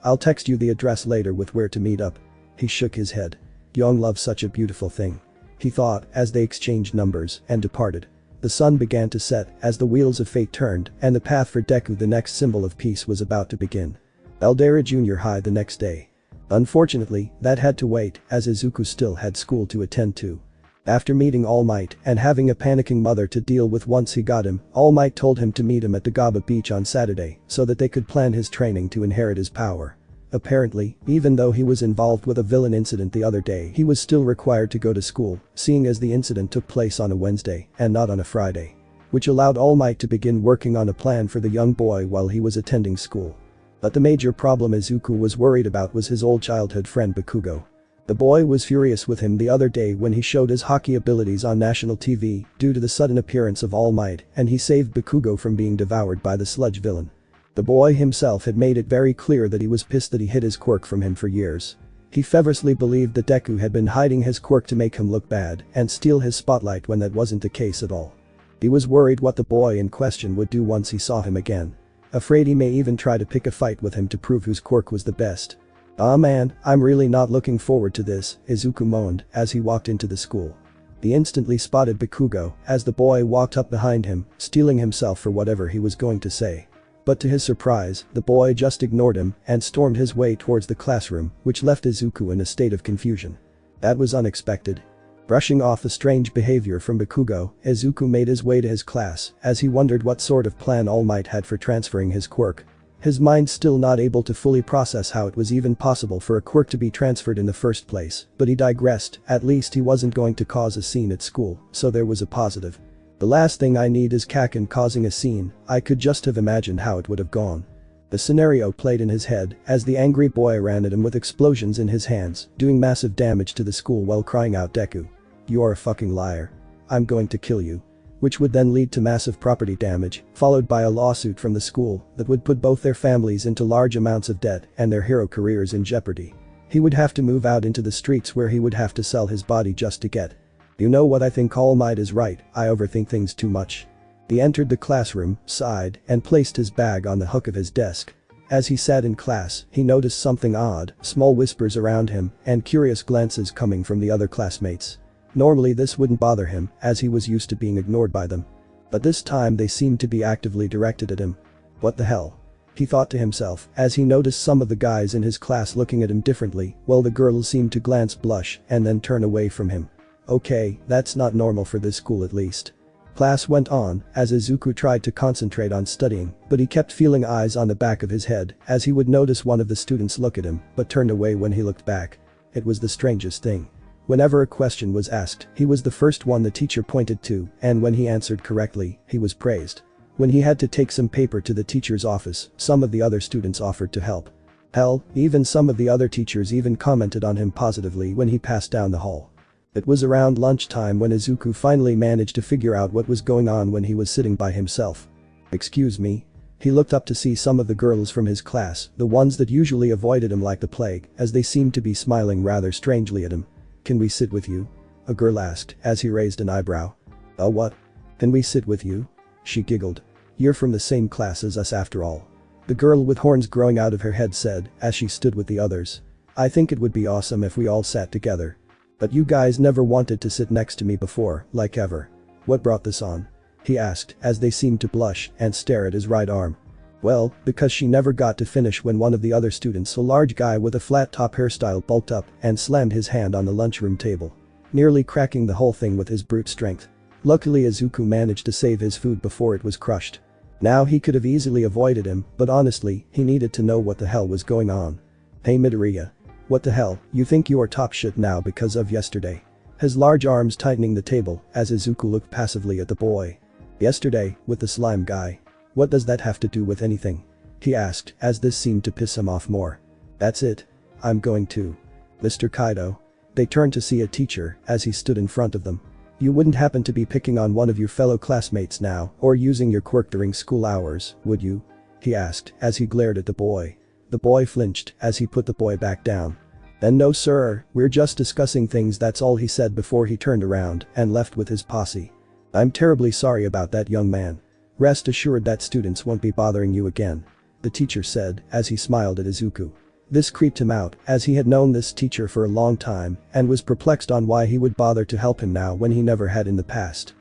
I'll text you the address later with where to meet up. He shook his head. Young love's such a beautiful thing, he thought as they exchanged numbers and departed. The sun began to set as the wheels of fate turned and the path for Deku, the next symbol of peace, was about to begin. Eldera Junior High the next day. Unfortunately, that had to wait as Izuku still had school to attend to. After meeting All Might and having a panicking mother to deal with once he got him, All Might told him to meet him at the Gaba beach on Saturday so that they could plan his training to inherit his power. Apparently, even though he was involved with a villain incident the other day, he was still required to go to school, seeing as the incident took place on a Wednesday and not on a Friday. Which allowed All Might to begin working on a plan for the young boy while he was attending school. But the major problem Izuku was worried about was his old childhood friend Bakugo. The boy was furious with him the other day when he showed his Haki abilities on national TV due to the sudden appearance of All Might, and he saved Bakugo from being devoured by the sludge villain. The boy himself had made it very clear that he was pissed that he hid his quirk from him for years. He fervently believed that Deku had been hiding his quirk to make him look bad and steal his spotlight when that wasn't the case at all. He was worried what the boy in question would do once he saw him again. Afraid he may even try to pick a fight with him to prove whose quirk was the best. "Aw man, I'm really not looking forward to this," Izuku moaned as he walked into the school. He instantly spotted Bakugo as the boy walked up behind him, steeling himself for whatever he was going to say. But to his surprise, the boy just ignored him and stormed his way towards the classroom, which left Izuku in a state of confusion. That was unexpected. Brushing off the strange behavior from Bakugo, Izuku made his way to his class as he wondered what sort of plan All Might had for transferring his quirk. His mind still not able to fully process how it was even possible for a quirk to be transferred in the first place, but he digressed. At least he wasn't going to cause a scene at school, so there was a positive. The last thing I need is Kaken causing a scene. I could just have imagined how it would have gone. The scenario played in his head as the angry boy ran at him with explosions in his hands, doing massive damage to the school while crying out, "Deku, you are a fucking liar. I'm going to kill you." Which would then lead to massive property damage, followed by a lawsuit from the school that would put both their families into large amounts of debt and their hero careers in jeopardy. He would have to move out into the streets where he would have to sell his body just to get. You know what, I think All Might is right, I overthink things too much. He entered the classroom, sighed, and placed his bag on the hook of his desk. As he sat in class, he noticed something odd, small whispers around him and curious glances coming from the other classmates. Normally this wouldn't bother him as he was used to being ignored by them. But this time they seemed to be actively directed at him. What the hell? He thought to himself as he noticed some of the guys in his class looking at him differently while the girls seemed to glance, blush, and then turn away from him. Okay, that's not normal for this school at least. Class went on as Izuku tried to concentrate on studying, but he kept feeling eyes on the back of his head as he would notice one of the students look at him but turned away when he looked back. It was the strangest thing. Whenever a question was asked, he was the first one the teacher pointed to, and when he answered correctly, he was praised. When he had to take some paper to the teacher's office, some of the other students offered to help. Hell, even some of the other teachers even commented on him positively when he passed down the hall. It was around lunchtime when Izuku finally managed to figure out what was going on when he was sitting by himself. "Excuse me?" He looked up to see some of the girls from his class, the ones that usually avoided him like the plague, as they seemed to be smiling rather strangely at him. "Can we sit with you?" a girl asked as he raised an eyebrow. "Oh, what? Can we sit with you?" She giggled. "You're from the same class as us after all," the girl with horns growing out of her head said as she stood with the others. "I think it would be awesome if we all sat together. But you guys never wanted to sit next to me before, like ever. What brought this on?" he asked as they seemed to blush and stare at his right arm. "Well, because she never got to finish when one of the other students, a large guy with a flat top hairstyle, bulked up and slammed his hand on the lunchroom table, nearly cracking the whole thing with his brute strength. Luckily Izuku managed to save his food before it was crushed. Now he could have easily avoided him, but honestly, he needed to know what the hell was going on. "Hey Midoriya. What the hell, you think you are top shit now because of yesterday?" His large arms tightening the table as Izuku looked passively at the boy. "Yesterday, with the slime guy. What does that have to do with anything?" he asked as this seemed to piss him off more. "That's it. I'm going to. Mr. Kaido." They turned to see a teacher as he stood in front of them. "You wouldn't happen to be picking on one of your fellow classmates now or using your quirk during school hours, would you?" he asked as he glared at the boy. The boy flinched as he put the boy back down. "And no sir, we're just discussing things, that's all," he said before he turned around and left with his posse. "I'm terribly sorry about that, young man. Rest assured that students won't be bothering you again," the teacher said as he smiled at Izuku. This creeped him out as he had known this teacher for a long time and was perplexed on why he would bother to help him now when he never had in the past.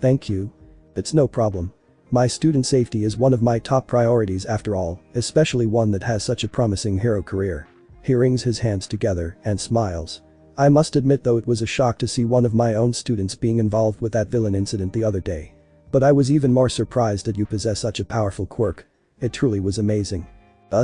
Thank you. It's no problem. My student safety is one of my top priorities after all, especially one that has such a promising hero career." He wrings his hands together and smiles. "I must admit though it was a shock to see one of my own students being involved with that villain incident the other day. But I was even more surprised that you possess such a powerful quirk. It truly was amazing."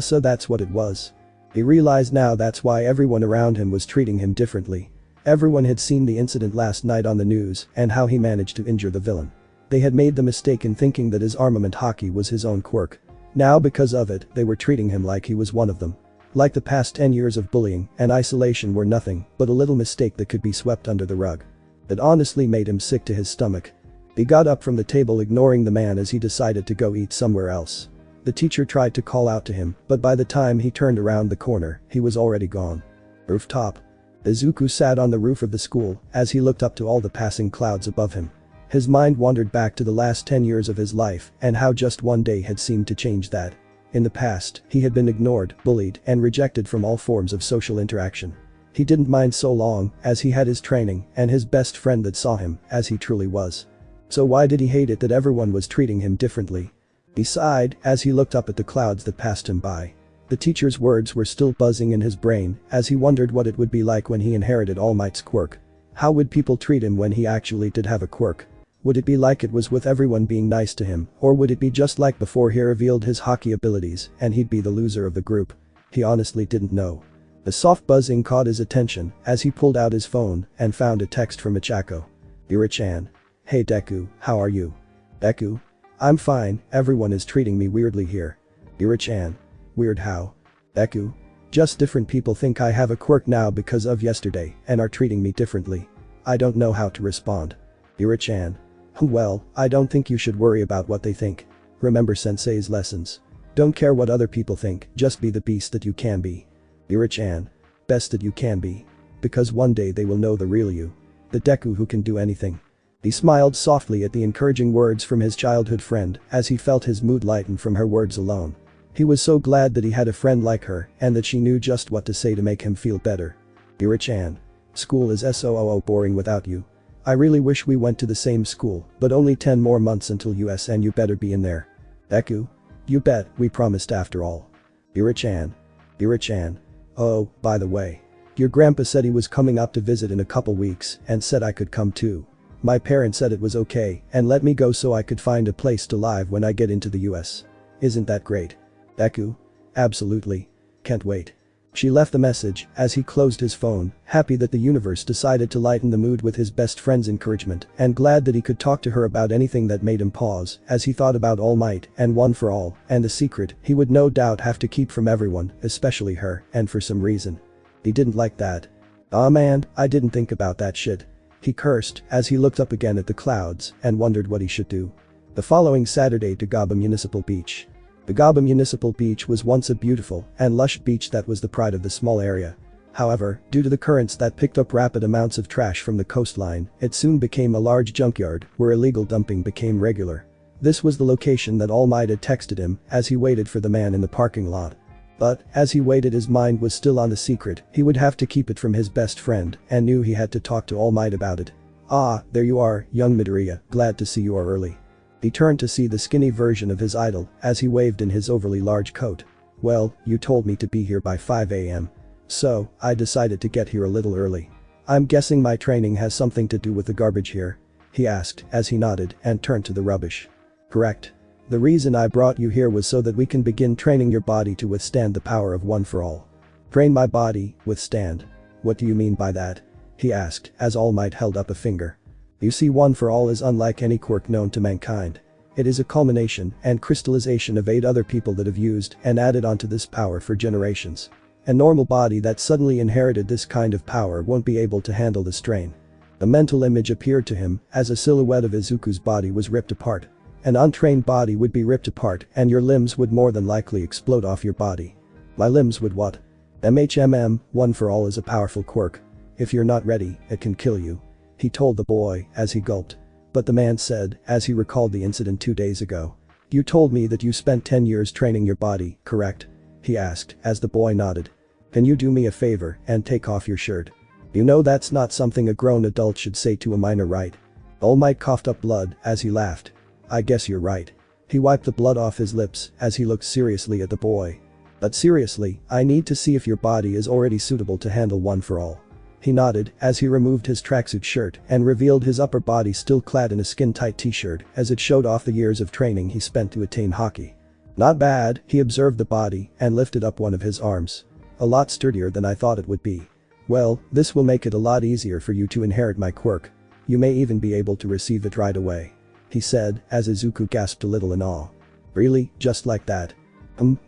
So that's what it was. He realized now that's why everyone around him was treating him differently. Everyone had seen the incident last night on the news and how he managed to injure the villain. They had made the mistake in thinking that his armament Haki was his own quirk. Now because of it, they were treating him like he was one of them. Like the past 10 years of bullying and isolation were nothing but a little mistake that could be swept under the rug. It honestly made him sick to his stomach. He got up from the table, ignoring the man as he decided to go eat somewhere else. The teacher tried to call out to him, but by the time he turned around the corner, he was already gone. Rooftop. Izuku sat on the roof of the school as he looked up to all the passing clouds above him. His mind wandered back to the last 10 years of his life and how just one day had seemed to change that. In the past, he had been ignored, bullied, and rejected from all forms of social interaction. He didn't mind so long as he had his training and his best friend that saw him as he truly was. So why did he hate it that everyone was treating him differently? He sighed as he looked up at the clouds that passed him by. The teacher's words were still buzzing in his brain as he wondered what it would be like when he inherited All Might's quirk. How would people treat him when he actually did have a quirk? Would it be like it was with everyone being nice to him, or would it be just like before he revealed his Haki abilities and he'd be the loser of the group? He honestly didn't know. A soft buzzing caught his attention as he pulled out his phone and found a text from Ochaco. "Ira-chan. Hey Deku, how are you?" "Deku? I'm fine, everyone is treating me weirdly here." "Ira-chan. Weird how?" "Deku. Just different people think I have a quirk now because of yesterday and are treating me differently. I don't know how to respond." "Ira-chan. Well, I don't think you should worry about what they think. Remember sensei's lessons. Don't care what other people think, just be the beast that you can be." "Ira-chan. Best that you can be. Because one day they will know the real you. The Deku who can do anything." He smiled softly at the encouraging words from his childhood friend as he felt his mood lighten from her words alone. He was so glad that he had a friend like her and that she knew just what to say to make him feel better. "Ira-chan. School is so boring without you. I really wish we went to the same school, but only 10 more months until US and you better be in there." "Deku? You bet, we promised after all." "Ira-chan. Ira-chan. Oh, by the way. Your grandpa said he was coming up to visit in a couple weeks and said I could come too. My parents said it was okay and let me go so I could find a place to live when I get into the US. Isn't that great?" "Deku? Absolutely. Can't wait." She left the message as he closed his phone, happy that the universe decided to lighten the mood with his best friend's encouragement and glad that he could talk to her about anything that made him pause as he thought about All Might and One for All and the secret he would no doubt have to keep from everyone, especially her, and for some reason. He didn't like that. "Aw man, I didn't think about that shit." He cursed as he looked up again at the clouds and wondered what he should do. The following Saturday to Gaba Municipal Beach. The Gaba Municipal Beach was once a beautiful and lush beach that was the pride of the small area. However, due to the currents that picked up rapid amounts of trash from the coastline, it soon became a large junkyard where illegal dumping became regular. This was the location that All Might had texted him as he waited for the man in the parking lot. But, as he waited, his mind was still on the secret. He would have to keep it from his best friend and knew he had to talk to All Might about it. "Ah, there you are, young Midoriya, glad to see you are early." He turned to see the skinny version of his idol as he waved in his overly large coat. "Well, you told me to be here by 5 AM. So, I decided to get here a little early. I'm guessing my training has something to do with the garbage here?" he asked as he nodded and turned to the rubbish. "Correct. The reason I brought you here was so that we can begin training your body to withstand the power of One for All." "Train my body, withstand? What do you mean by that?" he asked as All Might held up a finger. "You see, One for All is unlike any quirk known to mankind. It is a culmination and crystallization of 8 other people that have used and added onto this power for generations. A normal body that suddenly inherited this kind of power won't be able to handle the strain." A mental image appeared to him as a silhouette of Izuku's body was ripped apart. An untrained body would be ripped apart and your limbs would more than likely explode off your body. "My limbs would what?" One for all is a powerful quirk. If you're not ready, it can kill you. He told the boy as he gulped. But the man said, as he recalled the incident 2 days ago. You told me that you spent 10 years training your body, correct? He asked, as the boy nodded. Can you do me a favor and take off your shirt? You know that's not something a grown adult should say to a minor, right? All Might coughed up blood as he laughed. I guess you're right. He wiped the blood off his lips as he looked seriously at the boy. But seriously, I need to see if your body is already suitable to handle one for all. He nodded as he removed his tracksuit shirt and revealed his upper body still clad in a skin-tight t-shirt as it showed off the years of training he spent to attain Haki. Not bad, he observed the body and lifted up one of his arms. A lot sturdier than I thought it would be. Well, this will make it a lot easier for you to inherit my quirk. You may even be able to receive it right away. He said as Izuku gasped a little in awe. Really, just like that?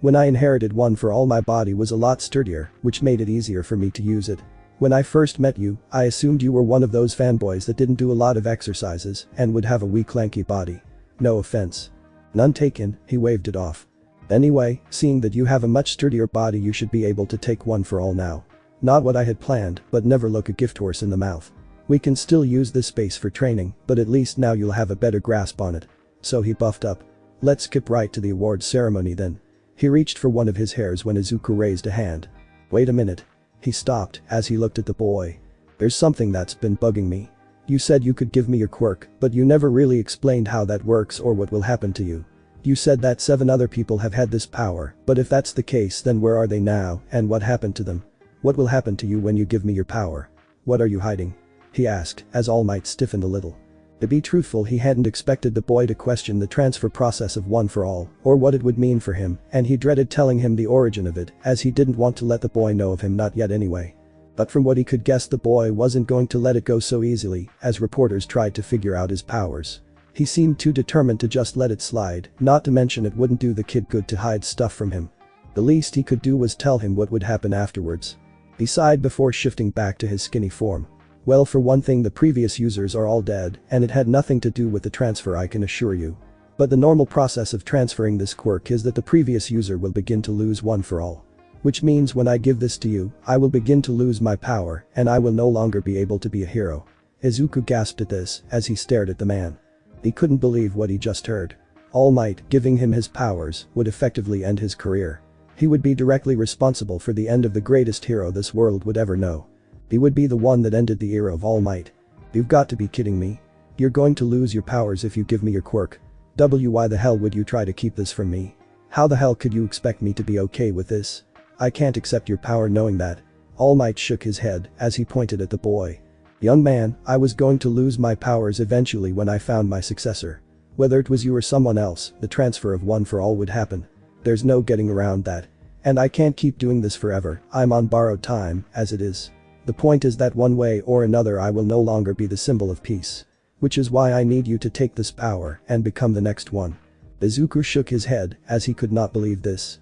When I inherited one for all, my body was a lot sturdier, which made it easier for me to use it. When I first met you, I assumed you were one of those fanboys that didn't do a lot of exercises and would have a weak lanky body. No offense. None taken, he waved it off. Anyway, seeing that you have a much sturdier body, you should be able to take one for all now. Not what I had planned, but never look a gift horse in the mouth. We can still use this space for training, but at least now you'll have a better grasp on it. So he buffed up. Let's skip right to the awards ceremony then. He reached for one of his hairs when Izuku raised a hand. Wait a minute. He stopped as he looked at the boy. There's something that's been bugging me. You said you could give me your quirk, but you never really explained how that works or what will happen to you. You said that 7 other people have had this power, but if that's the case, then where are they now and what happened to them? What will happen to you when you give me your power? What are you hiding? He asked as All Might stiffened a little. To be truthful, he hadn't expected the boy to question the transfer process of one for all or what it would mean for him, and he dreaded telling him the origin of it as he didn't want to let the boy know of him, not yet anyway. But from what he could guess, the boy wasn't going to let it go so easily as reporters tried to figure out his powers. He seemed too determined to just let it slide, not to mention it wouldn't do the kid good to hide stuff from him. The least he could do was tell him what would happen afterwards. He sighed before shifting back to his skinny form. Well, for one thing, the previous users are all dead, and it had nothing to do with the transfer, I can assure you. But the normal process of transferring this quirk is that the previous user will begin to lose one for all. Which means when I give this to you, I will begin to lose my power, and I will no longer be able to be a hero. Izuku gasped at this as he stared at the man. He couldn't believe what he just heard. All Might giving him his powers would effectively end his career. He would be directly responsible for the end of the greatest hero this world would ever know. He would be the one that ended the era of All Might. You've got to be kidding me. You're going to lose your powers if you give me your quirk. Why the hell would you try to keep this from me? How the hell could you expect me to be okay with this? I can't accept your power knowing that. All Might shook his head as he pointed at the boy. Young man, I was going to lose my powers eventually when I found my successor. Whether it was you or someone else, the transfer of one for all would happen. There's no getting around that. And I can't keep doing this forever. I'm on borrowed time, as it is. The point is that one way or another I will no longer be the symbol of peace. Which is why I need you to take this power and become the next one. Izuku shook his head as he could not believe this.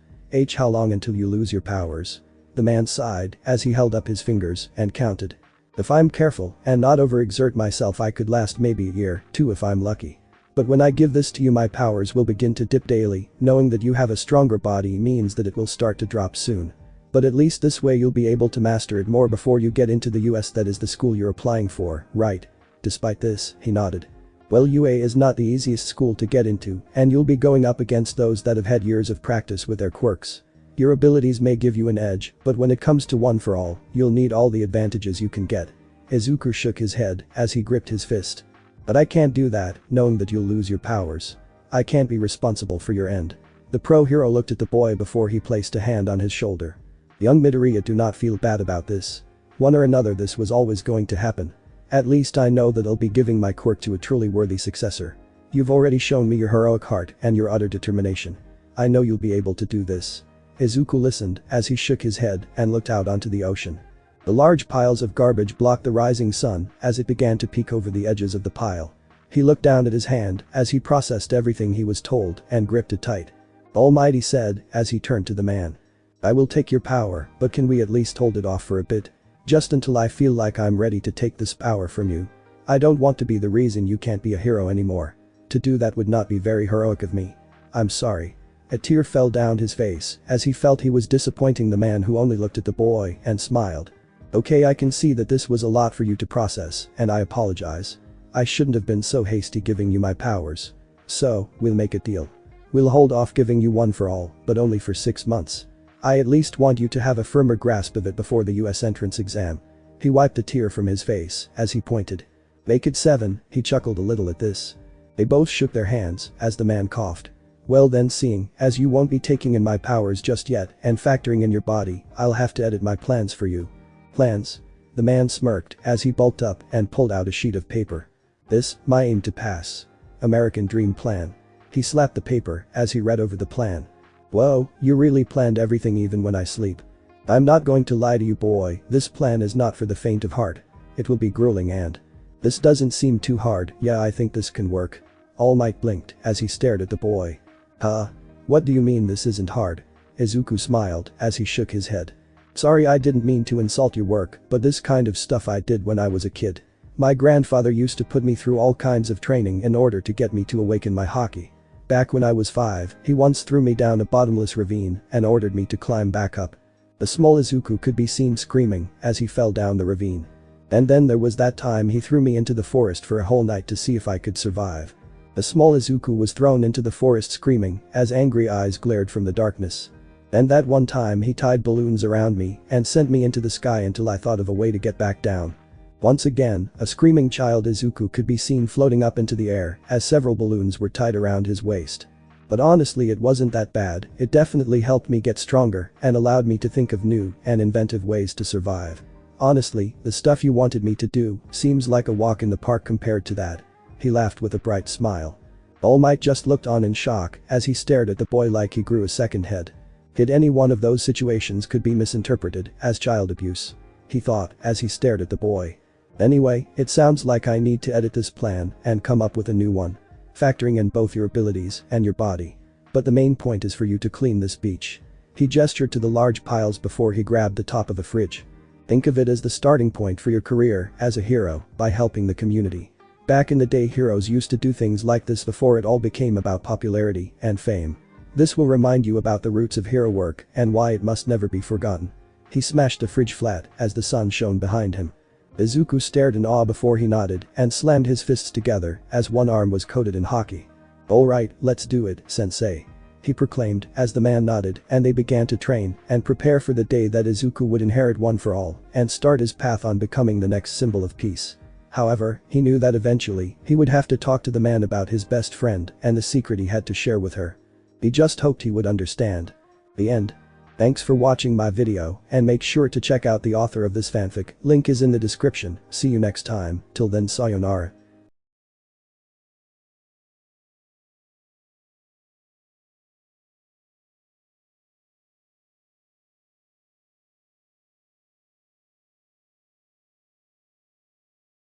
How long until you lose your powers? The man sighed as he held up his fingers and counted. If I'm careful and not overexert myself, I could last maybe a year, 2 if I'm lucky. But when I give this to you, my powers will begin to dip daily. Knowing that you have a stronger body means that it will start to drop soon. But at least this way you'll be able to master it more before you get into the US, that is the school you're applying for, right? Despite this, he nodded. Well, UA is not the easiest school to get into, and you'll be going up against those that have had years of practice with their quirks. Your abilities may give you an edge, but when it comes to one for all, you'll need all the advantages you can get. Izuku shook his head as he gripped his fist. But I can't do that, knowing that you'll lose your powers. I can't be responsible for your end. The pro hero looked at the boy before he placed a hand on his shoulder. Young Midoriya, do not feel bad about this. One or another, this was always going to happen. At least I know that I'll be giving my quirk to a truly worthy successor. You've already shown me your heroic heart and your utter determination. I know you'll be able to do this. Izuku listened as he shook his head and looked out onto the ocean. The large piles of garbage blocked the rising sun as it began to peek over the edges of the pile. He looked down at his hand as he processed everything he was told and gripped it tight. Almighty said as he turned to the man. I will take your power, but can we at least hold it off for a bit? Just until I feel like I'm ready to take this power from you. I don't want to be the reason you can't be a hero anymore. To do that would not be very heroic of me. I'm sorry. A tear fell down his face as he felt he was disappointing the man who only looked at the boy and smiled. Okay, I can see that this was a lot for you to process, and I apologize. I shouldn't have been so hasty giving you my powers. So, we'll make a deal. We'll hold off giving you one for all, but only for 6 months. I at least want you to have a firmer grasp of it before the US entrance exam. He wiped a tear from his face as he pointed. Make it 7, he chuckled a little at this. They both shook their hands as the man coughed. Well then, seeing as you won't be taking in my powers just yet and factoring in your body, I'll have to edit my plans for you. Plans? The man smirked as he bulked up and pulled out a sheet of paper. This, my aim to pass. American Dream Plan. He slapped the paper as he read over the plan. Whoa, you really planned everything even when I sleep. I'm not going to lie to you, boy, this plan is not for the faint of heart. It will be grueling and. This doesn't seem too hard. Yeah, I think this can work. All Might blinked as he stared at the boy. Huh? What do you mean this isn't hard? Izuku smiled as he shook his head. Sorry, I didn't mean to insult your work, but this kind of stuff I did when I was a kid. My grandfather used to put me through all kinds of training in order to get me to awaken my Haki. Back when I was 5, he once threw me down a bottomless ravine and ordered me to climb back up. The small Izuku could be seen screaming as he fell down the ravine. And then there was that time he threw me into the forest for a whole night to see if I could survive. The small Izuku was thrown into the forest screaming as angry eyes glared from the darkness. And that one time he tied balloons around me and sent me into the sky until I thought of a way to get back down. Once again, a screaming child Izuku could be seen floating up into the air as several balloons were tied around his waist. But honestly, it wasn't that bad. It definitely helped me get stronger and allowed me to think of new and inventive ways to survive. Honestly, the stuff you wanted me to do seems like a walk in the park compared to that. He laughed with a bright smile. All Might just looked on in shock as he stared at the boy like he grew a second head. Any one of those situations could be misinterpreted as child abuse, he thought as he stared at the boy. Anyway, it sounds like I need to edit this plan and come up with a new one, factoring in both your abilities and your body. But the main point is for you to clean this beach. He gestured to the large piles before he grabbed the top of a fridge. Think of it as the starting point for your career as a hero by helping the community. Back in the day, heroes used to do things like this before it all became about popularity and fame. This will remind you about the roots of hero work and why it must never be forgotten. He smashed the fridge flat as the sun shone behind him. Izuku stared in awe before he nodded and slammed his fists together as one arm was coated in Haki. Alright, let's do it, sensei. He proclaimed as the man nodded and they began to train and prepare for the day that Izuku would inherit One for All and start his path on becoming the next symbol of peace. However, he knew that eventually he would have to talk to the man about his best friend and the secret he had to share with her. He just hoped he would understand. The end. Thanks for watching my video and make sure to check out the author of this fanfic, link is in the description. See you next time, till then sayonara.